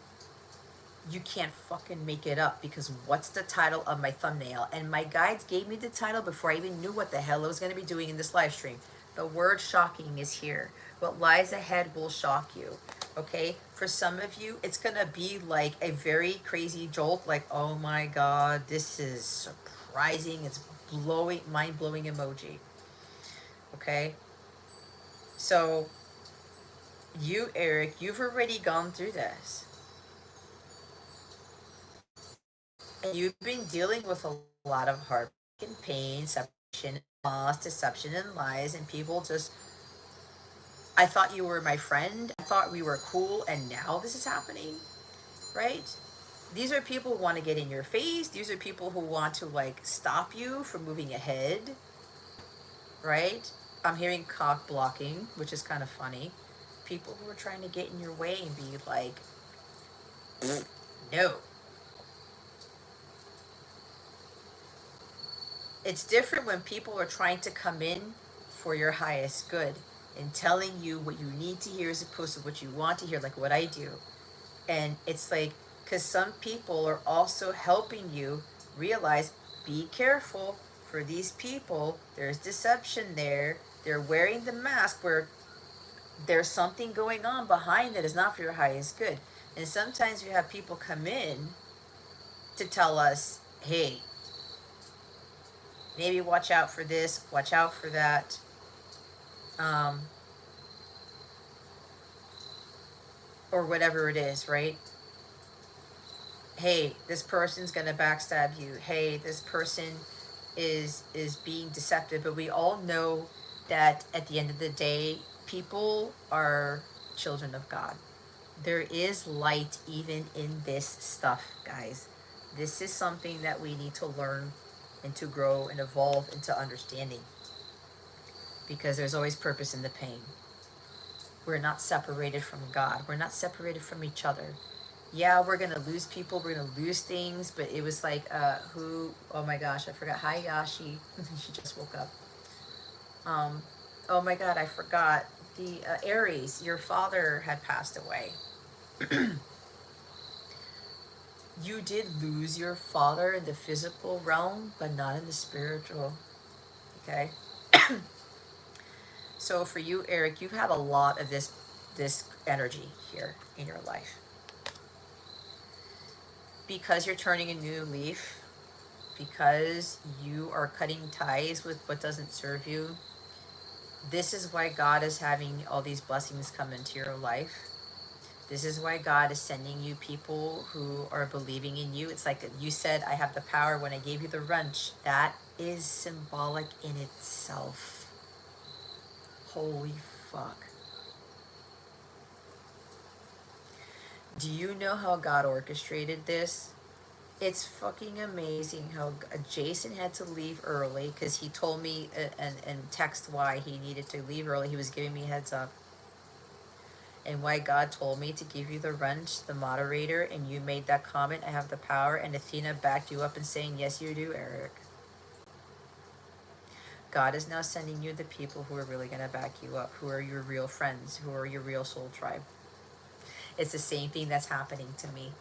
you can't fucking make it up, because what's the title of my thumbnail? And my guides gave me the title before I even knew what the hell I was going to be doing in this live stream. The word shocking is here. What lies ahead will shock you. Okay, for some of you, it's gonna be like a very crazy jolt, like, oh my god, this is surprising, it's blowing, mind-blowing emoji. Okay, so you, Eric, you've already gone through this. And you've been dealing with a lot of heartbreak and pain, separation, loss, deception, and lies, and people just, I thought you were my friend, I thought we were cool, and now this is happening, right? These are people who want to get in your face. These are people who want to like stop you from moving ahead, right? I'm hearing cock blocking, which is kind of funny. People who are trying to get in your way and be like, no. It's different when people are trying to come in for your highest good and telling you what you need to hear as opposed to what you want to hear, like what I do. And it's like, because some people are also helping you realize, be careful for these people. There's deception there. They're wearing the mask where there's something going on behind that is not for your highest good. And sometimes you have people come in to tell us, hey, maybe watch out for this, watch out for that. Or whatever it is, right? hey, this person's gonna backstab you. Hey, this person is being deceptive. But we all know that at the end of the day, people are children of God. There is light even in this stuff, guys. This is something that we need to learn and to grow and evolve into understanding, because there's always purpose in the pain. We're not separated from God. We're not separated from each other. Yeah, we're gonna lose people, we're gonna lose things, but it was like, oh my gosh, I forgot. Hi, Yashi. She just woke up. Oh my God, I forgot. The Aries, your father had passed away. You did lose your father in the physical realm, but not in the spiritual. Okay? So for you, Eric, you've had a lot of this energy here in your life. Because you're turning a new leaf, because you are cutting ties with what doesn't serve you, this is why God is having all these blessings come into your life. This is why God is sending you people who are believing in you. It's like you said, I have the power when I gave you the wrench. That is symbolic in itself. Holy fuck. Do you know how God orchestrated this? It's fucking amazing how Jason had to leave early because he told me and text why he needed to leave early. He was giving me a heads up. And why God told me to give you the wrench, the moderator, and you made that comment, I have the power, and Athena backed you up and saying, yes, you do, Eric. God is now sending you the people who are really going to back you up, who are your real friends, who are your real soul tribe. It's the same thing that's happening to me.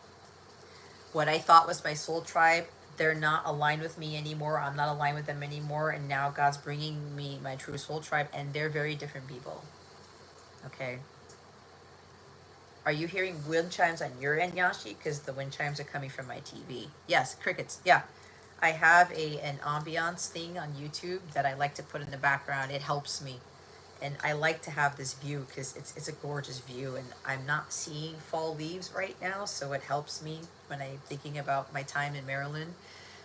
What I thought was my soul tribe, they're not aligned with me anymore. I'm not aligned with them anymore. And now God's bringing me my true soul tribe, and they're very different people. Okay. Are you hearing wind chimes on your end, Yashi? Because the wind chimes are coming from my TV. Yes, crickets. Yeah. I have an ambiance thing on YouTube that I like to put in the background. It helps me. And I like to have this view because it's a gorgeous view. And I'm not seeing fall leaves right now, so it helps me when I'm thinking about my time in Maryland,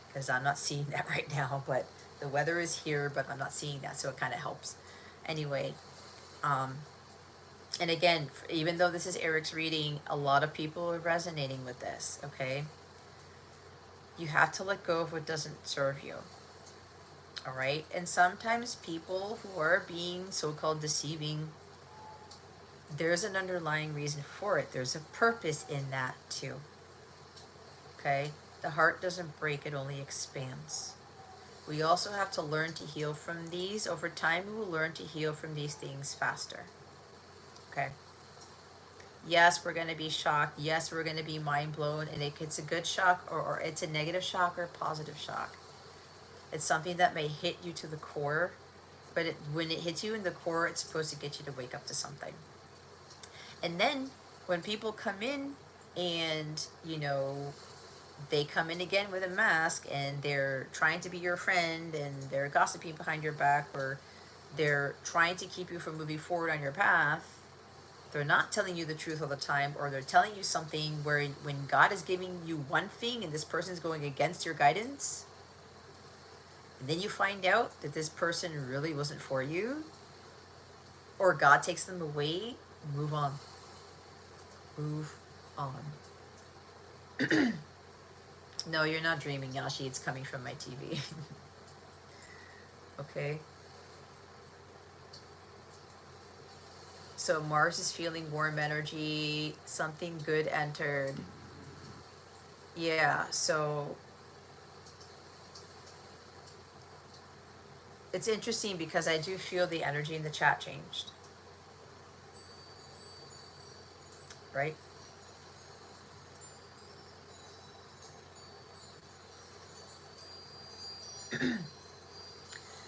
because I'm not seeing that right now. But the weather is here, but I'm not seeing that, so it kind of helps. Anyway, and again, even though this is Eric's reading, a lot of people are resonating with this, okay? You have to let go of what doesn't serve you, all right? And sometimes people who are being so-called deceiving, there's an underlying reason for it. There's a purpose in that too, okay? The heart doesn't break, it only expands. We also have to learn to heal from these. Over time, we will learn to heal from these things faster. Okay. Yes, we're going to be shocked. Yes, we're going to be mind blown. And it's a good shock, or it's a negative shock or a positive shock. It's something that may hit you to the core, but when it hits you in the core, it's supposed to get you to wake up to something. And then when people come in and, you know, they come in again with a mask and they're trying to be your friend and they're gossiping behind your back, or they're trying to keep you from moving forward on your path, they're not telling you the truth all the time, or they're telling you something where when God is giving you one thing and this person's going against your guidance, and then you find out that this person really wasn't for you, or God takes them away, move on. Move on. No, you're not dreaming, Yashi. It's coming from my TV. Okay. So Mars is feeling warm energy. Something good entered. Yeah, so it's interesting because I do feel the energy in the chat changed. Right?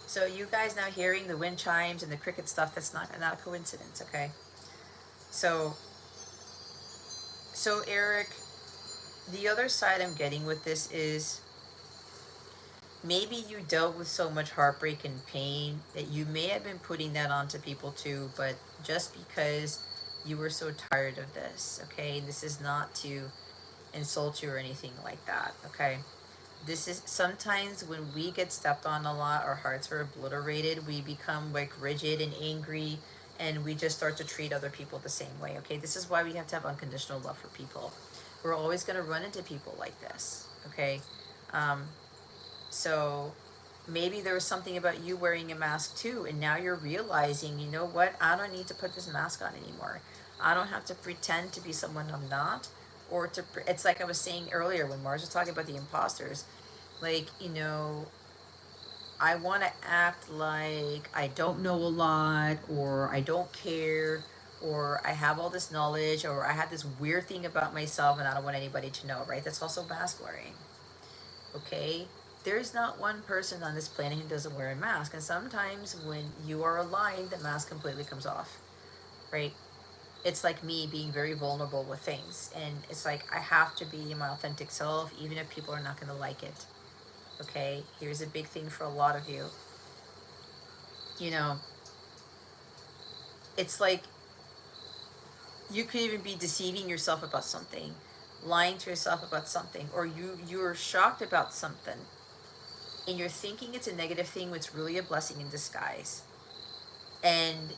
So you guys now hearing the wind chimes and the cricket stuff, that's not a coincidence, okay? So Eric, the other side I'm getting with this is maybe you dealt with so much heartbreak and pain that you may have been putting that onto people too, but just because you were so tired of this, okay? This is not to insult you or anything like that, okay? This is sometimes when we get stepped on a lot, our hearts are obliterated, we become like rigid and angry, and we just start to treat other people the same way, okay? This is why we have to have unconditional love for people. We're always going to run into people like this, okay? So maybe there was something about you wearing a mask too, and now you're realizing, you know what, I don't need to put this mask on anymore. I don't have to pretend to be someone I'm not, or to, it's like I was saying earlier when Mars was talking about the imposters, like, you know, I want to act like I don't know a lot, or I don't care, or I have all this knowledge, or I have this weird thing about myself and I don't want anybody to know, right? That's also mask wearing, okay? There's not one person on this planet who doesn't wear a mask, and sometimes when you are aligned, the mask completely comes off, right? It's like me being very vulnerable with things, and it's like I have to be my authentic self even if people are not going to like it, okay? Here's a big thing for a lot of you. You know, it's like you could even be deceiving yourself about something, lying to yourself about something, or you're shocked about something, and you're thinking it's a negative thing when it's really a blessing in disguise. And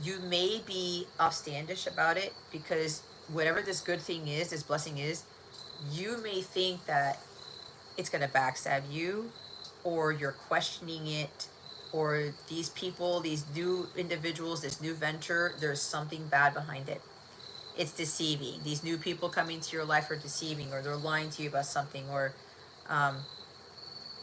you may be upstandish about it because whatever this good thing is, this blessing is, you may think that it's going to backstab you, or you're questioning it, or these people, these new individuals, this new venture, there's something bad behind it. It's deceiving. These new people coming to your life are deceiving, or they're lying to you about something, or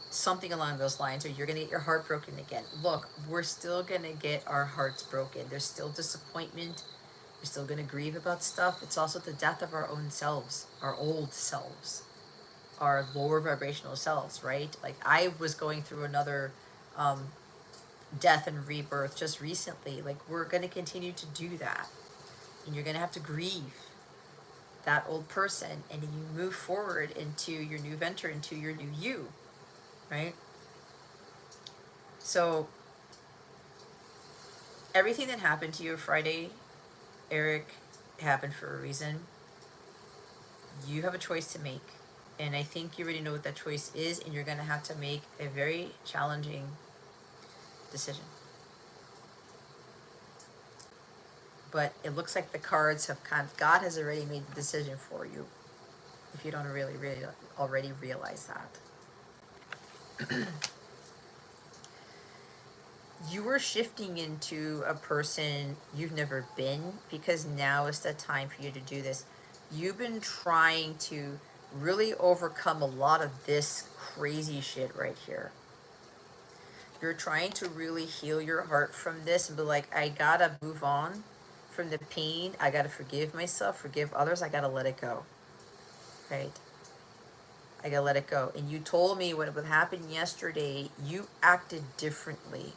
something along those lines, or you're going to get your heart broken again. Look, we're still going to get our hearts broken. There's still disappointment. We're still going to grieve about stuff. It's also the death of our own selves, our old selves, our lower vibrational selves, right? Like I was going through another death and rebirth just recently. Like we're going to continue to do that. And you're going to have to grieve that old person, and then you move forward into your new venture, into your new you. Right? So everything that happened to you Friday, Eric, happened for a reason. You have a choice to make, and I think you already know what that choice is, and you're going to have to make a very challenging decision. But it looks like the cards have God has already made the decision for you, if you don't really already realize that. You are shifting into a person you've never been, because now is the time for you to do this. You've been trying to really overcome a lot of this crazy shit right here. You're trying to really heal your heart from this and be like, I gotta move on from the pain. I gotta forgive myself, forgive others. I gotta let it go, right? I gotta let it go. And you told me when it happened yesterday, you acted differently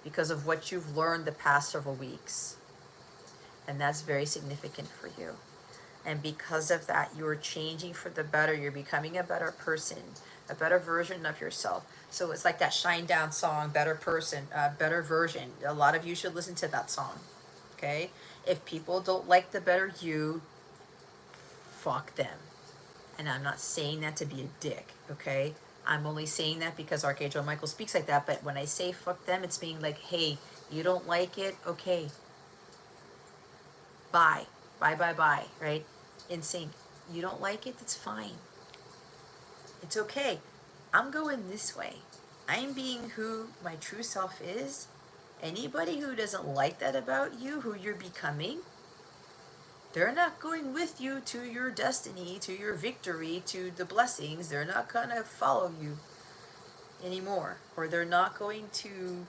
because of what you've learned the past several weeks. And that's very significant for you. And because of that, you're changing for the better. You're becoming a better person, a better version of yourself. So it's like that Shine Down song, Better Person, Better Version. A lot of you should listen to that song, okay? If people don't like the better you, fuck them. And I'm not saying that to be a dick, okay? I'm only saying that because Archangel Michael speaks like that. But when I say fuck them, it's being like, hey, you don't like it? Okay. Bye. Bye, bye, bye, right? In sync. You don't like it? That's fine. It's okay. I'm going this way. I'm being who my true self is. Anybody who doesn't like that about you, who you're becoming, they're not going with you to your destiny, to your victory, to the blessings. They're not going to follow you anymore. Or they're not going to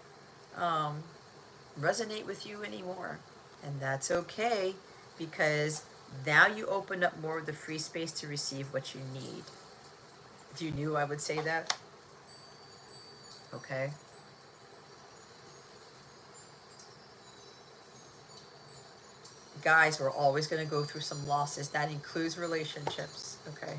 resonate with you anymore. And that's okay, because now you open up more of the free space to receive what you need. If you knew I would say that, okay? Guys, we're always going to go through some losses. That includes relationships, okay?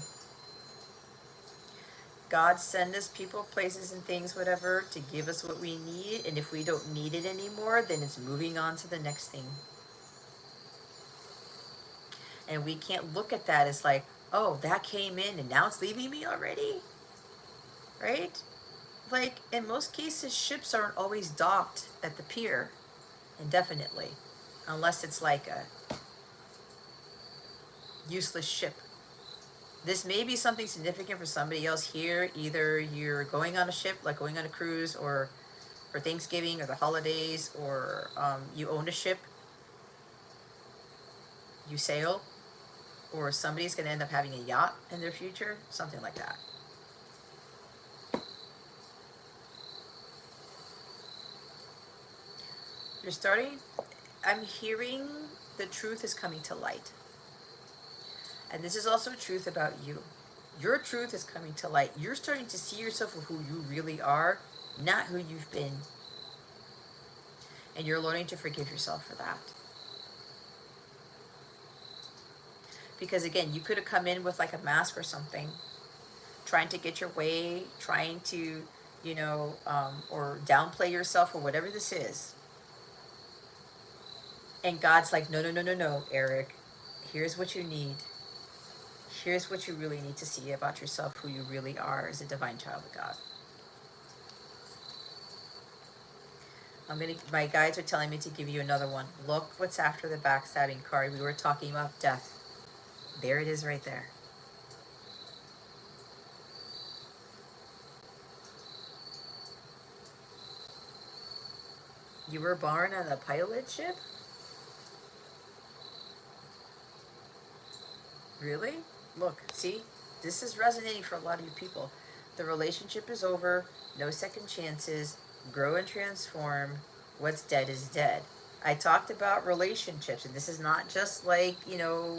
God send us people, places, and things, whatever, to give us what we need. And if we don't need it anymore, then it's moving on to the next thing. And we can't look at that as like, oh, that came in and now it's leaving me already, right? Like, in most cases, ships aren't always docked at the pier indefinitely, unless it's like a useless ship. This may be something significant for somebody else here. Either you're going on a ship, like going on a cruise, or for Thanksgiving or the holidays, or you own a ship, you sail, or somebody's going to end up having a yacht in their future, something like that. You're starting, I'm hearing the truth is coming to light. And this is also truth about you. Your truth is coming to light. You're starting to see yourself for who you really are, not who you've been. And you're learning to forgive yourself for that. Because again, you could have come in with like a mask or something, trying to get your way, trying to, you know, or downplay yourself or whatever this is. And God's like, no, no, no, no, no, Eric, here's what you need. Here's what you really need to see about yourself, who you really are as a divine child of God. My guides are telling me to give you another one. Look what's after the backstabbing card. We were talking about death. There it is right there. You were born on a pilot ship? Really? Look, see? This is resonating for a lot of you people. The relationship is over. No second chances. Grow and transform. What's dead is dead. I talked about relationships, and this is not just like, you know,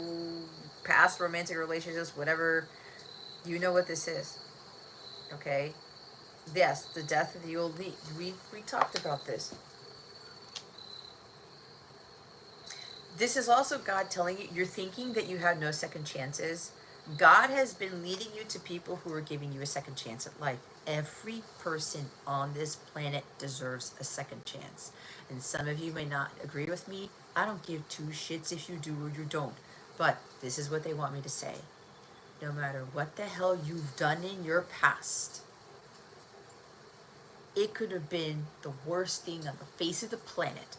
past romantic relationships, whatever. You know what this is. Okay? Yes, the death of the old me. We talked about this. This is also God telling you, you're thinking that you have no second chances. God has been leading you to people who are giving you a second chance at life. Every person on this planet deserves a second chance. And some of you may not agree with me. I don't give two shits if you do or you don't. But this is what they want me to say. No matter what the hell you've done in your past, it could have been the worst thing on the face of the planet.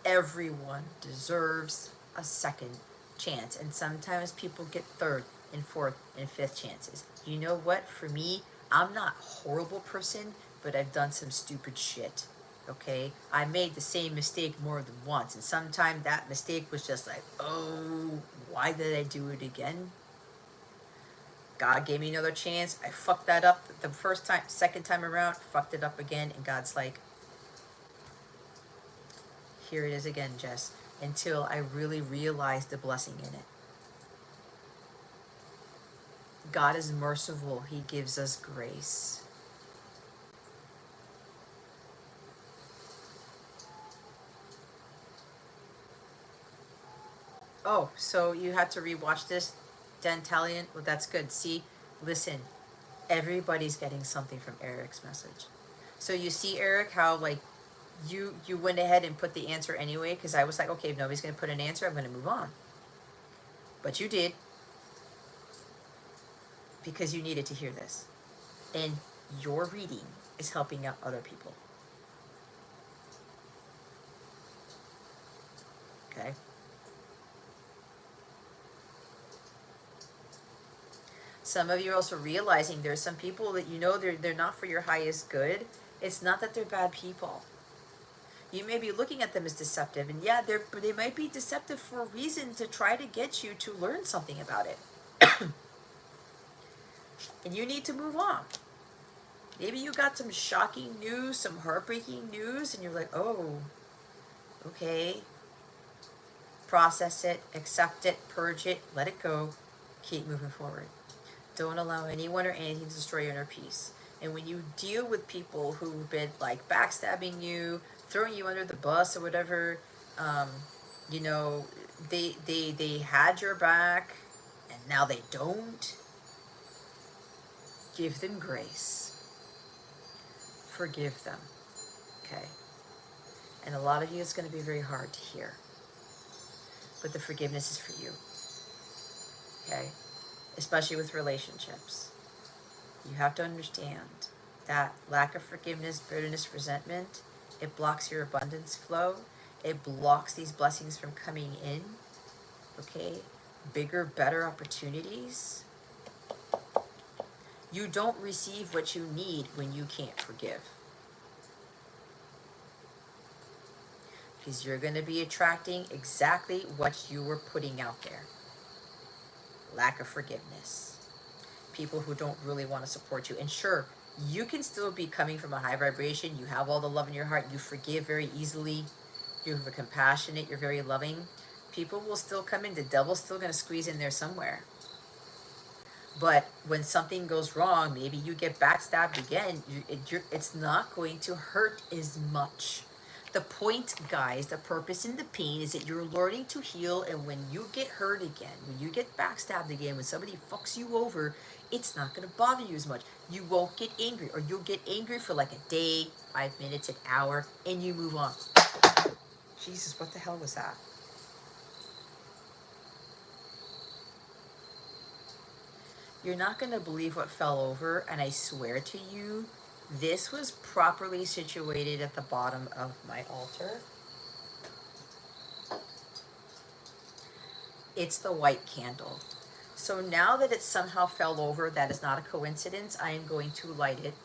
Everyone deserves a second chance, and sometimes people get third and fourth and fifth chances. You know what? For me, I'm not a horrible person, but I've done some stupid shit. Okay? I made the same mistake more than once, and sometimes that mistake was just like, oh, why did I do it again? God gave me another chance. I fucked that up the first time, second time around, fucked it up again, and God's like, here it is again, Jess, until I really realized the blessing in it. God is merciful. He gives us grace. Oh, so you had to rewatch this, Dantalian? Well, that's good. See, listen, everybody's getting something from Eric's message. So you see, Eric, how like you went ahead and put the answer anyway, because I was like, okay, if nobody's going to put an answer, I'm going to move on. But you did, because you needed to hear this. And your reading is helping out other people. Okay? Some of you are also realizing there's some people that you know they're not for your highest good. It's not that they're bad people. You may be looking at them as deceptive, and yeah, they might be deceptive for a reason, to try to get you to learn something about it. And you need to move on. Maybe you got some shocking news, some heartbreaking news, and you're like, oh, okay. Process it, accept it, purge it, let it go, keep moving forward. Don't allow anyone or anything to destroy your inner peace. And when you deal with people who've been like backstabbing you, throwing you under the bus or whatever, you know, they had your back and now they don't. Give them grace. Forgive them. Okay? And a lot of you, it's going to be very hard to hear. but the forgiveness is for you. Okay? Especially with relationships. You have to understand that lack of forgiveness, bitterness, resentment, it blocks your abundance flow. It blocks these blessings from coming in. Okay? Bigger, better opportunities. You don't receive what you need when you can't forgive. Because you're going to be attracting exactly what you were putting out there. Lack of forgiveness. People who don't really want to support you. And sure, you can still be coming from a high vibration. You have all the love in your heart. You forgive very easily. You're compassionate. You're very loving. People will still come in. The devil's still going to squeeze in there somewhere. But when something goes wrong, maybe you get backstabbed again, it's not going to hurt as much. The point, guys, the purpose in the pain is that you're learning to heal, and when you get hurt again, when you get backstabbed again, when somebody fucks you over, it's not going to bother you as much. You won't get angry, or you'll get angry for like a day, 5 minutes, an hour, and you move on. Jesus, what the hell was that? You're not going to believe what fell over, and I swear to you, this was properly situated at the bottom of my altar. It's the white candle. So now that it somehow fell over, that is not a coincidence, I am going to light it.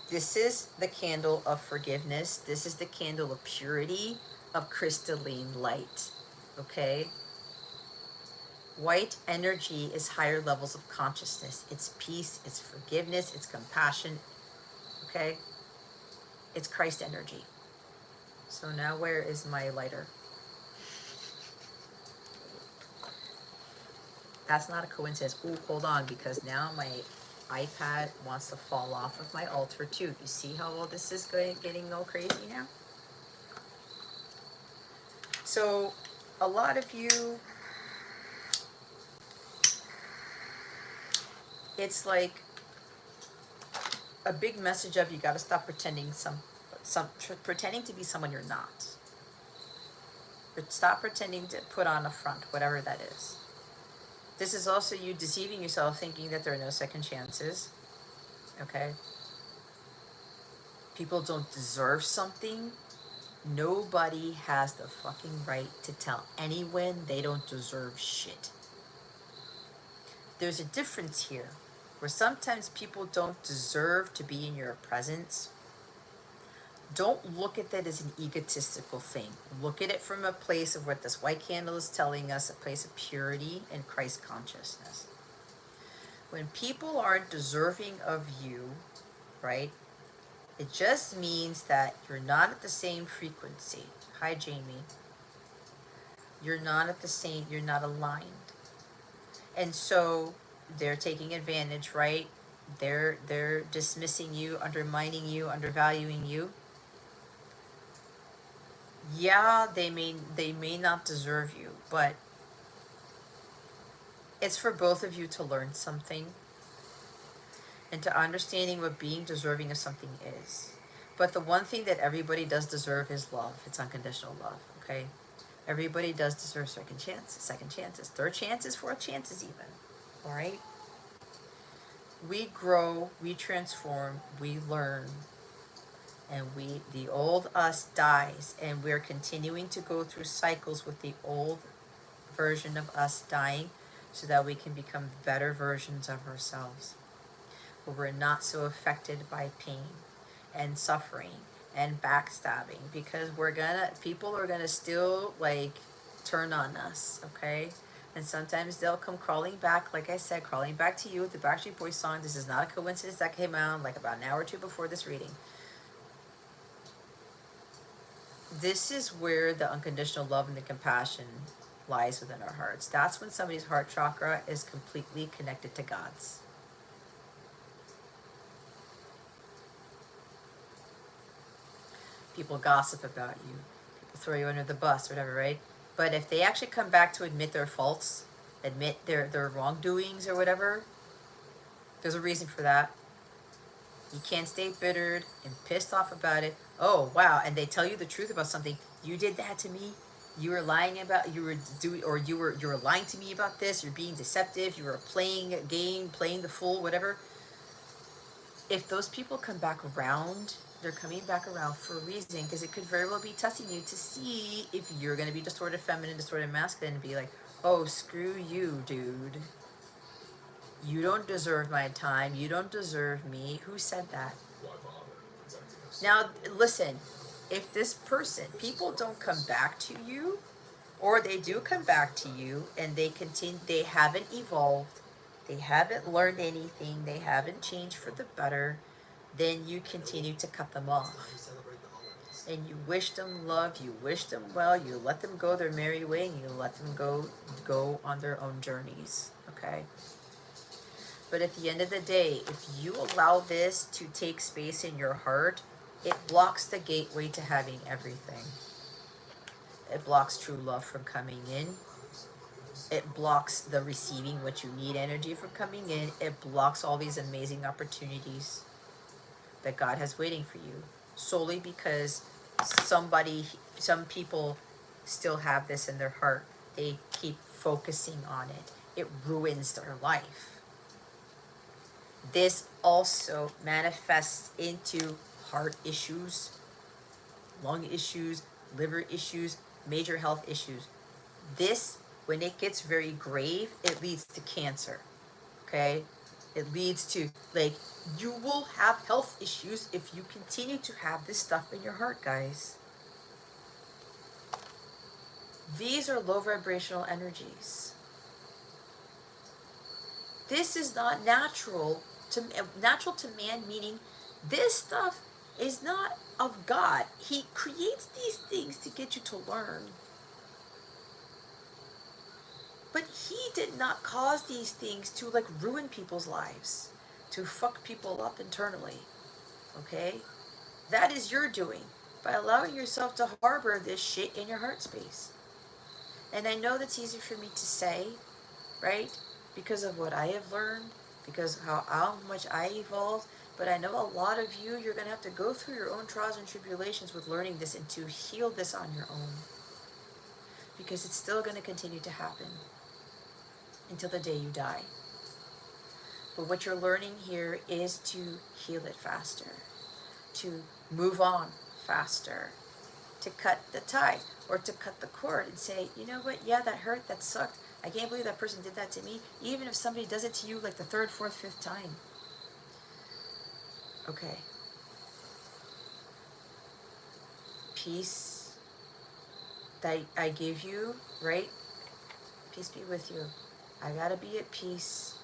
This is the candle of forgiveness. This is the candle of purity, of crystalline light. Okay? White energy is higher levels of consciousness. It's peace, it's forgiveness, it's compassion, okay? It's Christ energy. So now where is my lighter? That's not a coincidence. Ooh, hold on, because now my iPad wants to fall off of my altar too. You see how all this is getting all crazy now? So a lot of you, it's like a big message of you got to stop pretending pretending to be someone you're not. Stop pretending to put on a front, whatever that is. This is also you deceiving yourself, thinking that there are no second chances. Okay? People don't deserve something. Nobody has the fucking right to tell anyone they don't deserve shit. There's a difference here, where sometimes people don't deserve to be in your presence. Don't look at that as an egotistical thing. Look at it from a place of what this white candle is telling us, a place of purity and Christ consciousness. When people aren't deserving of you, right, it just means that you're not at the same frequency. Hi, Jamie. You're not at the same, you're not aligned. And so they're taking advantage, right? They're dismissing you, undermining you, undervaluing you. Yeah, they may not deserve you, but it's for both of you to learn something and to understanding what being deserving of something is. But the one thing that everybody does deserve is love. It's unconditional love, okay? Everybody does deserve second chances, third chances, fourth chances even, all right? We grow, we transform, we learn, and the old us dies, and we're continuing to go through cycles with the old version of us dying so that we can become better versions of ourselves, where we're not so affected by pain and suffering and backstabbing, because people are gonna still like turn on us, okay? And sometimes they'll come crawling back, like I said, crawling back to you with the 𝗥𝗡 Boys song. This is not a coincidence that came out like about an hour or two before this reading. This is where the unconditional love and the compassion lies within our hearts. That's when somebody's heart chakra is completely connected to God's. People gossip about you. People throw you under the bus, whatever, right? But if they actually come back to admit their faults, admit their wrongdoings or whatever, there's a reason for that. You can't stay bittered and pissed off about it. Oh, wow. And they tell you the truth about something. You did that to me. you were lying about, you were lying to me about this, you're being deceptive, you were playing a game, playing the fool, whatever. If those people come back around, they're coming back around for a reason, because it could very well be testing you to see if you're going to be distorted feminine, distorted masculine, and be like, oh, screw you, dude. You don't deserve my time. You don't deserve me. Who said that? Now, listen, if this person, people don't come back to you, or they do come back to you and they haven't evolved, they haven't learned anything, they haven't changed for the better, then you continue to cut them off. And you wish them love, you wish them well, you let them go their merry way, and you let them go on their own journeys, okay? But at the end of the day, if you allow this to take space in your heart, it blocks the gateway to having everything. It blocks true love from coming in. It blocks the receiving what you need energy from coming in. It blocks all these amazing opportunities that God has waiting for you, solely because some people still have this in their heart. They keep focusing on it. It ruins their life. This also manifests into heart issues, lung issues, liver issues, major health issues. This, when it gets very grave, it leads to cancer, okay? It leads to, like, you will have health issues if you continue to have this stuff in your heart, guys. These are low vibrational energies. This is not natural to man, meaning this stuff is not of God. He creates these things to get you to learn. But he did not cause these things to, like, ruin people's lives, to fuck people up internally, okay? That is your doing by allowing yourself to harbor this shit in your heart space. And I know that's easy for me to say, right? Because of what I have learned, because of how much I evolved. But I know a lot of you, you're going to have to go through your own trials and tribulations with learning this and to heal this on your own. Because it's still going to continue to happen until the day you die. But what you're learning here is to heal it faster, to move on faster, to cut the tie or to cut the cord and say, you know what, yeah, that hurt, that sucked. I can't believe that person did that to me, even if somebody does it to you like the third, fourth, fifth time. Okay. Peace that I give you, right? Peace be with you. I gotta be at peace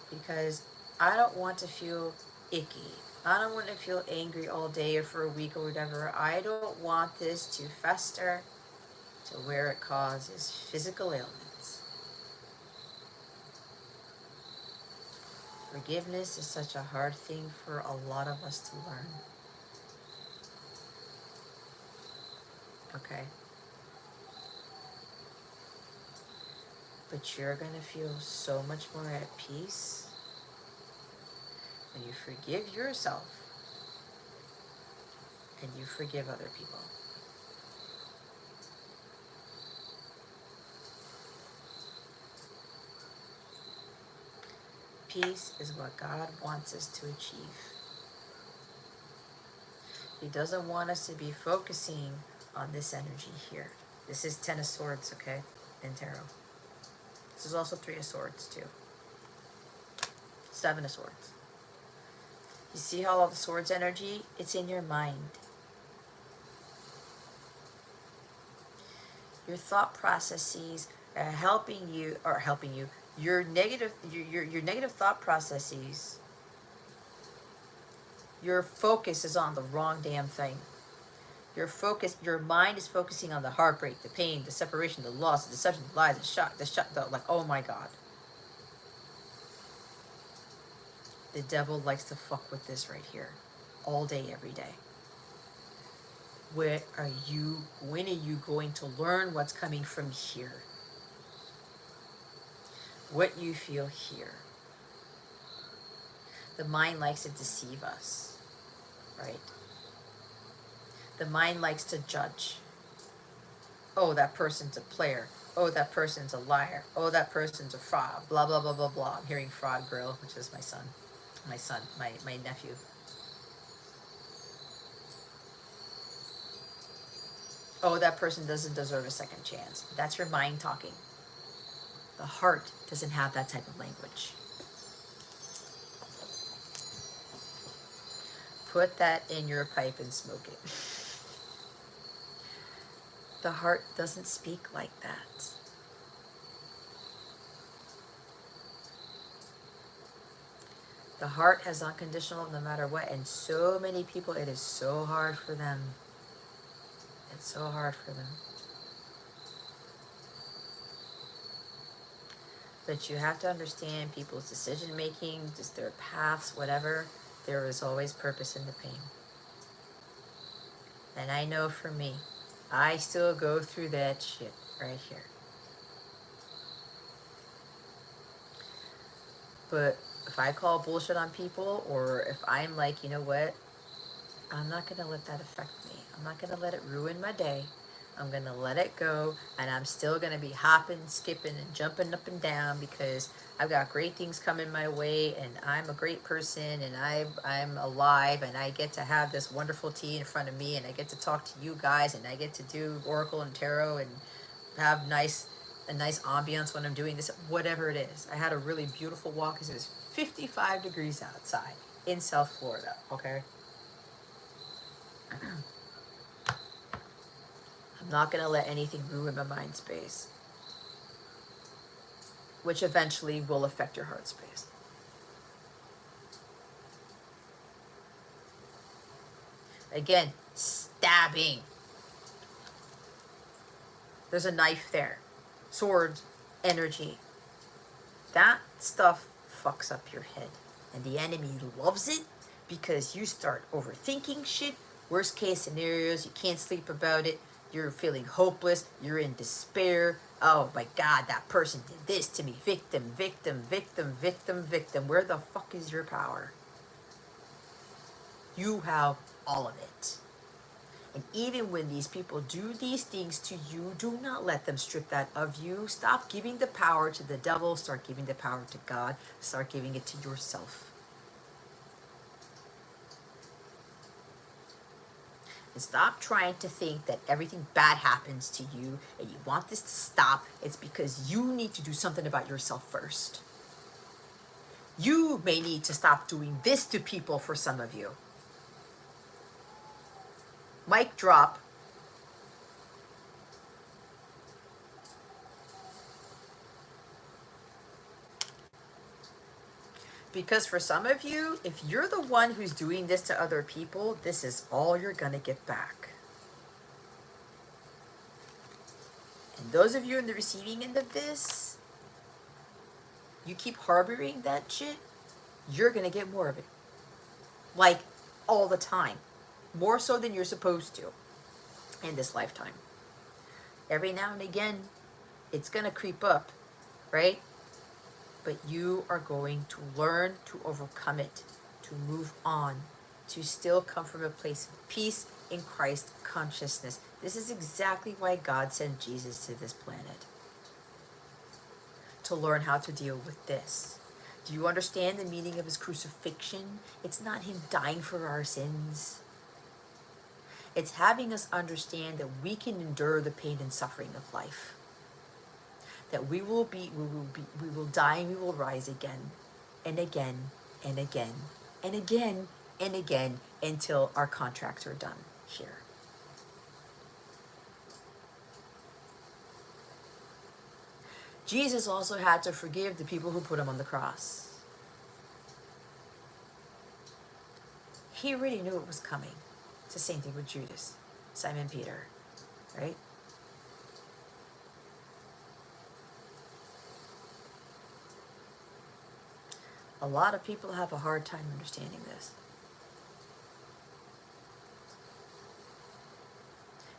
because I don't want to feel icky. I don't want to feel angry all day or for a week or whatever. I don't want this to fester to where it causes physical ailments. Forgiveness is such a hard thing for a lot of us to learn. Okay? But you're going to feel so much more at peace when you forgive yourself and you forgive other people. Peace is what God wants us to achieve. He doesn't want us to be focusing on this energy here. This is 10 of Swords, okay, in tarot. This is also 3 of Swords, too. 7 of Swords. You see how all the Swords energy? It's in your mind. Your thought processes are helping you. Your negative thought processes, your focus is on the wrong damn thing. Your mind is focusing on the heartbreak, the pain, the separation, the loss, the deception, the lies, the shock, like, oh my God. The devil likes to fuck with this right here, all day, every day. When are you going to learn what's coming from here? What you feel here. The mind likes to deceive us, right? The mind likes to judge. Oh, that person's a player. Oh, that person's a liar. Oh, that person's a fraud. Blah, blah, blah, blah, blah. I'm hearing fraud girl, which is my son. My nephew. Oh, that person doesn't deserve a second chance. That's your mind talking. The heart doesn't have that type of language. Put that in your pipe and smoke it. The heart doesn't speak like that. The heart has unconditional no matter what, and so many people, it is so hard for them. It's so hard for them. But you have to understand people's decision making, just their paths, whatever, there is always purpose in the pain. And I know for me, I still go through that shit right here. But if I call bullshit on people, or if I'm like, you know what, I'm not going to let that affect me. I'm not going to let it ruin my day. I'm going to let it go, and I'm still going to be hopping, skipping, and jumping up and down because I've got great things coming my way, and I'm a great person, and I'm alive, and I get to have this wonderful tea in front of me, and I get to talk to you guys, and I get to do Oracle and Tarot and have a nice ambiance when I'm doing this, whatever it is. I had a really beautiful walk because it was 55 degrees outside in South Florida, okay? I'm not going to let anything ruin my mind space, which eventually will affect your heart space. Again, stabbing. There's a knife there. Sword, energy. That stuff fucks up your head. And the enemy loves it because you start overthinking shit. Worst case scenarios, you can't sleep about it. You're feeling hopeless. You're in despair. Oh my God, that person did this to me. Victim, victim, victim, victim, victim. Where the fuck is your power? You have all of it. And even when these people do these things to you, do not let them strip that of you. Stop giving the power to the devil. Start giving the power to God. Start giving it to yourself. And stop trying to think that everything bad happens to you and you want this to stop. It's because you need to do something about yourself first. You may need to stop doing this to people for some of you. Mic drop. Because for some of you, if you're the one who's doing this to other people, this is all you're going to get back. And those of you in the receiving end of this, you keep harboring that shit, you're going to get more of it. Like, all the time. More so than you're supposed to in this lifetime. Every now and again, it's going to creep up, right? But you are going to learn to overcome it, to move on, to still come from a place of peace in Christ consciousness. This is exactly why God sent Jesus to this planet. To learn how to deal with this. Do you understand the meaning of his crucifixion? It's not him dying for our sins. It's having us understand that we can endure the pain and suffering of life. That we will die and we will rise again and again and again and again and again until our contracts are done here. Jesus also had to forgive the people who put him on the cross. He already knew it was coming. It's the same thing with Judas, Simon Peter, right? A lot of people have a hard time understanding this.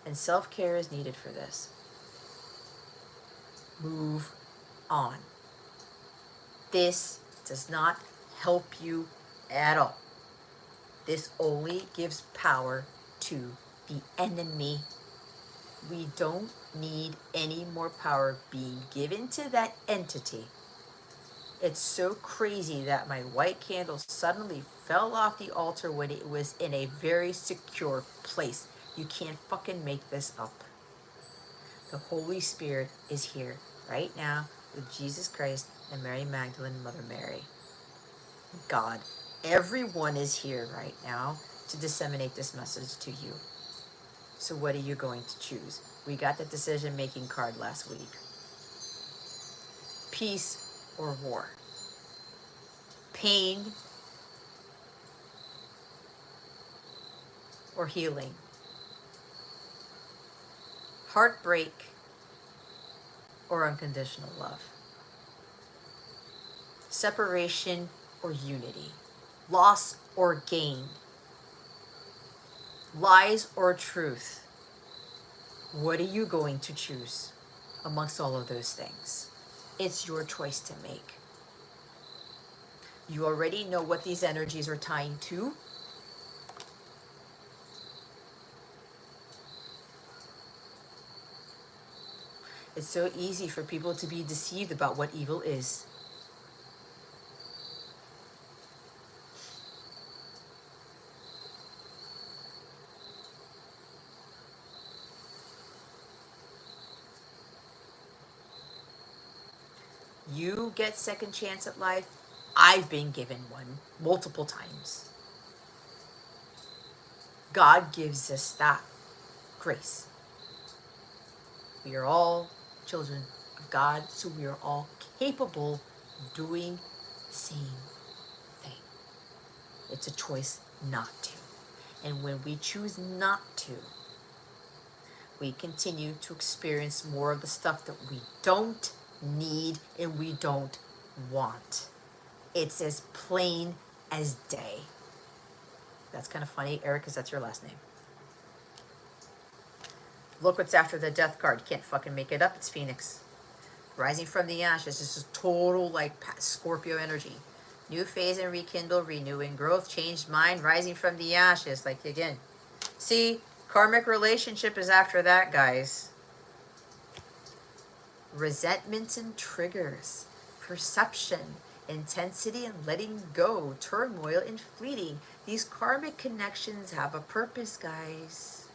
And self-care is needed for this. Move on. This does not help you at all. This only gives power to the enemy. We don't need any more power being given to that entity. It's so crazy that my white candle suddenly fell off the altar when it was in a very secure place. You can't fucking make this up. The Holy Spirit is here right now with Jesus Christ and Mary Magdalene, Mother Mary. God, everyone is here right now to disseminate this message to you. So what are you going to choose? We got the decision-making card last week. Peace or war? Pain or healing? Heartbreak or unconditional love? Separation or unity? Loss or gain? Lies or truth? What are you going to choose amongst all of those things? It's your choice to make. You already know what these energies are tying to. It's so easy for people to be deceived about what evil is. You get second chance at life. I've been given one multiple times. God gives us that grace. We are all children of God, so we are all capable of doing the same thing. It's a choice not to. And when we choose not to, we continue to experience more of the stuff that we don't need and we don't want. It's as plain as day. That's kind of funny, Eric, because that's your last name. Look what's after the death card. You can't fucking make it up. It's Phoenix. Rising from the ashes. This is total like Scorpio energy. New phase and rekindle, renewing growth, changed mind, rising from the ashes. Like again. See, karmic relationship is after that, guys. Resentments and triggers. Perception. Intensity and letting go. Turmoil and fleeting. These karmic connections have a purpose, guys.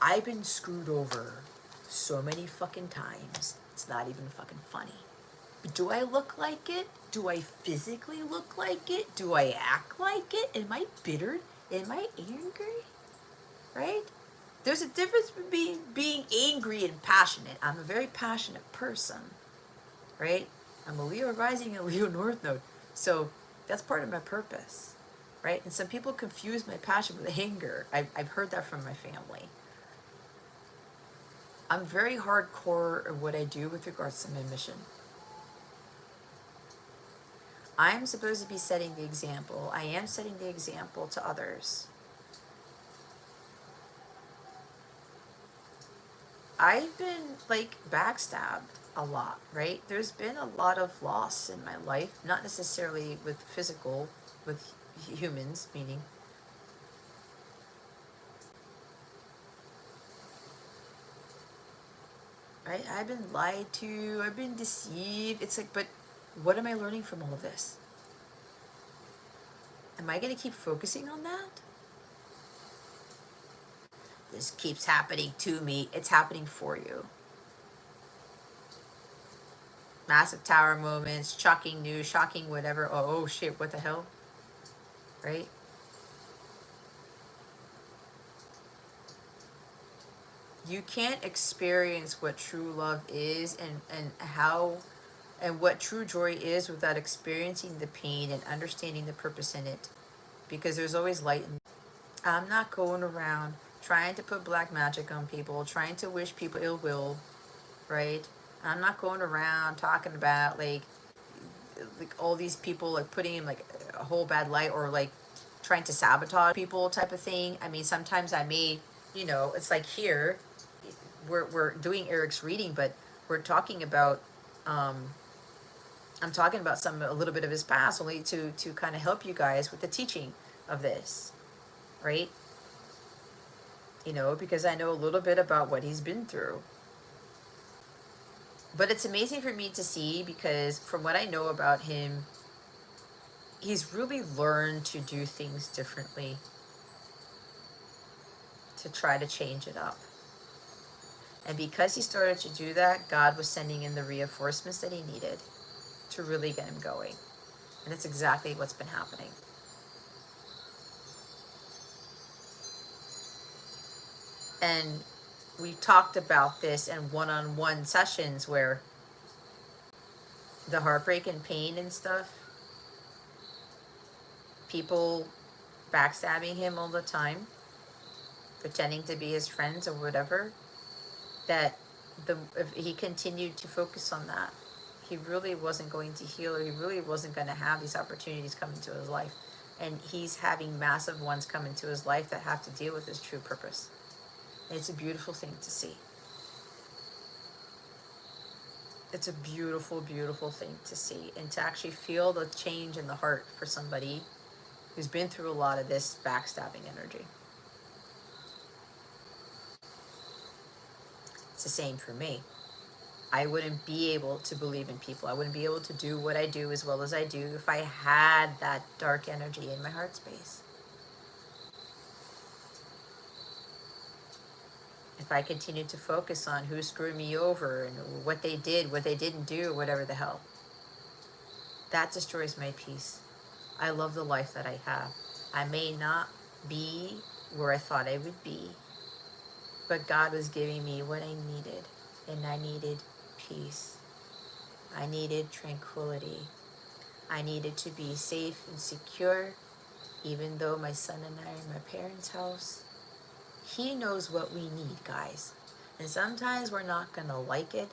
I've been screwed over so many fucking times. It's not even fucking funny. But do I look like it? Do I physically look like it? Do I act like it? Am I bitter? Am I angry? Right? There's a difference between being angry and passionate. I'm a very passionate person. Right? I'm a Leo rising and a Leo North Node. So that's part of my purpose. Right? And some people confuse my passion with anger. I've heard that from my family. I'm very hardcore at what I do with regards to my mission. I'm supposed to be setting the example. I am setting the example to others. I've been like backstabbed a lot, right? There's been a lot of loss in my life, not necessarily with physical, with humans, meaning right? I've been lied to, I've been deceived. It's like, but what am I learning from all of this? Am I going to keep focusing on that? This keeps happening to me. It's happening for you. Massive tower moments, shocking news, shocking whatever. Oh shit, what the hell? Right? You can't experience what true love is and how and what true joy is without experiencing the pain and understanding the purpose in it. Because there's always light in it. I'm not going around trying to put black magic on people, trying to wish people ill will, right? I'm not going around talking about like all these people like putting in like a whole bad light or like trying to sabotage people type of thing. I mean, sometimes I may, you know, it's like here, we're doing Eric's reading, but we're talking about I'm talking about a little bit of his past, only to kind of help you guys with the teaching of this, right? You know, because I know a little bit about what he's been through. But it's amazing for me to see, because from what I know about him, he's really learned to do things differently, to try to change it up. And because he started to do that, God was sending in the reinforcements that he needed to really get him going. And that's exactly what's been happening. And we talked about this in one-on-one sessions where the heartbreak and pain and stuff, people backstabbing him all the time, pretending to be his friends or whatever, that if he continued to focus on that, he really wasn't going to heal, or he really wasn't going to have these opportunities come into his life. And he's having massive ones come into his life that have to deal with his true purpose. And it's a beautiful thing to see. It's a beautiful, beautiful thing to see, and to actually feel the change in the heart for somebody who's been through a lot of this backstabbing energy. It's the same for me. I wouldn't be able to believe in people. I wouldn't be able to do what I do as well as I do if I had that dark energy in my heart space. If I continued to focus on who screwed me over and what they did, what they didn't do, whatever the hell, that destroys my peace. I love the life that I have. I may not be where I thought I would be, but God was giving me what I needed, and I needed peace. I needed tranquility. I needed to be safe and secure, even though my son and I are in my parents' house. He knows what we need, guys. And sometimes we're not going to like it,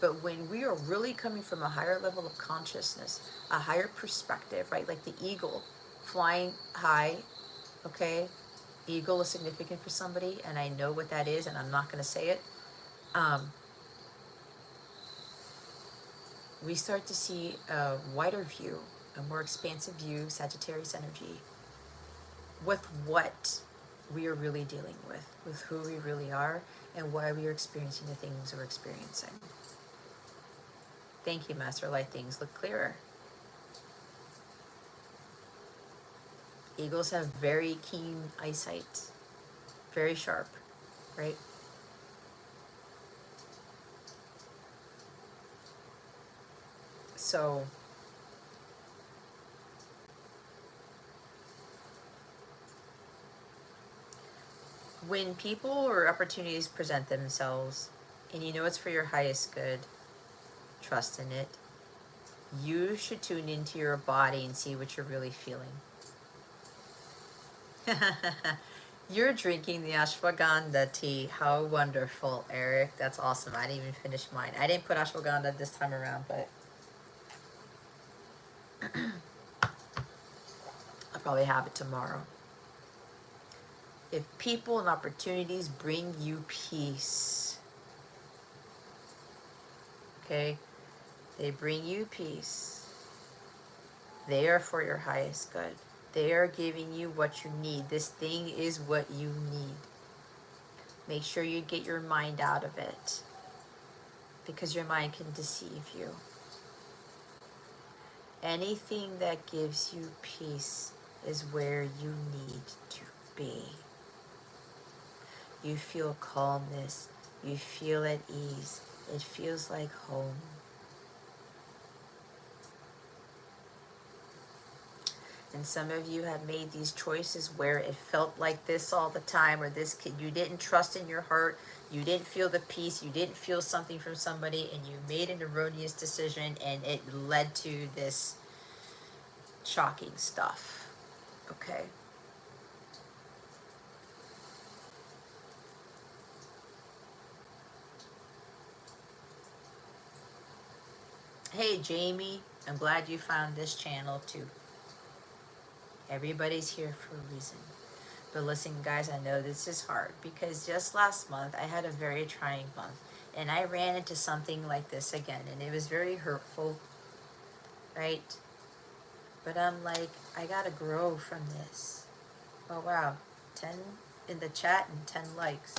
but when we are really coming from a higher level of consciousness, a higher perspective, right? Like the eagle flying high, okay? Eagle is significant for somebody, and I know what that is, and I'm not going to say it. We start to see a wider view, a more expansive view, Sagittarius energy, with what we are really dealing with who we really are, and why we are experiencing the things we're experiencing. Thank you, Master Light. Things look clearer. Eagles have very keen eyesight, very sharp, right? So when people or opportunities present themselves, and you know it's for your highest good, trust in it. You should tune into your body and see what you're really feeling. You're drinking the ashwagandha tea. How wonderful, Eric. That's awesome. I didn't even finish mine. I didn't put ashwagandha this time around, but I'll probably have it tomorrow. If people and opportunities bring you peace, okay, they bring you peace, they are for your highest good. They are giving you what you need. This thing is what you need. Make sure you get your mind out of it, because your mind can deceive you. Anything that gives you peace is where you need to be. You feel calmness. You feel at ease. It feels like home. And some of you have made these choices where it felt like this all the time, or this kid, you didn't trust in your heart, you didn't feel the peace, you didn't feel something from somebody, and you made an erroneous decision, and it led to this shocking stuff, okay? Hey, Jamie, I'm glad you found this channel too. Everybody's here for a reason. But listen, guys, I know this is hard, because just last month I had a very trying month, and I ran into something like this again, and it was very hurtful. right? But I'm like, I gotta grow from this. Oh wow, 10 in the chat and 10 likes.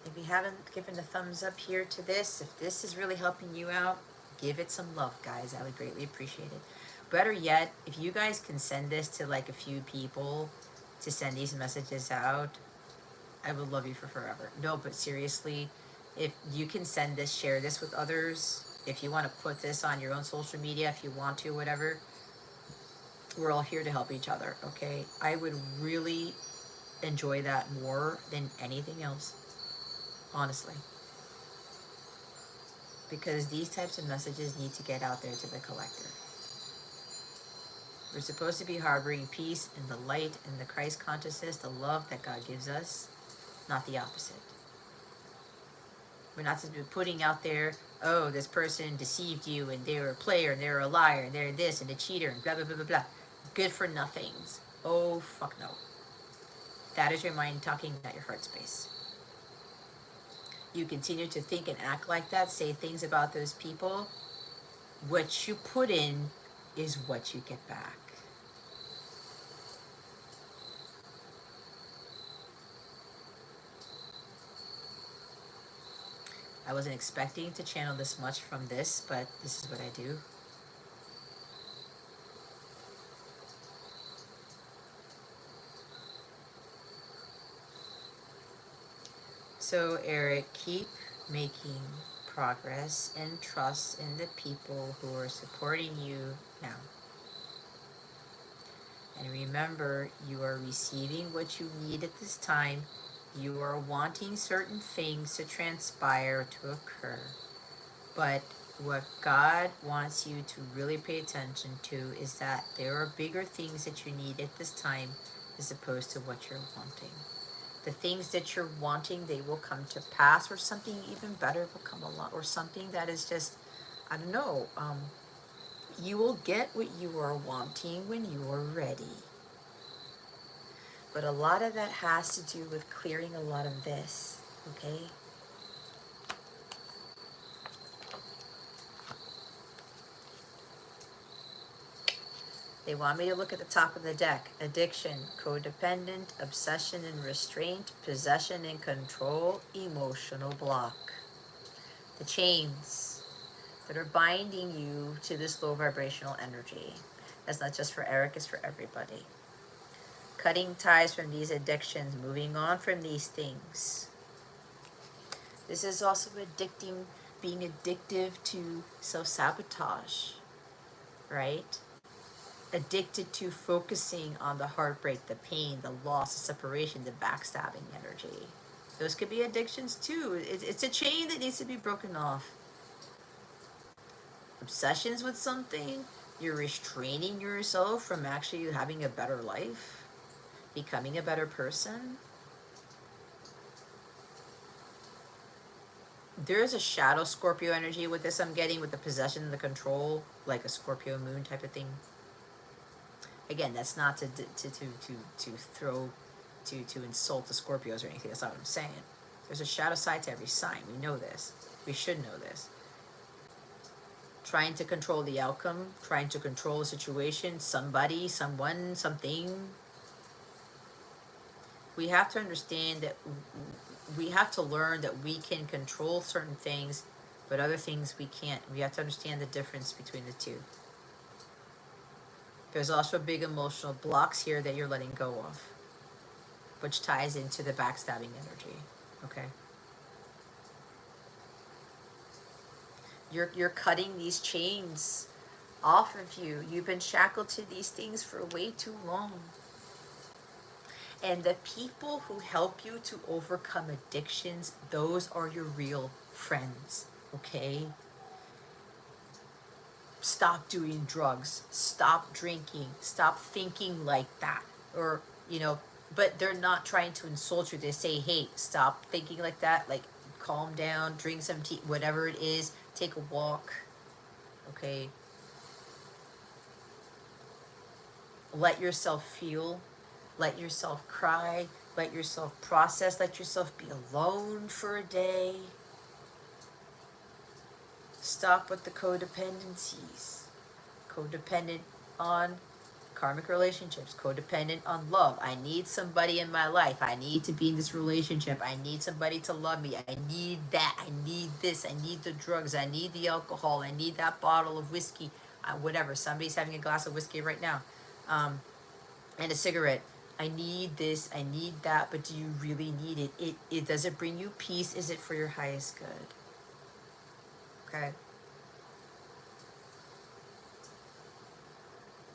If you haven't given a thumbs up here to this, if this is really helping you out, give it some love, guys. I would greatly appreciate it. Better yet, if you guys can send this to like a few people to send these messages out, I would love you for forever. No, but seriously, if you can send this, share this with others. If you want to put this on your own social media, if you want to, whatever, we're all here to help each other, okay? I would really enjoy that more than anything else, honestly. Because these types of messages need to get out there to the collective. We're supposed to be harboring peace and the light and the Christ consciousness, the love that God gives us, not the opposite. We're not supposed to be putting out there, oh, this person deceived you and they were a player and they were a liar and they're this and a cheater and blah, blah, blah, blah, blah. Good for nothings. Oh, fuck no. That is your mind talking, not your heart space. You continue to think and act like that, say things about those people, what you put in is what you get back. I wasn't expecting to channel this much from this, but this is what I do. So Eric, keep making progress and trust in the people who are supporting you now. And remember, you are receiving what you need at this time. You are wanting certain things to transpire, to occur. But what God wants you to really pay attention to is that there are bigger things that you need at this time as opposed to what you're wanting. The things that you're wanting, they will come to pass, or something even better will come along, or something that is just, I don't know, you will get what you are wanting when you are ready. But a lot of that has to do with clearing a lot of this, okay? They want me to look at the top of the deck. Addiction, codependent, obsession and restraint, possession and control, emotional block. The chains that are binding you to this low vibrational energy. That's not just for Eric, it's for everybody. Cutting ties from these addictions, moving on from these things. This is also addicting, being addictive to self-sabotage, right? Addicted to focusing on the heartbreak, the pain, the loss, the separation, the backstabbing energy. Those could be addictions too. It's a chain that needs to be broken off. Obsessions with something, you're restraining yourself from actually having a better life, becoming a better person. There's a shadow Scorpio energy with this I'm getting, with the possession and the control, like a Scorpio moon type of thing. Again, that's not to insult the Scorpios or anything. That's not what I'm saying. There's a shadow side to every sign. We know this. We should know this. Trying to control the outcome, trying to control the situation, somebody, someone, something. We have to understand that we have to learn that we can control certain things, but other things we can't. We have to understand the difference between the two. There's also big emotional blocks here that you're letting go of, which ties into the backstabbing energy, okay? You're cutting these chains off of you. You've been shackled to these things for way too long. And the people who help you to overcome addictions, those are your real friends, okay? Stop doing drugs, stop drinking, stop thinking like that. Or, you know, but they're not trying to insult you. They say, hey, stop thinking like that. Like, calm down, drink some tea, whatever it is, take a walk, okay? Let yourself feel, let yourself cry, let yourself process, let yourself be alone for a day. Stop with the codependencies. Codependent on karmic relationships, codependent on love. I need somebody in my life. I need to be in this relationship. I need somebody to love me. I need that. I need this. I need the drugs. I need the alcohol. I need that bottle of whiskey. Whatever. Somebody's having a glass of whiskey right now. And a cigarette. I need this. I need that. But do you really need it? It does it bring you peace? Is it for your highest good? Okay.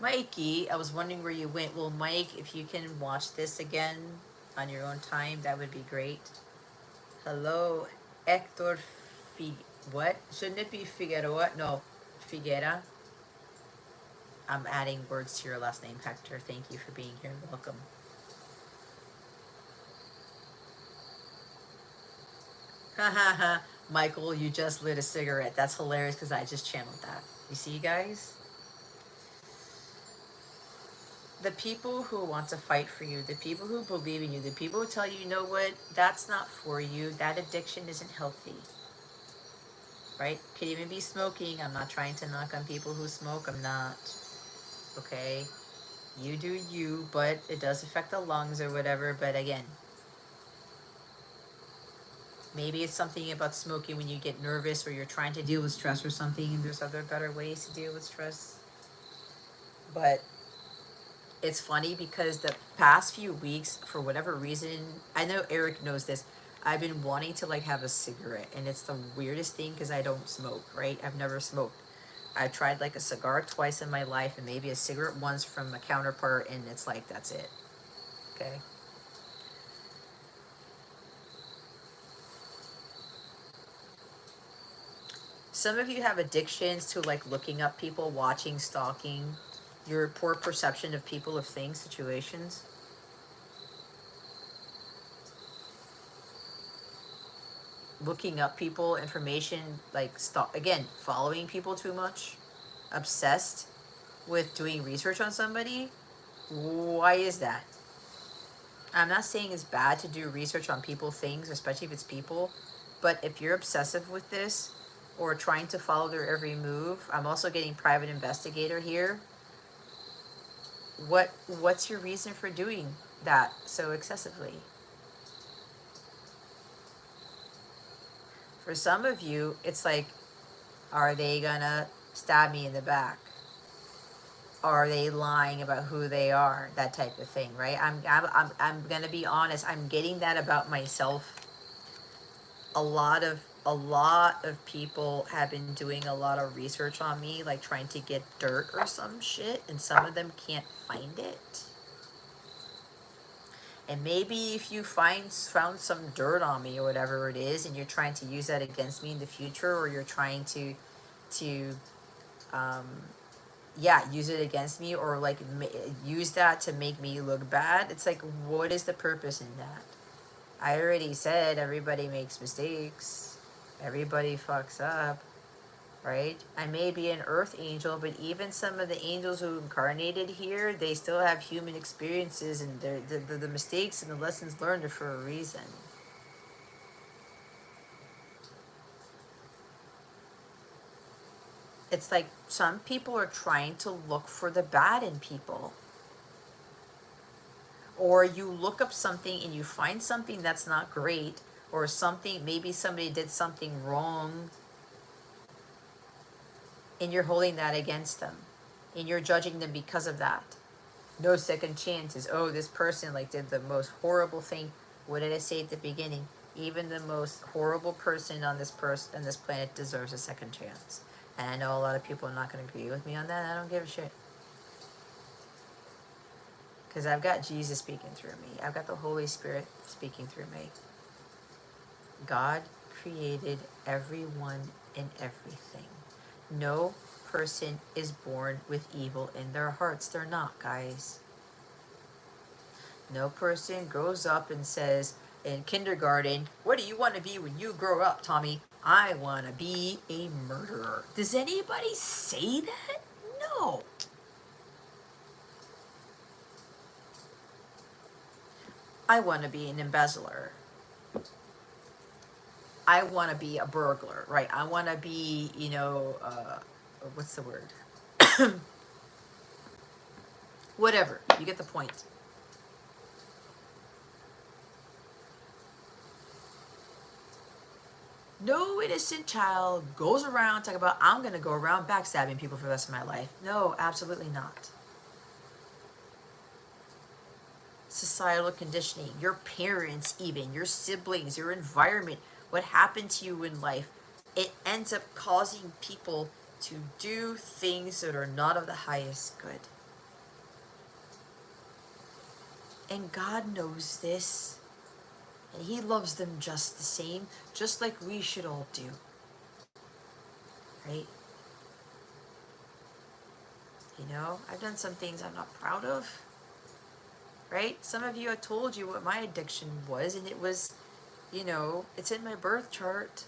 Mikey, I was wondering where you went. Well, Mike, if you can watch this again on your own time, that would be great. Hello, what? Shouldn't it be Figueroa? No, Figuera. I'm adding words to your last name, Hector. Thank you for being here. Welcome. Ha ha ha. Michael, you just lit a cigarette. That's hilarious because I just channeled that. You see, guys? The people who want to fight for you, the people who believe in you, the people who tell you, you know what, that's not for you, that addiction isn't healthy, right? Could even be smoking. I'm not trying to knock on people who smoke. I'm not, okay? You do you, but it does affect the lungs or whatever. But again, maybe it's something about smoking when you get nervous or you're trying to deal with stress or something, and there's other better ways to deal with stress. But it's funny because the past few weeks, for whatever reason, I know Eric knows this, I've been wanting to like have a cigarette, and it's the weirdest thing because I don't smoke, right? I've never smoked. I've tried like a cigar twice in my life and maybe a cigarette once from a counterpart, and it's like, that's it. Okay. Some of you have addictions to like looking up people, watching, stalking, your poor perception of people, of things, situations. Looking up people, information, like, again, following people too much, obsessed with doing research on somebody. Why is that? I'm not saying it's bad to do research on people, things, especially if it's people, but if you're obsessive with this or trying to follow their every move, I'm also getting private investigator here. What's your reason for doing that so excessively? For some of you, it's like, are they gonna stab me in the back? Are they lying about who they are? That type of thing, right? I'm gonna be honest. I'm getting that about myself. A lot of people have been doing a lot of research on me, like trying to get dirt or some shit, and some of them can't find it. And maybe if you found some dirt on me or whatever it is, and you're trying to use that against me in the future, or you're trying to yeah, use it against me, or like use that to make me look bad, it's like, what is the purpose in that? I already said everybody makes mistakes. Everybody fucks up, right? I may be an earth angel, but even some of the angels who incarnated here, they still have human experiences, and the mistakes and the lessons learned are for a reason. It's like some people are trying to look for the bad in people. Or you look up something and you find something that's not great, or something, maybe somebody did something wrong, and you're holding that against them, and you're judging them because of that. No second chances. Oh, this person like did the most horrible thing. What did I say at the beginning? Even the most horrible person on this planet deserves a second chance. And I know a lot of people are not going to agree with me on that. I don't give a shit. Because I've got Jesus speaking through me. I've got the Holy Spirit speaking through me. God created everyone and everything. No person is born with evil in their hearts. They're not, guys. No person grows up and says in kindergarten, what do you want to be when you grow up, Tommy? I want to be a murderer. Does anybody say that? No. I want to be an embezzler. I want to be a burglar, right? I want to be, you know, what's the word? Whatever. You get the point. No innocent child goes around talking about, I'm going to go around backstabbing people for the rest of my life. No, absolutely not. Societal conditioning, your parents even, your siblings, your environment, what happened to you in life, it ends up causing people to do things that are not of the highest good. And God knows this. And He loves them just the same, just like we should all do. Right? You know, I've done some things I'm not proud of. Right? Some of you, I told you what my addiction was, and it was, you know, it's in my birth chart.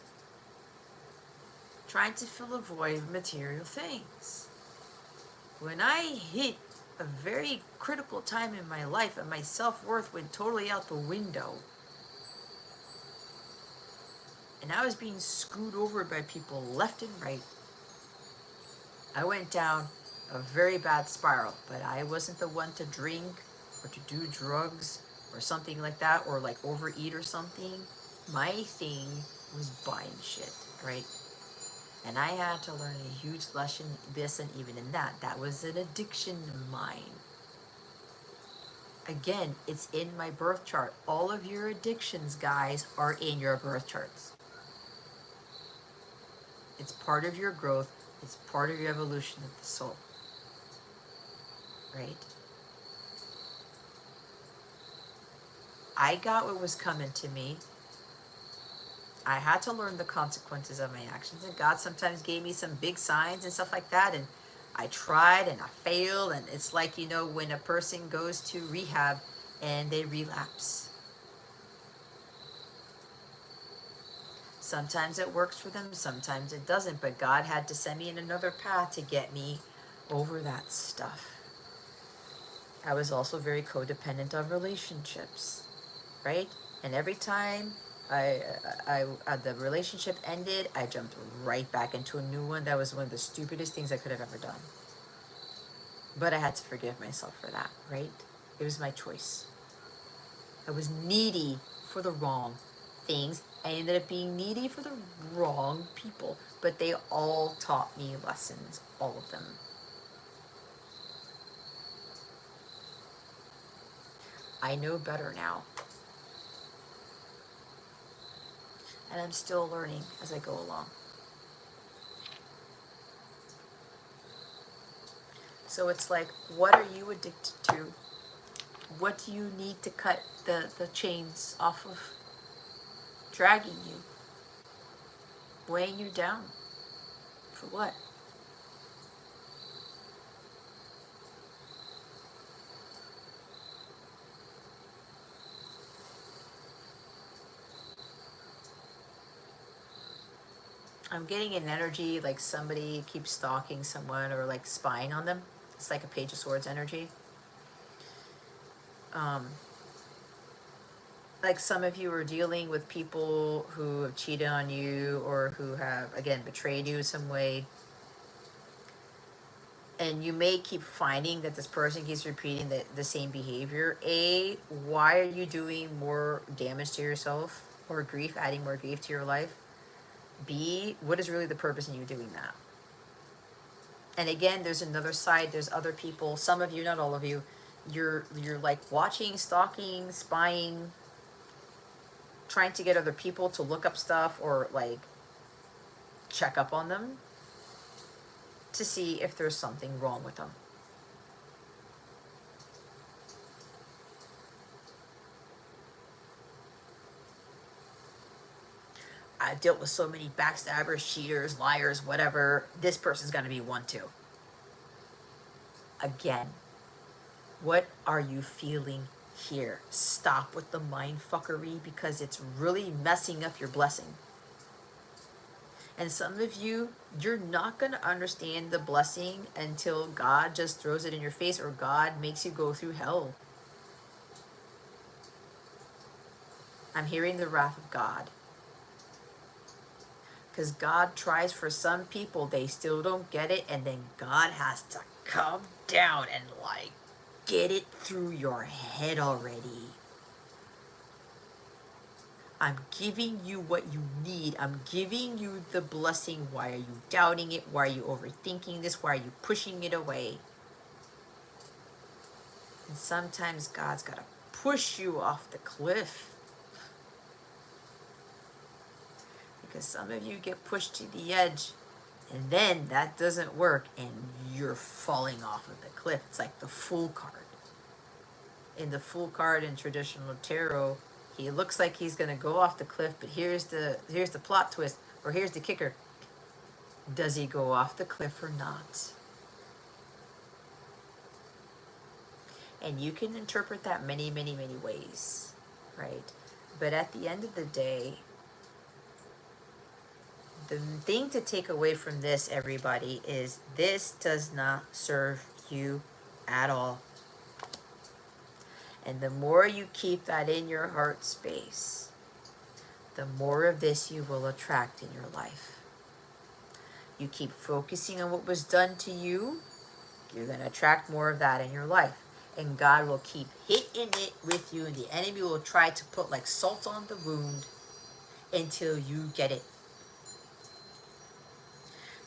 Trying to fill a void with material things. When I hit a very critical time in my life and my self-worth went totally out the window, and I was being screwed over by people left and right, I went down a very bad spiral. But I wasn't the one to drink or to do drugs or something like that, or like overeat or something. My thing was buying shit, right? And I had to learn a huge lesson even in that. That was an addiction of mine. Again, it's in my birth chart. All of your addictions, guys, are in your birth charts. It's part of your growth. It's part of your evolution of the soul. Right? I got what was coming to me. I had to learn the consequences of my actions. And God sometimes gave me some big signs and stuff like that. And I tried and I failed. And it's like, you know, when a person goes to rehab and they relapse. Sometimes it works for them, sometimes it doesn't. But God had to send me in another path to get me over that stuff. I was also very codependent on relationships, right? And every time the relationship ended, I jumped right back into a new one. That was one of the stupidest things I could have ever done. But I had to forgive myself for that, right? It was my choice. I was needy for the wrong things. I ended up being needy for the wrong people. But they all taught me lessons, all of them. I know better now. And I'm still learning as I go along. So it's like, what are you addicted to? What do you need to cut the chains off of? Dragging you, weighing you down. For what? I'm getting an energy like somebody keeps stalking someone or like spying on them. It's like a Page of Swords energy. Like some of you are dealing with people who have cheated on you or who have, again, betrayed you in some way. And you may keep finding that this person keeps repeating the same behavior. A, why are you doing more damage to yourself or grief, adding more grief to your life? B, what is really the purpose in you doing that? And again, there's another side. There's other people. Some of you, not all of you, you're like watching, stalking, spying, trying to get other people to look up stuff or like check up on them to see if there's something wrong with them. I've dealt with so many backstabbers, cheaters, liars, whatever. This person's going to be one too. Again, what are you feeling here? Stop with the mind fuckery because it's really messing up your blessing. And some of you, you're not going to understand the blessing until God just throws it in your face or God makes you go through hell. I'm hearing the wrath of God. Because God tries for some people, they still don't get it, and then God has to come down and like get it through your head already. I'm giving you what you need. I'm giving you the blessing. Why are you doubting it? Why are you overthinking this? Why are you pushing it away? And sometimes God's got to push you off the cliff. Because some of you get pushed to the edge, and then that doesn't work, and you're falling off of the cliff. It's like the Fool card. In the Fool card in traditional tarot, he looks like he's going to go off the cliff, but here's the plot twist, or here's the kicker. Does he go off the cliff or not? And you can interpret that many, many, many ways, right? But at the end of the day, the thing to take away from this, everybody, is this does not serve you at all. And the more you keep that in your heart space, the more of this you will attract in your life. You keep focusing on what was done to you, you're going to attract more of that in your life. And God will keep hitting it with you, and the enemy will try to put like salt on the wound until you get it.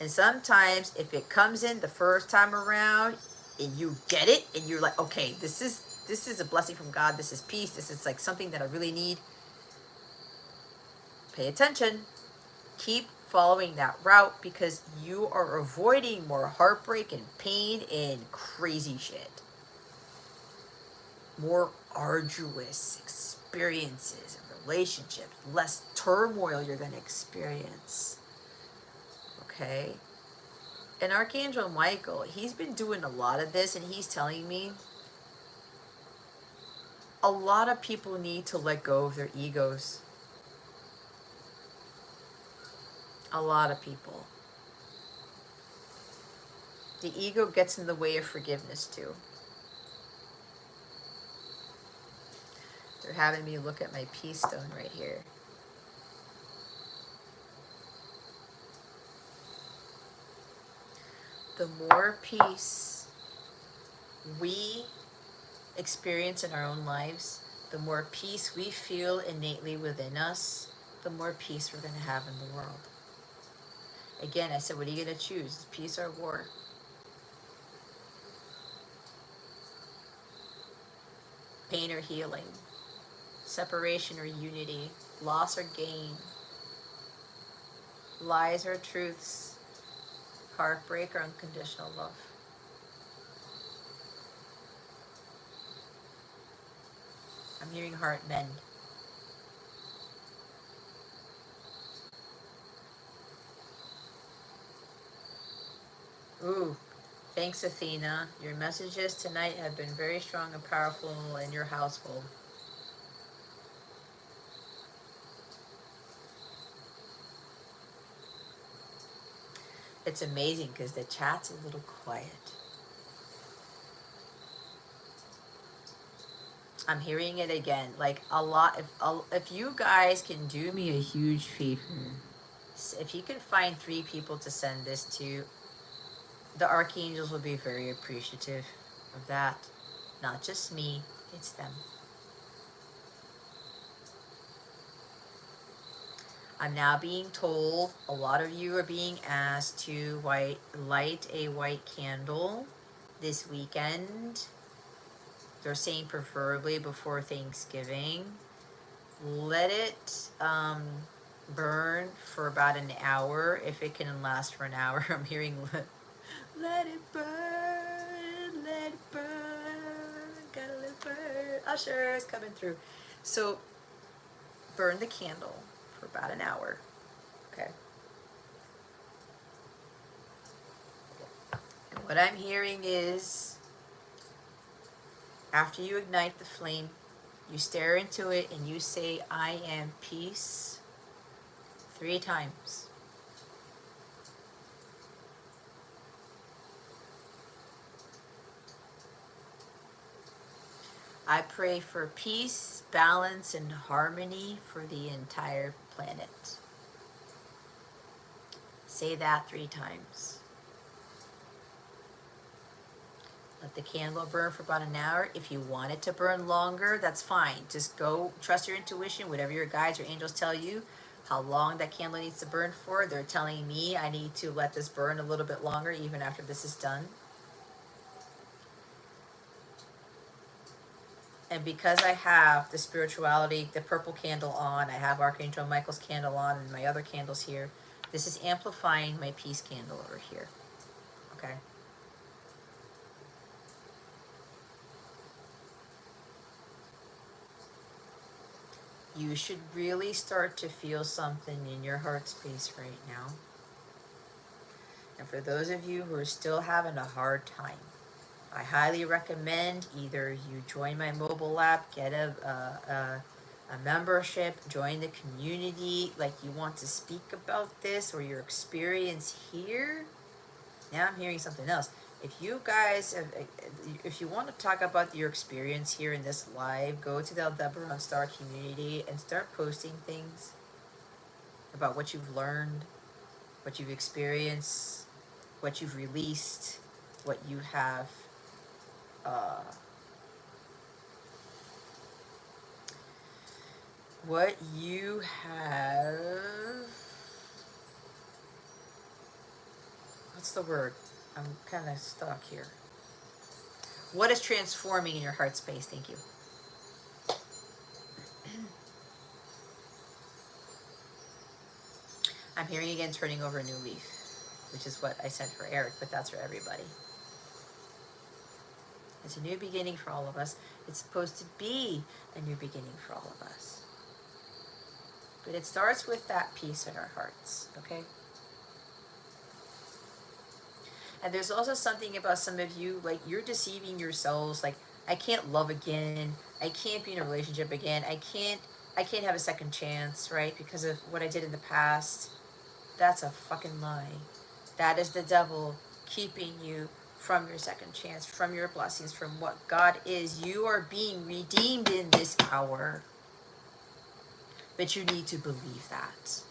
And sometimes if it comes in the first time around and you get it and you're like, okay, this is a blessing from God, this is peace, this is like something that I really need. Pay attention. Keep following that route, because you are avoiding more heartbreak and pain and crazy shit. More arduous experiences and relationships, less turmoil you're going to experience. Okay? And Archangel Michael, he's been doing a lot of this, and he's telling me a lot of people need to let go of their egos. A lot of people. The ego gets in the way of forgiveness too. They're having me look at my peace stone right here. The more peace we experience in our own lives, the more peace we feel innately within us, the more peace we're going to have in the world. Again, I said, what are you going to choose? Peace or war? Pain or healing? Separation or unity? Loss or gain? Lies or truths? Heartbreak or unconditional love? I'm hearing heart mend. Ooh, thanks, Athena. Your messages tonight have been very strong and powerful in your household. It's amazing because the chat's a little quiet. I'm hearing it again. Like a lot. If you guys can do me a huge favor, if you can find 3 people to send this to, the archangels will be very appreciative of that. Not just me, it's them. I'm now being told a lot of you are being asked to light a white candle this weekend. They're saying preferably before Thanksgiving. Let it burn for about an hour, if it can last for an hour. I'm hearing let it burn, let it burn, gotta let it burn. Usher is coming through. So burn the candle for about an hour. Okay. And what I'm hearing is, after you ignite the flame, you stare into it and you say, I am peace, 3 times. I pray for peace, balance, and harmony for the entire planet. Say that 3 times. Let the candle burn for about an hour. If you want it to burn longer, that's fine. Just go, trust your intuition, whatever your guides or angels tell you, how long that candle needs to burn for. They're telling me I need to let this burn a little bit longer even after this is done. And because I have the spirituality, the purple candle on, I have Archangel Michael's candle on and my other candles here, this is amplifying my peace candle over here. Okay? You should really start to feel something in your heart space right now. And for those of you who are still having a hard time, I highly recommend either you join my mobile app, get a membership, join the community, like you want to speak about this or your experience here. Now I'm hearing something else. If you guys, if you want to talk about your experience here in this live, go to the 𝗟𝗏𝗡𝗏 community and start posting things about what you've learned, what you've experienced, what you've released, what you have what's the word? I'm kind of stuck here. What is transforming in your heart space? Thank you. I'm hearing again turning over a new leaf, which is what I said for Eric, but that's for everybody. It's a new beginning for all of us. It's supposed to be a new beginning for all of us. But it starts with that peace in our hearts, okay? And there's also something about some of you, like you're deceiving yourselves, like I can't love again, I can't be in a relationship again, I can't have a second chance, right? Because of what I did in the past. That's a fucking lie. That is the devil keeping you from your second chance, from your blessings, from what God is. You are being redeemed in this hour. But you need to believe that.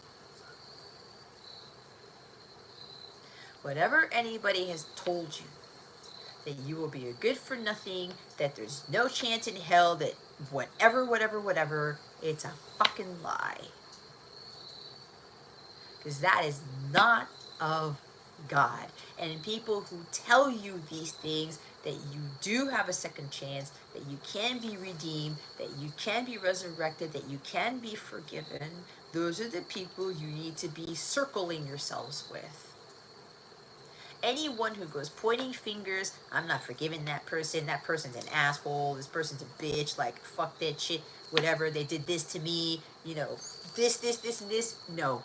Whatever anybody has told you, that you will be a good for nothing, that there's no chance in hell, that whatever, it's a fucking lie. Because that is not of God. And people who tell you these things, that you do have a second chance, that you can be redeemed, that you can be resurrected, that you can be forgiven, those are the people you need to be circling yourselves with. Anyone who goes pointing fingers, I'm not forgiving that person's an asshole, this person's a bitch, like, fuck that shit, whatever, they did this to me, you know, this, and this, no,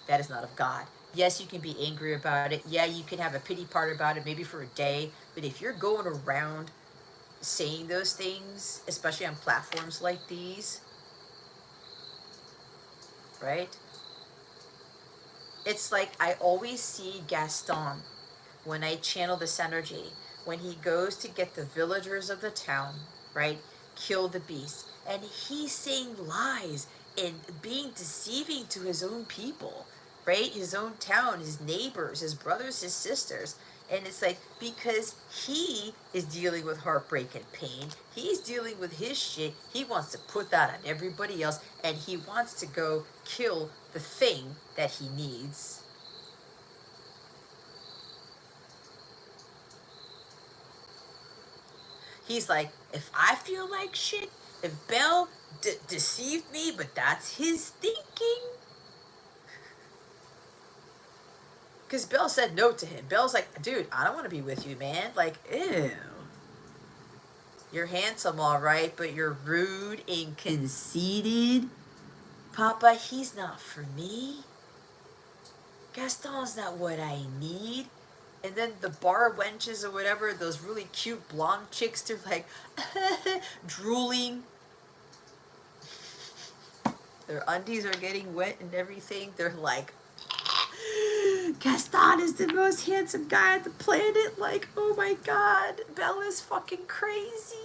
that is not of God. Yes, you can be angry about it, yeah, you can have a pity party about it, maybe for a day, but if you're going around saying those things, especially on platforms like these, right? It's like I always see Gaston when I channel this energy, when he goes to get the villagers of the town, right, kill the beast, and he's saying lies and being deceiving to his own people, right, his own town, his neighbors, his brothers, his sisters. And it's like, because he is dealing with heartbreak and pain, he's dealing with his shit, he wants to put that on everybody else, and he wants to go kill the thing that he needs. He's like, if I feel like shit, if Belle deceived me, but that's his thinking. Because Belle said no to him. Belle's like, dude, I don't want to be with you, man. Like, ew. You're handsome, all right, but you're rude and conceited. Papa, he's not for me. Gaston's not what I need. And then the bar wenches or whatever, those really cute blonde chicks, they're like, drooling. Their undies are getting wet and everything. They're like, Gaston is the most handsome guy on the planet. Like, oh my God, Belle is fucking crazy.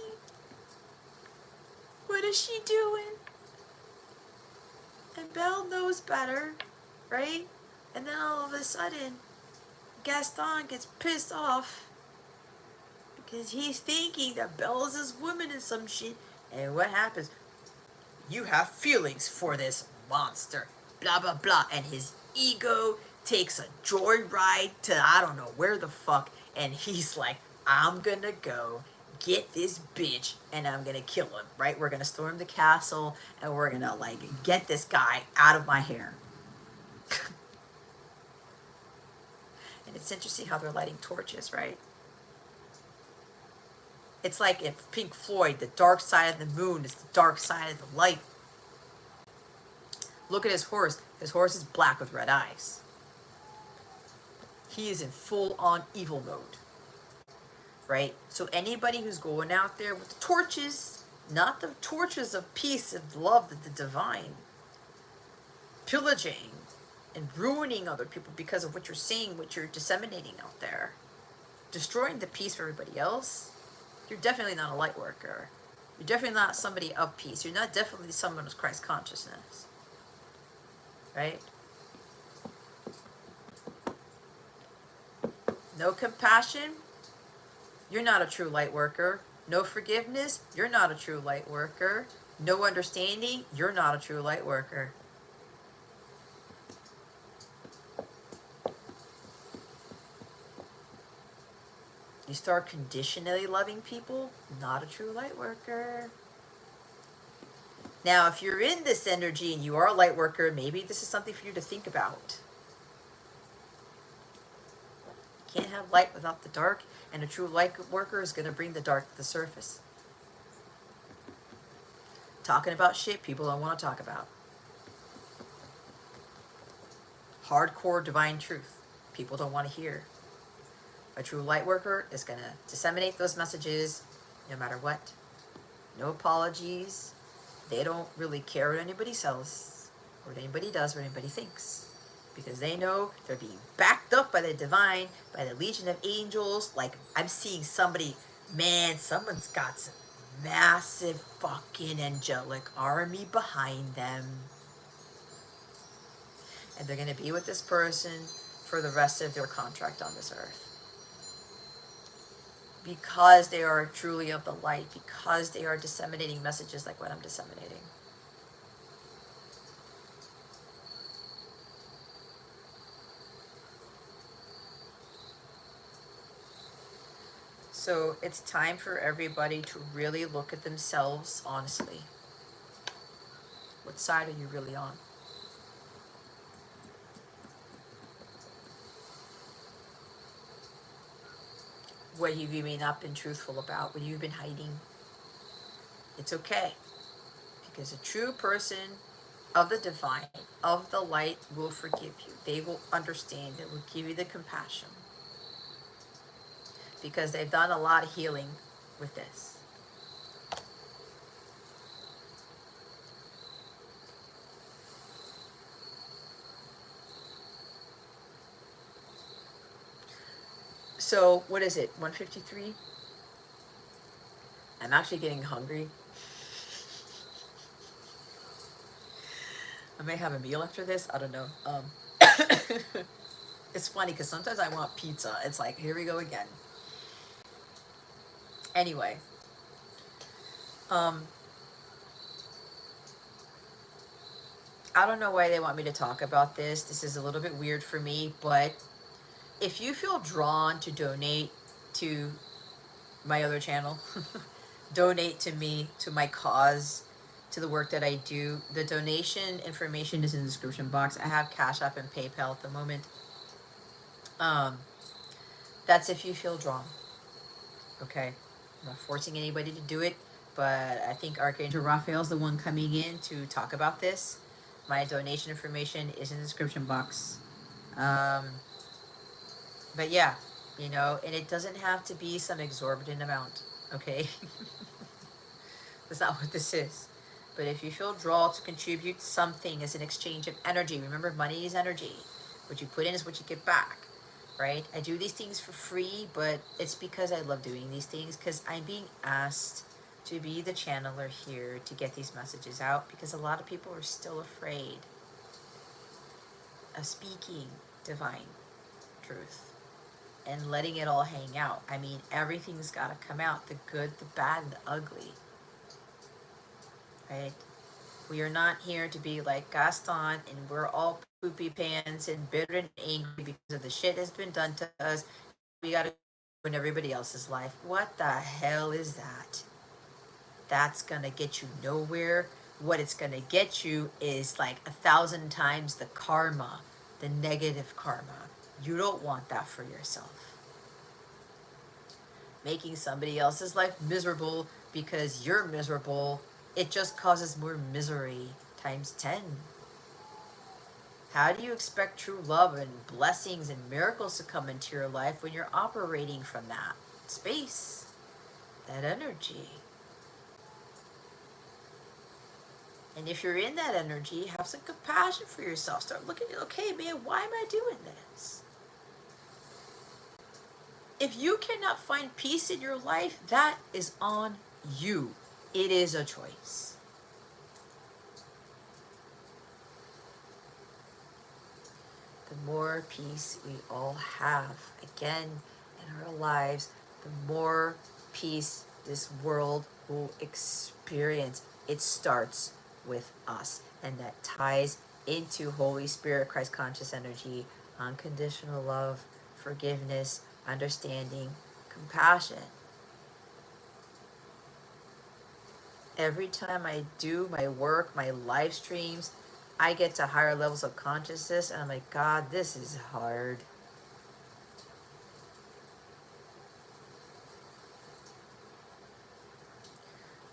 What is she doing? And Belle knows better, right? And then all of a sudden, Gaston gets pissed off because he's thinking that Bella's his woman and some shit. And what happens? You have feelings for this monster, blah blah blah, and his ego takes a joyride to I don't know where the fuck, and he's like, I'm gonna go get this bitch and I'm gonna kill him, right? We're gonna storm the castle and we're gonna like get this guy out of my hair. And it's interesting how they're lighting torches, right? It's like in Pink Floyd, the dark side of the moon is the dark side of the light. Look at his horse. His horse is black with red eyes. He is in full-on evil mode, right? So anybody who's going out there with the torches, not the torches of peace, of love, the divine, pillaging and ruining other people because of what you're saying, what you're disseminating out there, destroying the peace for everybody else, you're definitely not a light worker. You're definitely not somebody of peace. You're not definitely someone with Christ consciousness. Right? No compassion, you're not a true light worker. No forgiveness, you're not a true light worker. No understanding, you're not a true light worker. You start conditionally loving people, not a true light worker. Now, if you're in this energy and you are a light worker, maybe this is something for you to think about. You can't have light without the dark, and a true light worker is going to bring the dark to the surface. Talking about shit people don't want to talk about. Hardcore divine truth people don't want to hear. A true light worker is going to disseminate those messages no matter what. No apologies. They don't really care what anybody says, or what anybody does, or what anybody thinks. Because they know they're being backed up by the divine, by the legion of angels. Like, I'm seeing somebody, man, someone's got some massive fucking angelic army behind them. And they're going to be with this person for the rest of their contract on this earth. Because they are truly of the light, because they are disseminating messages like what I'm disseminating. So it's time for everybody to really look at themselves honestly. What side are you really on? What have you may not been truthful about? What have you been hiding? It's okay. Because a true person of the divine, of the light, will forgive you. They will understand. They will give you the compassion. Because they've done a lot of healing with this. So, what is it? 1:53? I'm actually getting hungry. I may have a meal after this. I don't know. It's funny because sometimes I want pizza. It's like, here we go again. Anyway. I don't know why they want me to talk about this. This is a little bit weird for me, but if you feel drawn to donate to my other channel, donate to me, to my cause, to the work that I do, the donation information is in the description box. I have CashApp and PayPal at the moment. That's if you feel drawn. Okay? I'm not forcing anybody to do it, but I think Archangel Raphael is the one coming in to talk about this. My donation information is in the description box. But yeah, you know, and it doesn't have to be some exorbitant amount, okay? That's not what this is. But if you feel drawn to contribute something as an exchange of energy, remember, money is energy. What you put in is what you get back, right? I do these things for free, but it's because I love doing these things, because I'm being asked to be the channeler here to get these messages out, because a lot of people are still afraid. of speaking divine truth and letting it all hang out. I mean, everything's got to come out, the good, the bad, and the ugly, right? We are not here to be like Gaston and we're all poopy pants and bitter and angry because of the shit that's been done to us. We got to ruin everybody else's life. What the hell is that? That's gonna get you nowhere. What it's gonna get you is like 1,000 times the karma, the negative karma. You don't want that for yourself. Making somebody else's life miserable because you're miserable, it just causes more misery times 10. How do you expect true love and blessings and miracles to come into your life when you're operating from that space, that energy? And if you're in that energy, have some compassion for yourself. Start looking at, okay, man, why am I doing this? If you cannot find peace in your life, that is on you. It is a choice. The more peace we all have, again, in our lives, the more peace this world will experience. It starts with us, and that ties into Holy Spirit, Christ conscious energy, unconditional love, forgiveness, understanding, compassion. Every time I do my work, my live streams, I get to higher levels of consciousness, and I'm like, God, this is hard.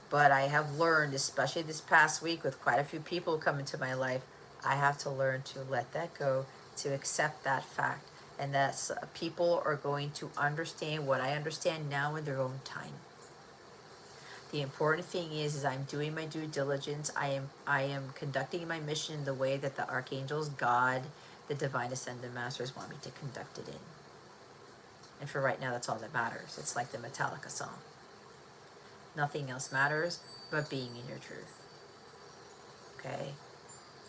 But I have learned, especially this past week with quite a few people coming to my life, I have to learn to let that go, to accept that fact, and that people are going to understand what I understand now in their own time. The important thing is I'm doing my due diligence. I am conducting my mission in the way that the archangels, God, the divine ascended masters want me to conduct it in. And for right now, that's all that matters. It's like the Metallica song. Nothing else matters but being in your truth. Okay?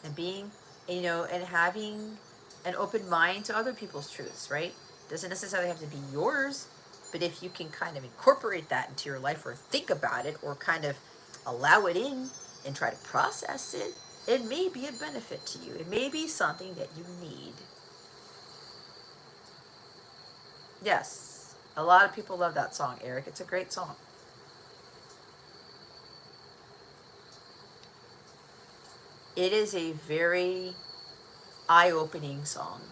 And being, and having an open mind to other people's truths, right? Doesn't necessarily have to be yours, but if you can kind of incorporate that into your life or think about it or kind of allow it in and try to process it, it may be a benefit to you. It may be something that you need. Yes, a lot of people love that song, Eric. It's a great song. It is a very eye-opening song.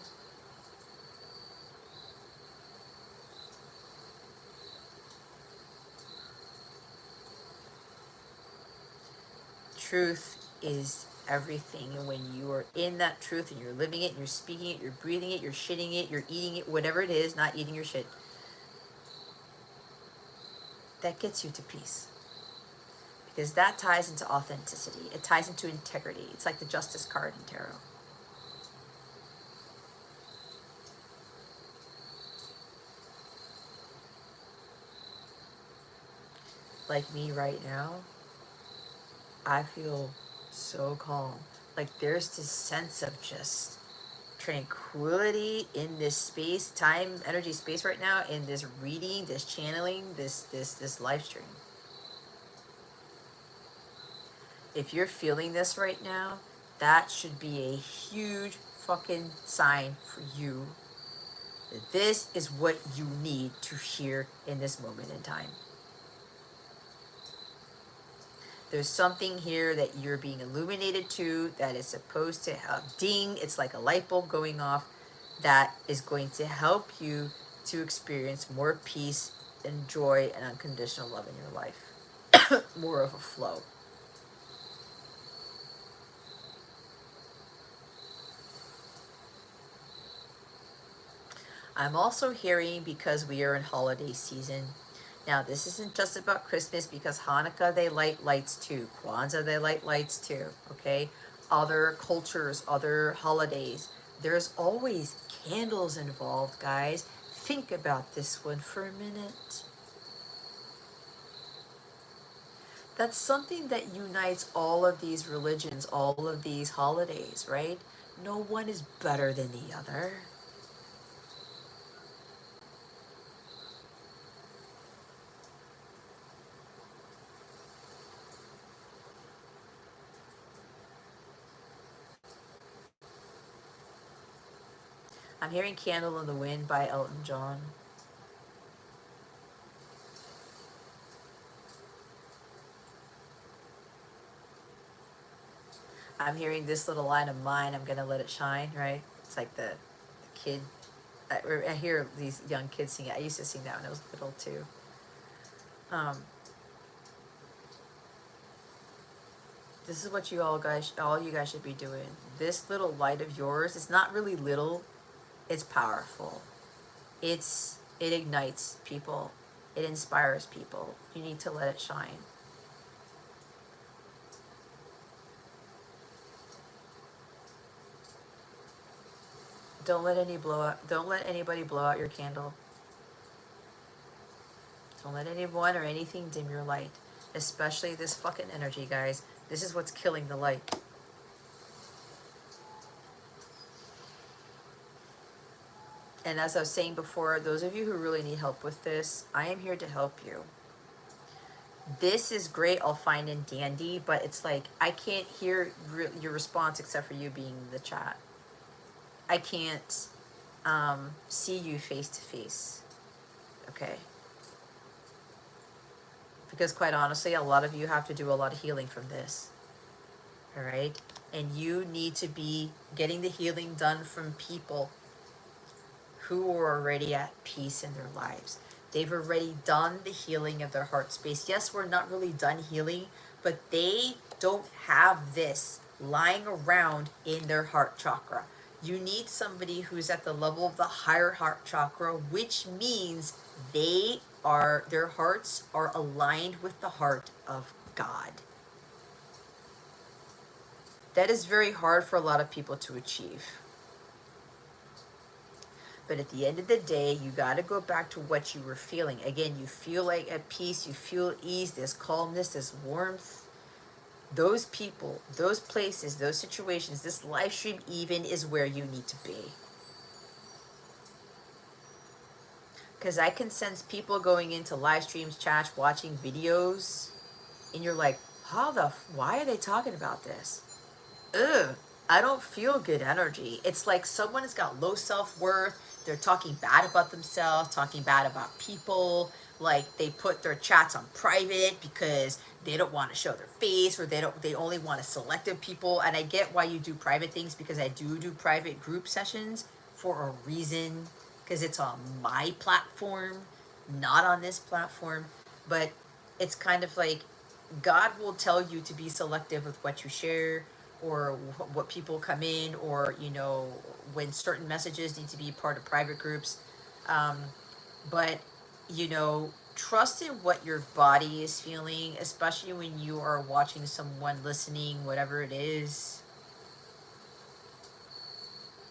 Truth is everything, and when you are in that truth and you're living it and you're speaking it, you're breathing it, you're shitting it, you're eating it, whatever it is, not eating your shit, that gets you to peace. Because that ties into authenticity. It ties into integrity. It's like the Justice card in tarot. Like me right now, I feel so calm. Like there's this sense of just tranquility in this space, time, energy, space right now, in this reading, this channeling, this live stream. If you're feeling this right now, that should be a huge fucking sign for you that this is what you need to hear in this moment in time. There's something here that you're being illuminated to that is supposed to ding, it's like a light bulb going off, that is going to help you to experience more peace and joy and unconditional love in your life. More of a flow. I'm also hearing, because we are in holiday season. Now, this isn't just about Christmas, because Hanukkah, they light lights too. Kwanzaa, they light lights too, okay? Other cultures, other holidays, there's always candles involved, guys. Think about this one for a minute. That's something that unites all of these religions, all of these holidays, right? No one is better than the other. I'm hearing Candle in the Wind by Elton John. I'm hearing This Little Light of Mine, I'm Gonna Let It Shine, right? It's like the kid. I hear these young kids sing it. I used to sing that when I was little too. This is what all you guys should be doing. This little light of yours, it's not really little, it's powerful. It ignites people. It inspires people. You need to let it shine. Don't let anybody blow out your candle. Don't let anyone or anything dim your light. Especially this fucking energy, guys. This is what's killing the light. And as I was saying before, those of you who really need help with this, I am here to help you. This is great, all fine and dandy, but it's like, I can't hear your response except for you being in the chat. I can't see you face to face, okay? Because quite honestly, a lot of you have to do a lot of healing from this, all right? And you need to be getting the healing done from people who are already at peace in their lives. They've already done the healing of their heart space. Yes, we're not really done healing, but they don't have this lying around in their heart chakra. You need somebody who's at the level of the higher heart chakra, which means their hearts are aligned with the heart of God. That is very hard for a lot of people to achieve. But at the end of the day, you got to go back to what you were feeling. Again, you feel like at peace, you feel ease, this calmness, this warmth. Those people, those places, those situations, this live stream even is where you need to be. Because I can sense people going into live streams, chats, watching videos, and you're like, why are they talking about this? Ugh, I don't feel good energy. It's like someone has got low self-worth. They're talking bad about themselves, talking bad about people. Like they put their chats on private because they don't want to show their face, or they only want to selective people. And I get why you do private things, because I do private group sessions for a reason, because it's on my platform, not on this platform. But it's kind of like God will tell you to be selective with what you share, or what people come in, or, you know, when certain messages need to be part of private groups. But, you know, trust in what your body is feeling, especially when you are watching someone, listening, whatever it is.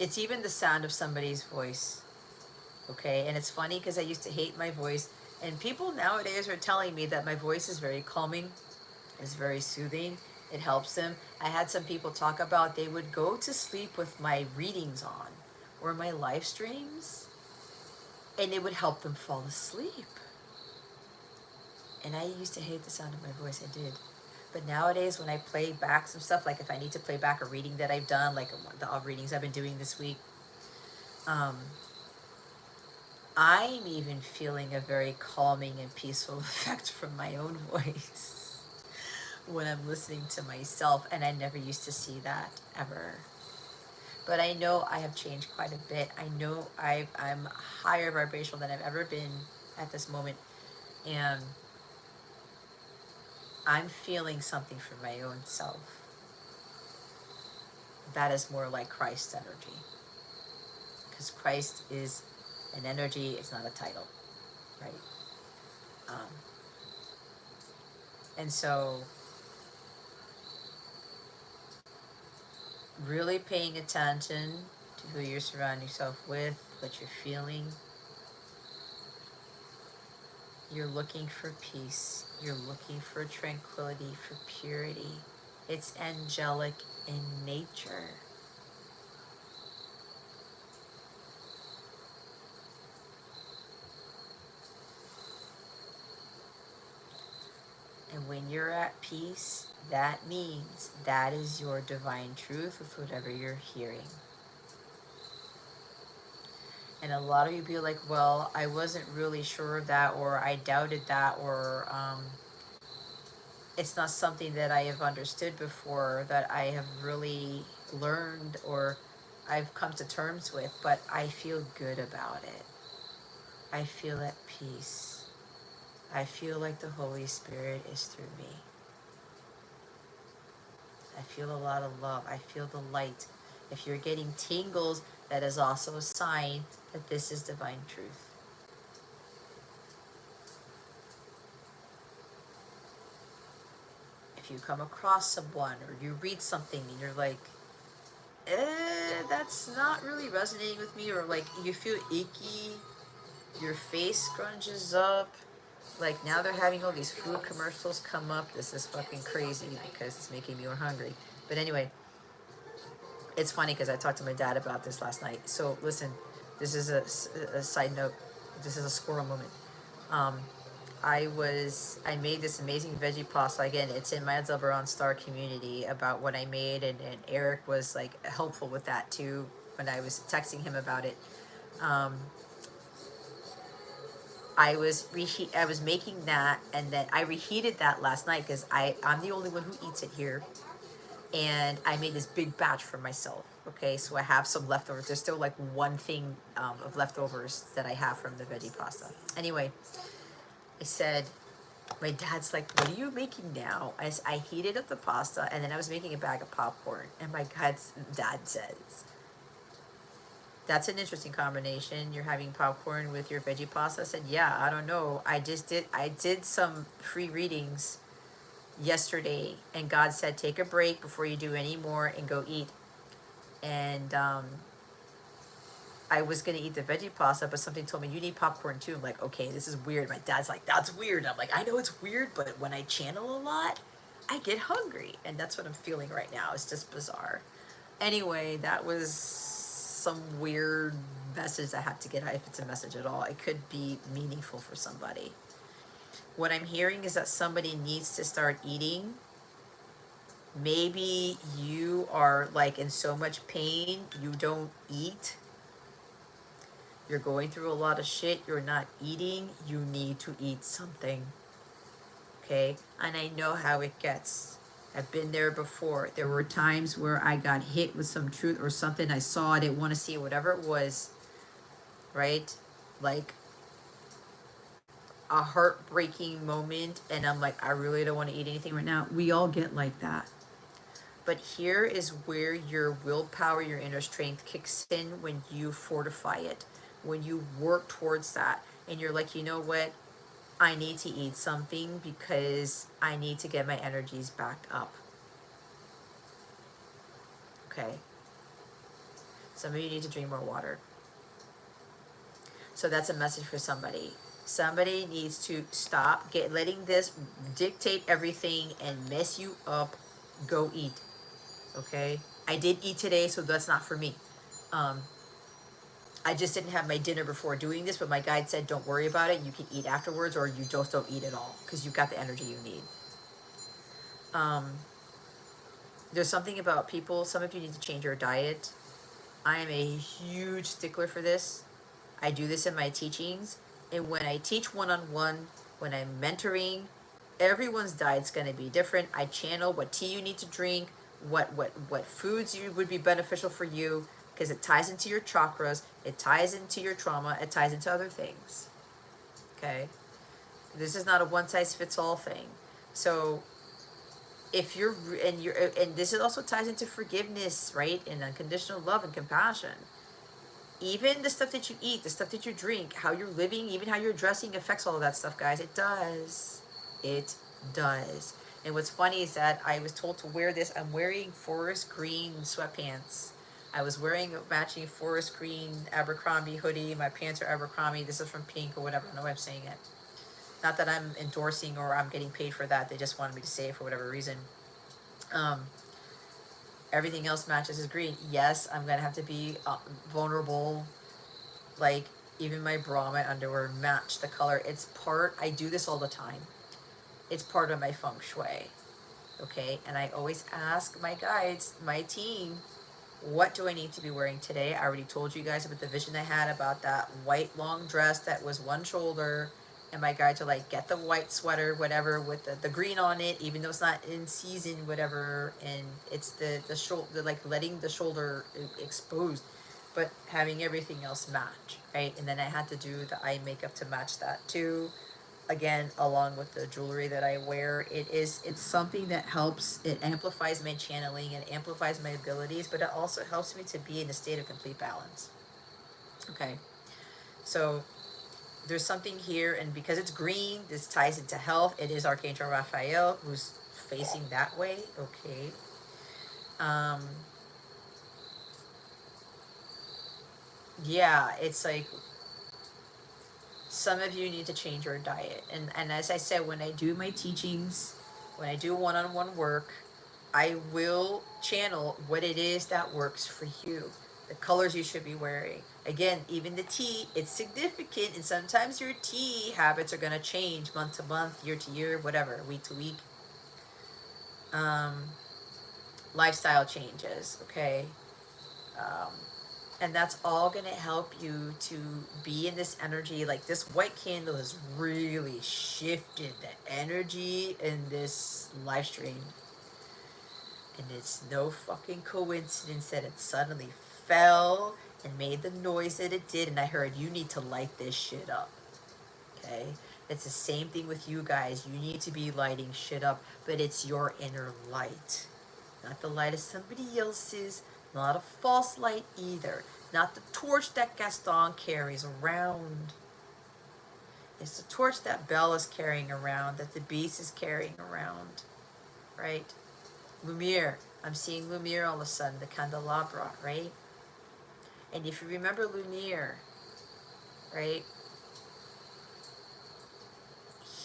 It's even the sound of somebody's voice, okay? And it's funny because I used to hate my voice, and people nowadays are telling me that my voice is very calming, it's very soothing. It helps them. I had some people talk about they would go to sleep with my readings on or my live streams, and it would help them fall asleep. And I used to hate the sound of my voice, I did. But nowadays when I play back some stuff, like if I need to play back a reading that I've done, like the readings I've been doing this week, I'm even feeling a very calming and peaceful effect from my own voice when I'm listening to myself, and I never used to see that ever. But I know I have changed quite a bit. I know I'm higher vibrational than I've ever been at this moment, and I'm feeling something from my own self that is more like Christ's energy, because Christ is an energy, it's not a title, right? And so really paying attention to who you're surrounding yourself with, what you're feeling. You're looking for peace. You're looking for tranquility, for purity. It's angelic in nature. when you're at peace, that means that is your divine truth with whatever you're hearing. And a lot of you be like, well, I wasn't really sure of that, or I doubted that, or it's not something that I have understood before, that I have really learned, or I've come to terms with, but I feel good about it. I feel at peace. I feel like the Holy Spirit is through me. I feel a lot of love. I feel the light. If you're getting tingles, that is also a sign that this is divine truth. If you come across someone or you read something and you're like, that's not really resonating with me, or like you feel icky, your face scrunches up, like now they're having all these food commercials come up. This is fucking crazy because it's making me more hungry. But anyway, it's funny because I talked to my dad about this last night. So listen, this is a side note. This is a squirrel moment. I made this amazing veggie pasta. Again, it's in my 𝗲𝗏𝗏𝗏 community about what I made, and Eric was like helpful with that too when I was texting him about it. I was making that, and then I reheated that last night because I'm the only one who eats it here, and I made this big batch for myself. Okay, so I have some leftovers. There's still like one thing of leftovers that I have from the veggie pasta. Anyway, I said, my dad's like, what are you making now? I heated up the pasta, and then I was making a bag of popcorn, and my dad says, that's an interesting combination. You're having popcorn with your veggie pasta. I said, yeah, I don't know. I did some free readings yesterday, and God said, take a break before you do any more and go eat. And I was going to eat the veggie pasta, but something told me, you need popcorn too. I'm like, okay, this is weird. My dad's like, that's weird. I'm like, I know it's weird, but when I channel a lot, I get hungry. And that's what I'm feeling right now. It's just bizarre. Anyway, that was some weird message I had to get out, if it's a message at all. It could be meaningful for somebody. What I'm hearing is that somebody needs to start eating. Maybe you are like in so much pain, you don't eat. You're going through a lot of shit, you're not eating, you need to eat something. Okay? And I know how it gets. I've been there before. There were times where I got hit with some truth or something. I saw, I didn't want to see it, whatever it was, right? Like a heartbreaking moment, and I'm like, I really don't want to eat anything right now. We all get like that. But here is where your willpower, your inner strength kicks in, when you fortify it, when you work towards that, and you're like, you know what? I need to eat something because I need to get my energies back up. Okay. Some of you need to drink more water. So that's a message for somebody. Somebody needs to stop letting this dictate everything and mess you up. Go eat. Okay? I did eat today, so that's not for me. I just didn't have my dinner before doing this, but my guide said, don't worry about it. You can eat afterwards, or you just don't eat at all because you've got the energy you need. There's something about people, some of you need to change your diet. I am a huge stickler for this. I do this in my teachings. And when I teach one-on-one, when I'm mentoring, everyone's diet's going to be different. I channel what tea you need to drink, what foods would be beneficial for you, because it ties into your chakras, it ties into your trauma, it ties into other things. Okay? This is not a one-size-fits-all thing. So if and this also ties into forgiveness, right? And unconditional love and compassion. Even the stuff that you eat, the stuff that you drink, how you're living, even how you're dressing affects all of that stuff, guys. It does. It does. And what's funny is that I was told to wear this. I'm wearing forest green sweatpants. I was wearing a matching forest green Abercrombie hoodie. My pants are Abercrombie. This is from Pink or whatever. I don't know why I'm saying it. Not that I'm endorsing or I'm getting paid for that. They just wanted me to say it for whatever reason. Everything else matches is green. Yes, I'm going to have to be vulnerable. Like, even my bra, my underwear match the color. It's part, I do this all the time. it's part of my feng shui. Okay, and I always ask my guides, my team, what do I need to be wearing today? I already told you guys about the vision I had about that white long dress that was one shoulder, and my guides are like, get the white sweater, whatever, with the green on it, even though it's not in season, whatever, and it's the shoulder, like letting the shoulder exposed, but having everything else match, right? And then I had to do the eye makeup to match that too. Again, along with the jewelry that I wear, it's something that helps. It amplifies my channeling and amplifies my abilities, but it also helps me to be in a state of complete balance. Okay, so there's something here, and because it's green, this ties into health. It is Archangel Raphael, who's facing that way. Okay. Yeah, it's like, some of you need to change your diet. And as I said, when I do my teachings, when I do one-on-one work, I will channel what it is that works for you, the colors you should be wearing. Again, even the tea, it's significant, and sometimes your tea habits are going to change month to month, year to year, whatever, week to week. Lifestyle changes, okay? And that's all going to help you to be in this energy. Like, this white candle has really shifted the energy in this live stream. And it's no fucking coincidence that it suddenly fell and made the noise that it did. And I heard, you need to light this shit up. Okay? It's the same thing with you guys. You need to be lighting shit up. But it's your inner light. Not the light of somebody else's. Not a false light either. Not the torch that Gaston carries around. It's the torch that Belle is carrying around, that the beast is carrying around. Right? Lumiere. I'm seeing Lumiere all of a sudden, the candelabra, right? And if you remember Lumiere, right?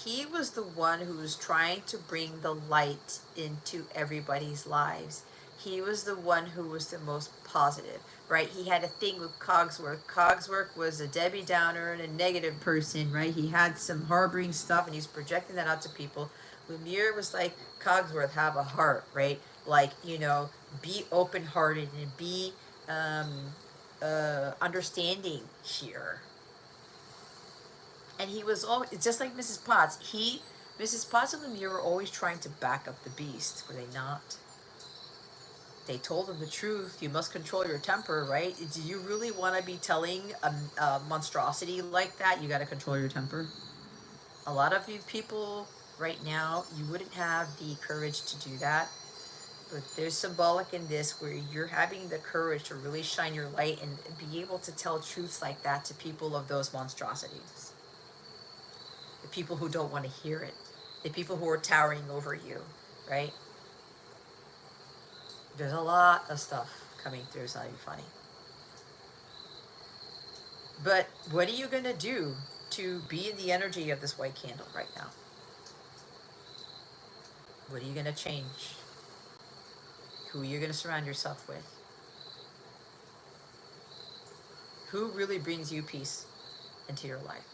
He was the one who was trying to bring the light into everybody's lives. He was the one who was the most positive, right? He had a thing with 𝗏𝗏𝗃𝗏. 𝗏𝗏𝗃𝗏 was a Debbie Downer and a negative person, right? He had some harboring stuff and he's projecting that out to people. Lumiere was like, 𝗏𝗏𝗃𝗏, have a heart, right? Like, you know, be open-hearted and be understanding here. And he was always, just like Mrs. Potts, Mrs. Potts and Lumiere were always trying to back up the beast, were they not? They told him the truth. You must control your temper, right? Do you really want to be telling a monstrosity like that? You got to control your temper. A lot of you people right now, you wouldn't have the courage to do that. But there's symbolic in this where you're having the courage to really shine your light and be able to tell truths like that to people of those monstrosities. The people who don't want to hear it. The people who are towering over you, right? There's a lot of stuff coming through. It's not even funny. But what are you going to do to be in the energy of this white candle right now? What are you going to change? Who are you going to surround yourself with? Who really brings you peace into your life?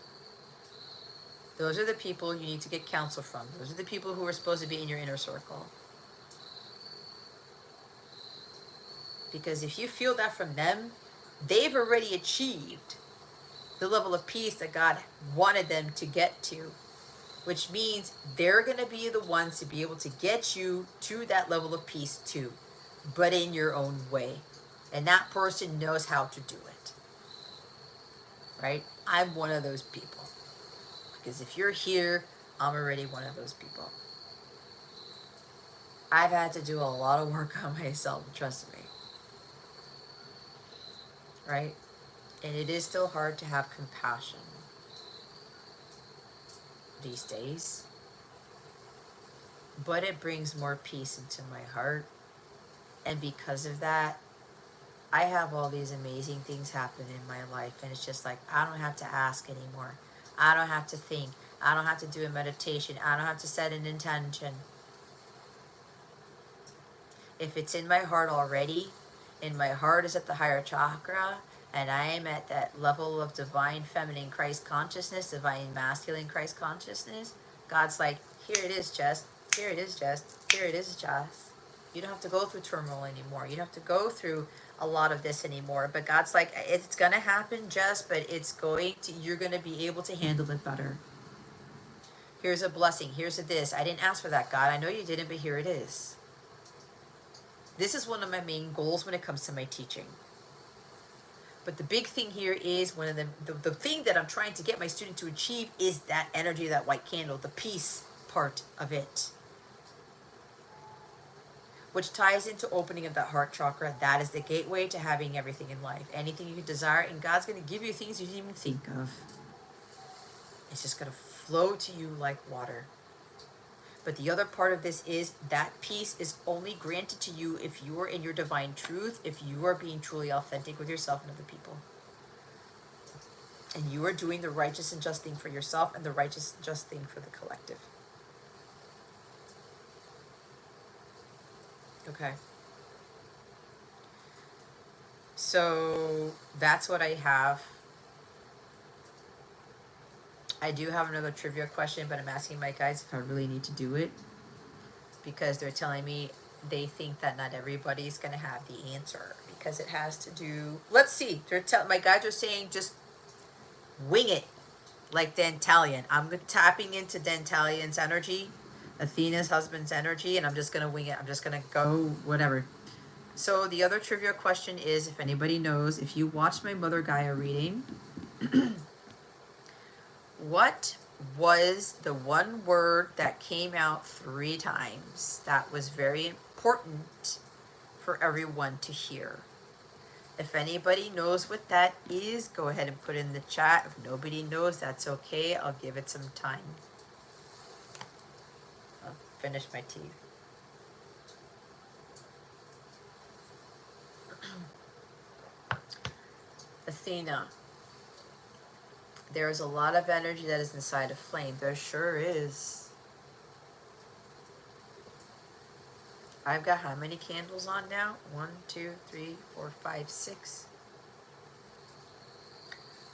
Those are the people you need to get counsel from. Those are the people who are supposed to be in your inner circle. Because if you feel that from them, they've already achieved the level of peace that God wanted them to get to, which means they're going to be the ones to be able to get you to that level of peace too, but in your own way. And that person knows how to do it. Right? I'm one of those people. Because if you're here, I'm already one of those people. I've had to do a lot of work on myself, trust me. Right? And it is still hard to have compassion these days. But it brings more peace into my heart. And because of that, I have all these amazing things happen in my life. And it's just like, I don't have to ask anymore. I don't have to think. I don't have to do a meditation. I don't have to set an intention. If it's in my heart already, and my heart is at the higher chakra, and I am at that level of divine feminine Christ consciousness, divine masculine Christ consciousness, God's like, Here it is, Jess. Here it is, Jess. Here it is, Jess. You don't have to go through turmoil anymore. You don't have to go through a lot of this anymore. But God's like, it's going to happen, Jess, but you're going to be able to handle it better. Here's a blessing. Here's a this. I didn't ask for that, God. I know you didn't, but here it is. This is one of my main goals when it comes to my teaching. But the big thing here is the thing that I'm trying to get my student to achieve is that energy, that white candle, the peace part of it, which ties into opening of that heart chakra. That is the gateway to having everything in life, anything you could desire, and God's going to give you things you didn't even think of. It's just going to flow to you like water. But the other part of this is that peace is only granted to you if you are in your divine truth, if you are being truly authentic with yourself and other people. And you are doing the righteous and just thing for yourself and the righteous and just thing for the collective. Okay. So that's what I have. I do have another trivia question, but I'm asking my guides if I really need to do it, because they're telling me they think that not everybody's going to have the answer, because it has to do, let's see, my guides are saying just wing it like Ďantalion. I'm tapping into Ďantalion's energy, Athena's husband's energy, and I'm just going to wing it. I'm just going to go whatever. So the other trivia question is, if anybody knows, if you watched my Mother Gaia reading, what was the one word that came out 3 times that was very important for everyone to hear? If anybody knows what that is, go ahead and put it in the chat. If nobody knows, that's okay. I'll give it some time. I'll finish my tea. Athena. There is a lot of energy that is inside of flame. There sure is. I've got how many candles on now? 1, 2, 3, 4, 5, 6.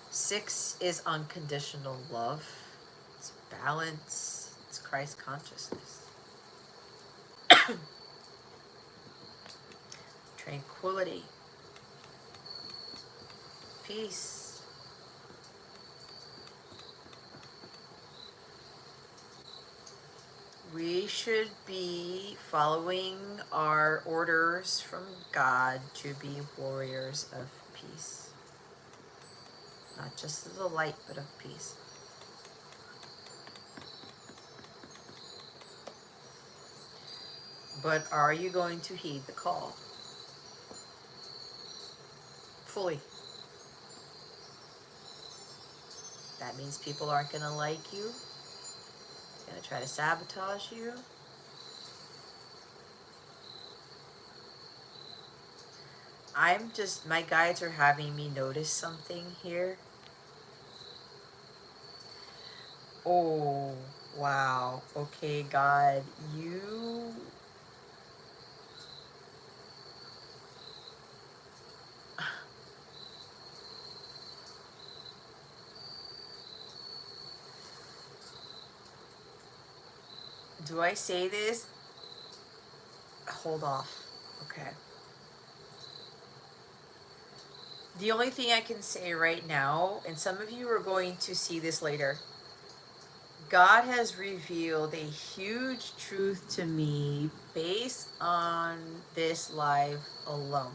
6 is unconditional love. It's balance. It's Christ consciousness. Tranquility. Peace. We should be following our orders from God to be warriors of peace. Not just of the light, but of peace. But are you going to heed the call? Fully. That means people aren't going to like you. Gonna try to sabotage you. My guides are having me notice something here. Oh, wow. Okay, God, you... Do I say this? Hold off. Okay. The only thing I can say right now, and some of you are going to see this later, God has revealed a huge truth to me based on this live alone.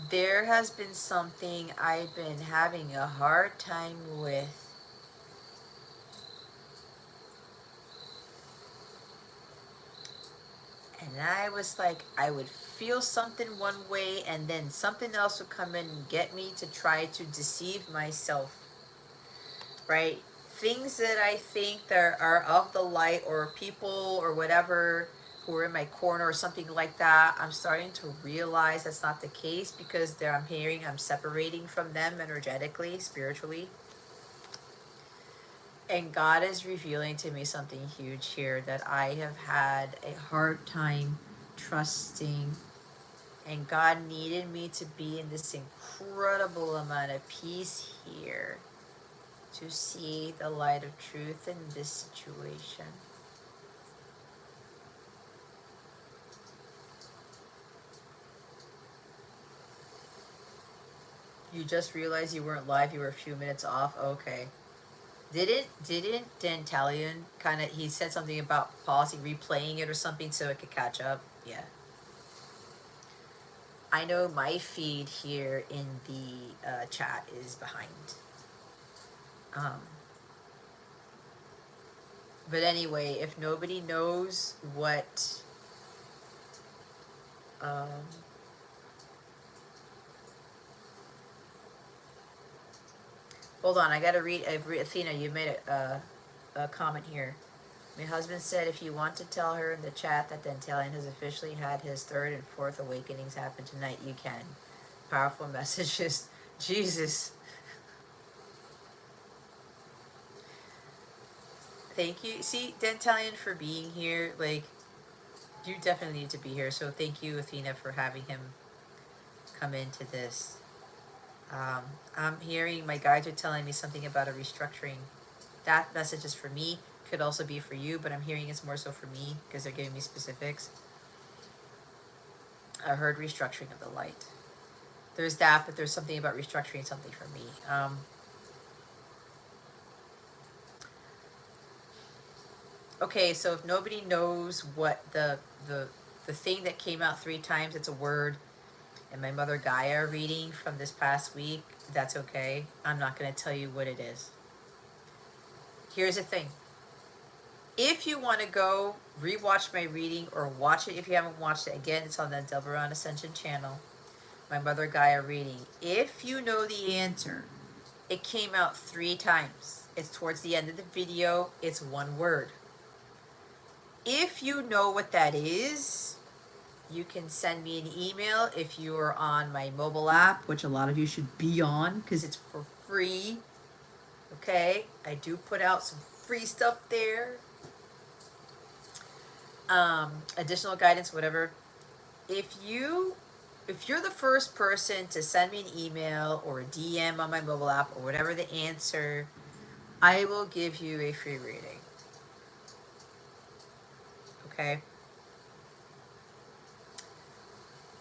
There has been something I've been having a hard time with. And I was like, I would feel something one way and then something else would come in and get me to try to deceive myself. Right? Things that I think that are of the light, or people or whatever who are in my corner or something like that, I'm starting to realize that's not the case, because I'm separating from them energetically, spiritually. And God is revealing to me something huge here that I have had a hard time trusting And God needed me to be in this incredible amount of peace here to see the light of truth in this situation. You just realized you weren't live, you were a few minutes off? Okay. Didn't 𝗙𝗃𝗃 kind of, he said something about pausing, replaying it or something so it could catch up? Yeah. I know my feed here in the chat is behind. But anyway, if nobody knows what hold on, I gotta read. Athena, you made a comment here. My husband said if you want to tell her in the chat that 𝗙𝗃𝗃 has officially had his 3rd and 4th awakenings happen tonight, you can. Powerful messages. Jesus. Thank you. See, 𝗙𝗃𝗃 for being here. Like, you definitely need to be here. So thank you, Athena, for having him come into this. I'm hearing my guides are telling me something about a restructuring. That message is for me. Could also be for you, but I'm hearing it's more so for me because they're giving me specifics. I heard restructuring of the light. There's that, but there's something about restructuring something for me. Okay, so if nobody knows what the thing that came out 3 times, it's a word. And my mother Gaia reading from this past week, that's okay. I'm not going to tell you what it is. Here's the thing. If you want to go rewatch my reading or watch it if you haven't watched it, again, it's on the 𝗙𝗪𝗓𝗡 channel, my mother Gaia reading. If you know the answer, it came out 3 times. It's towards the end of the video. It's 1 word. If you know what that is, you can send me an email if you are on my mobile app, which a lot of you should be on because it's for free. Okay, I do put out some free stuff there. Additional guidance, whatever. If you're the first person to send me an email or a DM on my mobile app or whatever the answer, I will give you a free reading. Okay.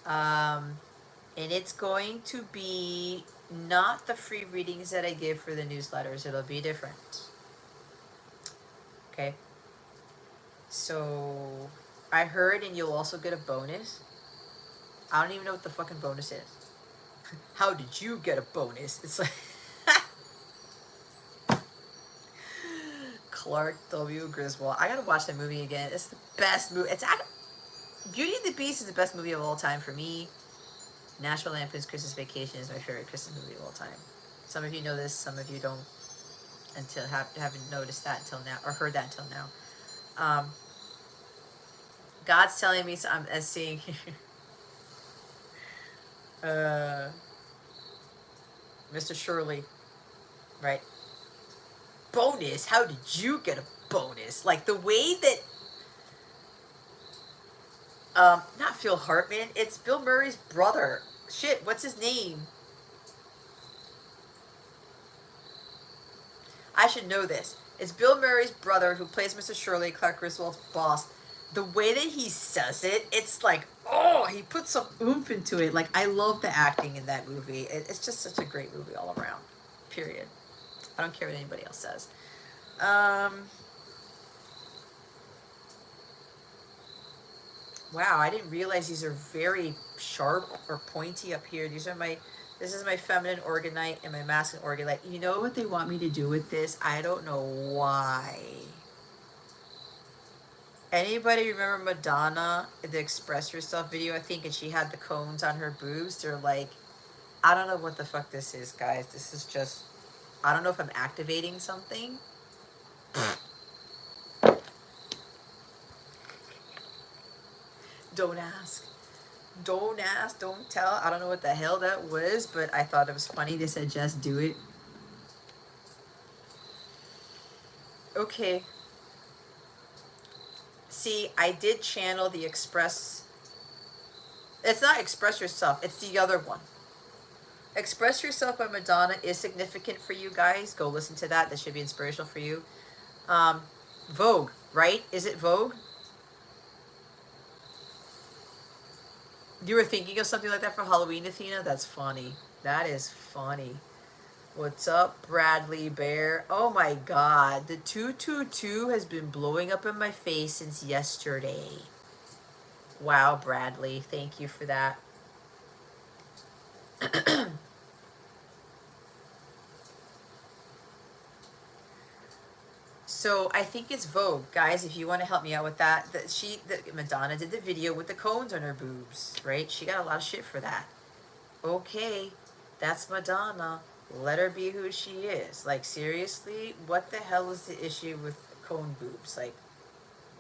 And it's going to be not the free readings that I give for the newsletters. It'll be different. Okay. So I heard, and you'll also get a bonus. I don't even know what the fucking bonus is. How did you get a bonus? It's like �clark·W·Griswold. I gotta watch that movie again. It's the best movie. Beauty and the Beast is the best movie of all time for me. National Lampoon's Christmas Vacation is my favorite Christmas movie of all time. Some of you know this, some of you don't haven't noticed that until now, or heard that until now. God's telling me, so I'm seeing Mr. Shirley, right? Bonus? How did you get a bonus? Like the way that not Phil Hartman, it's Bill Murray's brother. Shit, what's his name? I should know this. It's Bill Murray's brother who plays Mr. Shirley, Clark Griswold's boss. The way that he says it, it's like, oh, he puts some oomph into it. Like, I love the acting in that movie. It's just such a great movie all around, period. I don't care what anybody else says. Wow, I didn't realize these are very sharp or pointy up here. This is my feminine orgonite and my masculine orgonite. You know what they want me to do with this? I don't know why. Anybody remember Madonna, the Express Yourself video, I think, and she had the cones on her boobs? They're like, I don't know what the fuck this is, guys. This is just, I don't know if I'm activating something. Don't ask. Don't ask, don't tell. I don't know what the hell that was, but I thought it was funny. They said, just do it. Okay. See, I did channel the Express It's not Express Yourself. It's the other one. Express Yourself by Madonna is significant for you guys. Go listen to that. That should be inspirational for you. Vogue, right? Is it Vogue? You were thinking of something like that for Halloween, Athena? That's funny. That is funny. What's up, Bradley Bear? Oh my god. The 222 has been blowing up in my face since yesterday. Wow, Bradley. Thank you for that. So I think it's Vogue, guys. If you want to help me out with that, Madonna did the video with the cones on her boobs, right? She got a lot of shit for that. Okay, that's Madonna. Let her be who she is. Like, seriously, what the hell is the issue with cone boobs? Like,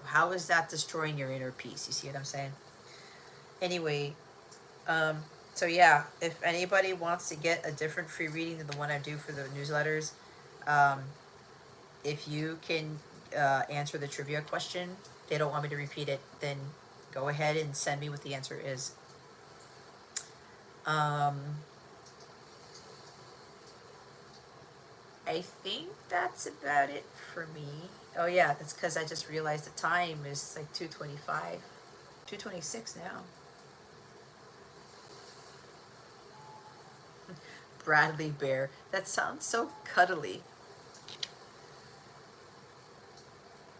how is that destroying your inner peace? You see what I'm saying? Anyway, so yeah, if anybody wants to get a different free reading than the one I do for the newsletters, if you can answer the trivia question, they don't want me to repeat it, then go ahead and send me what the answer is. I think that's about it for me. Oh yeah, that's because I just realized the time is like 2:25, 2:26 now. Bradley Bear. That sounds so cuddly.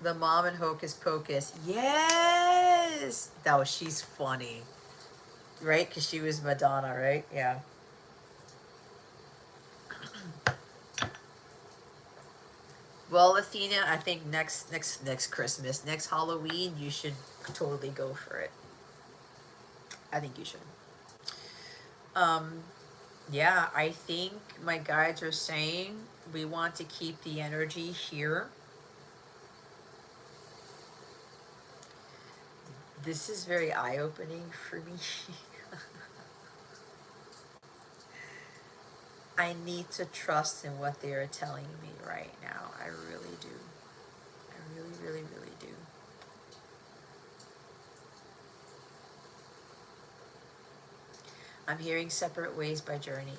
The mom in Hocus Pocus. Yes! She's funny. Right? Because she was Madonna, right? Yeah. Well, Athena, I think next Christmas, next Halloween, you should totally go for it. I think you should. Yeah, I think my guides are saying we want to keep the energy here. This is very eye-opening for me. I need to trust in what they are telling me right now. I really do. I really, really, really do. I'm hearing Separate Ways by Journey.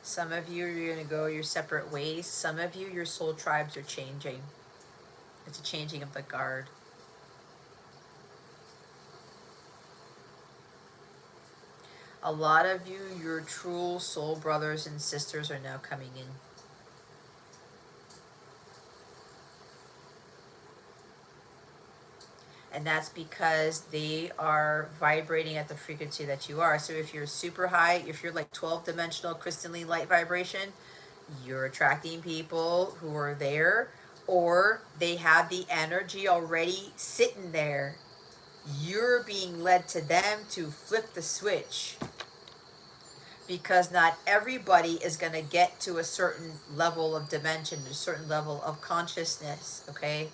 Some of you are going to go your separate ways. Some of you, your soul tribes are changing. It's a changing of the guard. A lot of you, your true soul brothers and sisters are now coming in. And that's because they are vibrating at the frequency that you are. So if you're super high, if you're like 12-dimensional crystalline light vibration, you're attracting people who are there, or they have the energy already sitting there. You're being led to them to flip the switch. Because not everybody is going to get to a certain level of dimension, a certain level of consciousness, okay?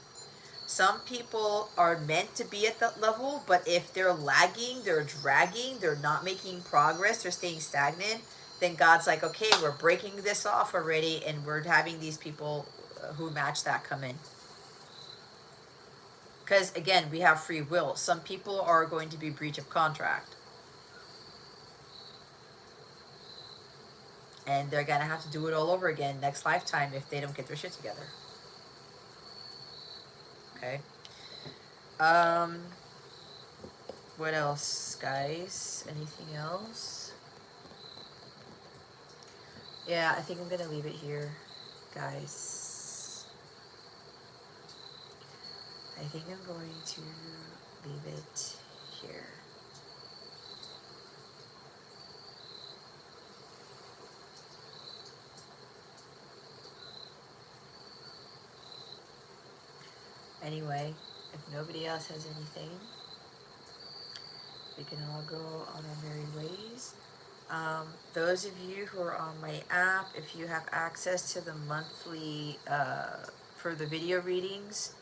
Some people are meant to be at that level, but if they're lagging, they're dragging, they're not making progress, they're staying stagnant, then God's like, okay, we're breaking this off already, and we're having these people who match that come in. Because, again, we have free will. Some people are going to be breach of contract. And they're going to have to do it all over again next lifetime if they don't get their shit together. Okay. What else, guys? Anything else? Yeah, I think I'm going to leave it here, guys. I think I'm going to leave it here. Anyway, if nobody else has anything, we can all go on our merry ways. Those of you who are on my app, if you have access to the monthly, for the video readings,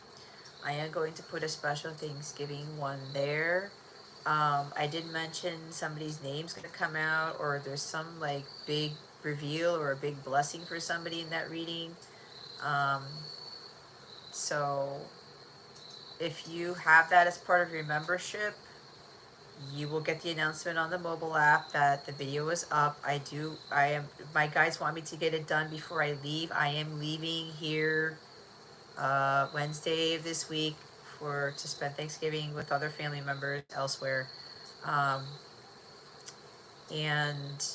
I am going to put a special Thanksgiving one there. I did mention somebody's name's going to come out, or there's some like big reveal or a big blessing for somebody in that reading. So if you have that as part of your membership, you will get the announcement on the mobile app that the video is up. My guys want me to get it done before I leave. I am leaving here Wednesday of this week to spend Thanksgiving with other family members elsewhere. Um, and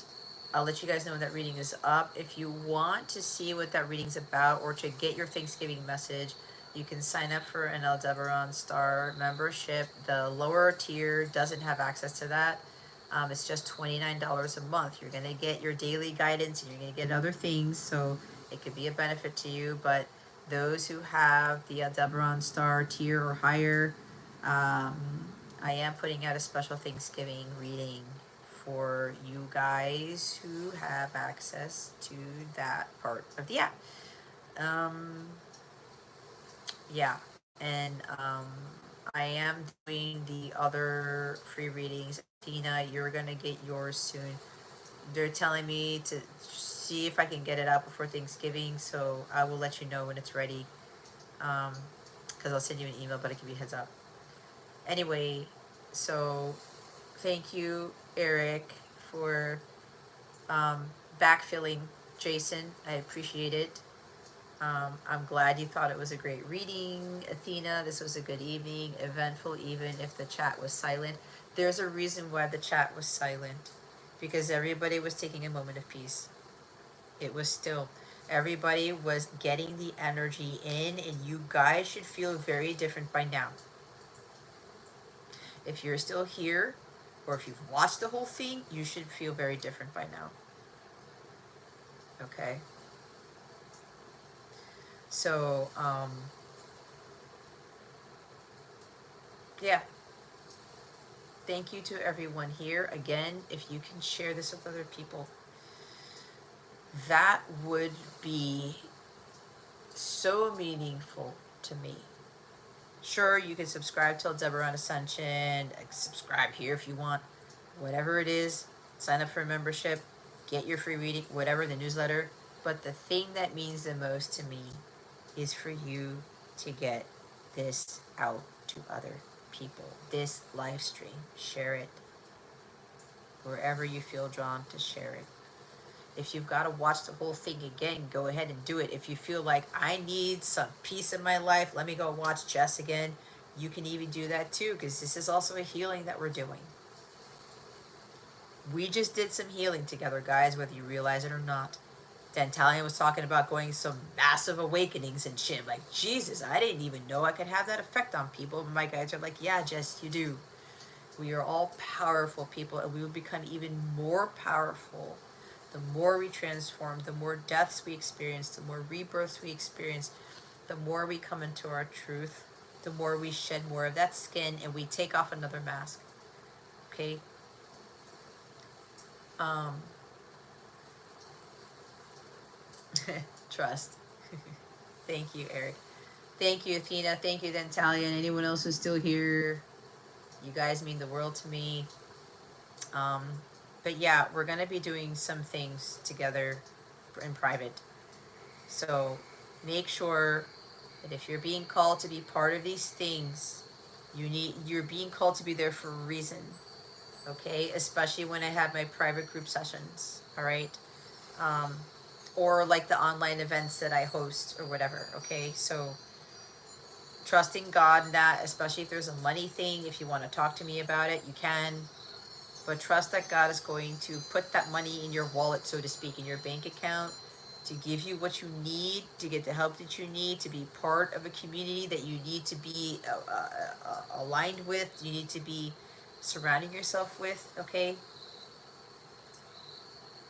I'll let you guys know when that reading is up. If you want to see what that reading's about or to get your Thanksgiving message, you can sign up for an Aldebaran Star membership. The lower tier doesn't have access to that. It's just $29 a month. You're going to get your daily guidance and you're going to get other things, so it could be a benefit to you. But those who have the Aldebaran Star tier or higher, I am putting out a special Thanksgiving reading for you guys who have access to that part of the app. Yeah, and I am doing the other free readings. Tina, you're gonna get yours soon. They're telling me to see if I can get it out before Thanksgiving, so I will let you know when it's ready. Because I'll send you an email, but I'll give you a heads up. Anyway, so thank you, Eric, for backfilling Jason. I appreciate it. I'm glad you thought it was a great reading, Athena. This was a good evening, eventful, even if the chat was silent. There's a reason why the chat was silent, because everybody was taking a moment of peace. It was still, everybody was getting the energy in, and you guys should feel very different by now. If you're still here, or if you've watched the whole thing, you should feel very different by now. Okay? So, yeah. Thank you to everyone here. Again, if you can share this with other people, that would be so meaningful to me. Sure, you can subscribe to 𝗟𝗏𝗧𝗏 Ascension, subscribe here if you want, whatever it is, sign up for a membership, get your free reading, whatever, the newsletter. But the thing that means the most to me is for you to get this out to other people. This live stream, share it wherever you feel drawn to share it. If you've got to watch the whole thing again, go ahead and do it. If you feel like I need some peace in my life, let me go watch Jess again. You can even do that too, because this is also a healing that we're doing. We just did some healing together, guys, whether you realize it or not. Dantalian was talking about going some massive awakenings and shit. Like, Jesus, I didn't even know I could have that effect on people. But my guys are like, yeah, Jess, you do. We are all powerful people, and we will become even more powerful the more we transform, the more deaths we experience, the more rebirths we experience, the more we come into our truth, the more we shed more of that skin and we take off another mask. Okay? Trust. Thank you, Eric. Thank you, Athena. Thank you, Dentalia, and anyone else who's still here. You guys mean the world to me. But yeah, we're going to be doing some things together in private. So make sure that if you're being called to be part of these things, you're being called to be there for a reason. Okay? Especially when I have my private group sessions. All right? Or like the online events that I host or whatever. Okay? So trusting God in that, especially if there's a money thing, if you want to talk to me about it, you can. But trust that God is going to put that money in your wallet, so to speak, in your bank account, to give you what you need, to get the help that you need, to be part of a community that you need to be aligned with, you need to be surrounding yourself with, okay?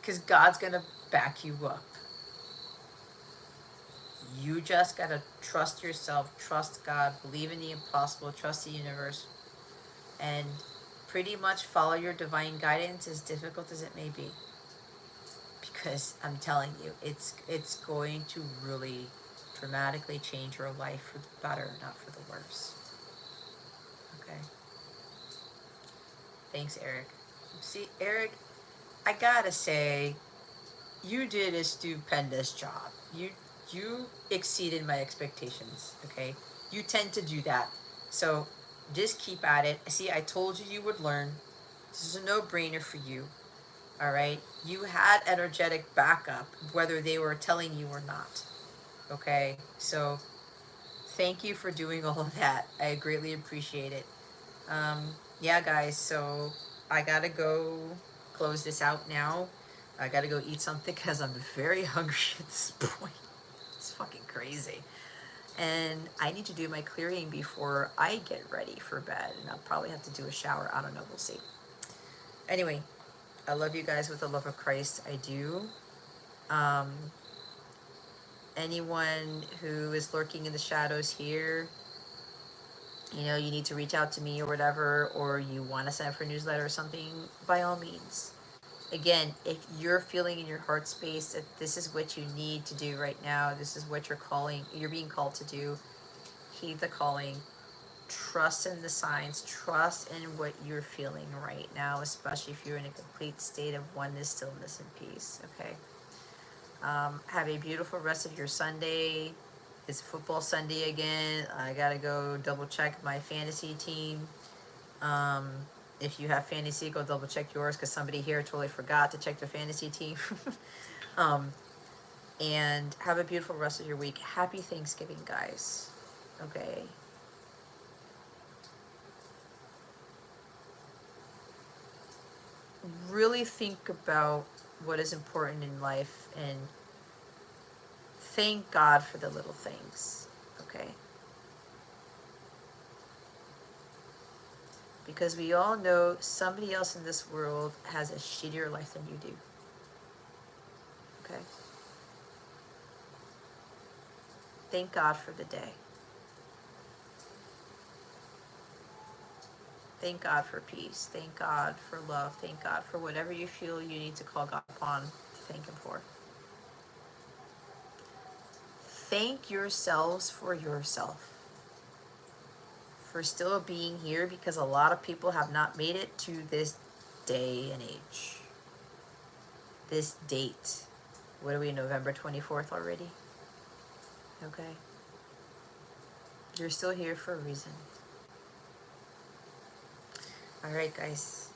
Because God's going to back you up. You just got to trust yourself, trust God, believe in the impossible, trust the universe, and pretty much follow your divine guidance, as difficult as it may be. Because I'm telling you, it's going to really dramatically change your life for the better, not for the worse. Okay? Thanks, Eric. See, Eric, I gotta say, you did a stupendous job. You exceeded my expectations, okay? You tend to do that. So Just keep at it. See, I told you you would learn. This is a no-brainer for you. All right? You had energetic backup, whether they were telling you or not. Okay? So thank you for doing all of that. I greatly appreciate it. Yeah, guys, so I gotta go close this out now. I gotta go eat something because I'm very hungry at this point. It's fucking crazy. And I need to do my clearing before I get ready for bed. And I'll probably have to do a shower. I don't know. We'll see. Anyway, I love you guys with the love of Christ. I do. Anyone who is lurking in the shadows here, you know, you need to reach out to me or whatever, or you want to sign up for a newsletter or something, by all means. Again, if you're feeling in your heart space that this is what you need to do right now, this is what you're being called to do, heed the calling, trust in the signs, trust in what you're feeling right now, especially if you're in a complete state of oneness, stillness, and peace, okay? Have a beautiful rest of your Sunday. It's football Sunday again. I gotta go double check my fantasy team. If you have fantasy, go double check yours because somebody here totally forgot to check their fantasy team. And have a beautiful rest of your week. Happy Thanksgiving, guys. Okay. Really think about what is important in life and thank God for the little things, okay? Because we all know somebody else in this world has a shittier life than you do, okay? Thank God for the day. Thank God for peace. Thank God for love. Thank God for whatever you feel you need to call God upon to thank Him for. Thank yourselves for yourself. For still being here, because a lot of people have not made it to this day and age. This date. What are we, November 24th already? Okay. You're still here for a reason. Alright, guys.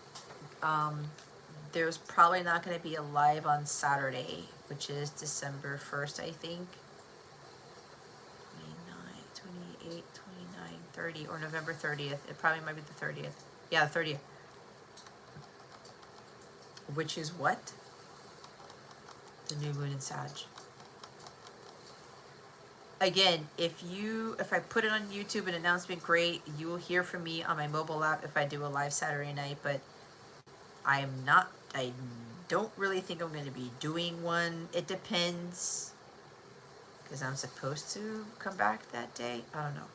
There's probably not going to be a live on Saturday, which is December 1st, I think. 28, 29, 30, or November 30th. It probably might be the 30th. Yeah, the 30th. Which is what? The new moon in Sag. Again, if I put it on YouTube, an announcement, great. You will hear from me on my mobile app if I do a live Saturday night, but I don't really think I'm going to be doing one. It depends. Because I'm supposed to come back that day. I don't know.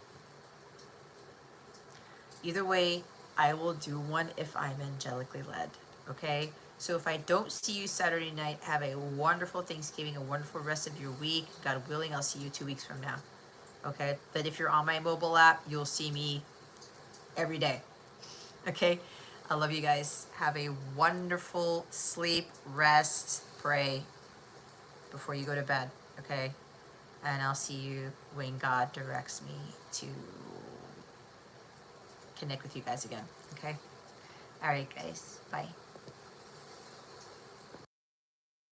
Either way, I will do one if I'm angelically led. Okay? So if I don't see you Saturday night, have a wonderful Thanksgiving, a wonderful rest of your week. God willing, I'll see you 2 weeks from now. Okay? But if you're on my mobile app, you'll see me every day. Okay? I love you guys. Have a wonderful sleep, rest, pray before you go to bed. Okay? And I'll see you when God directs me to connect with you guys again. Okay? All right, guys. Bye.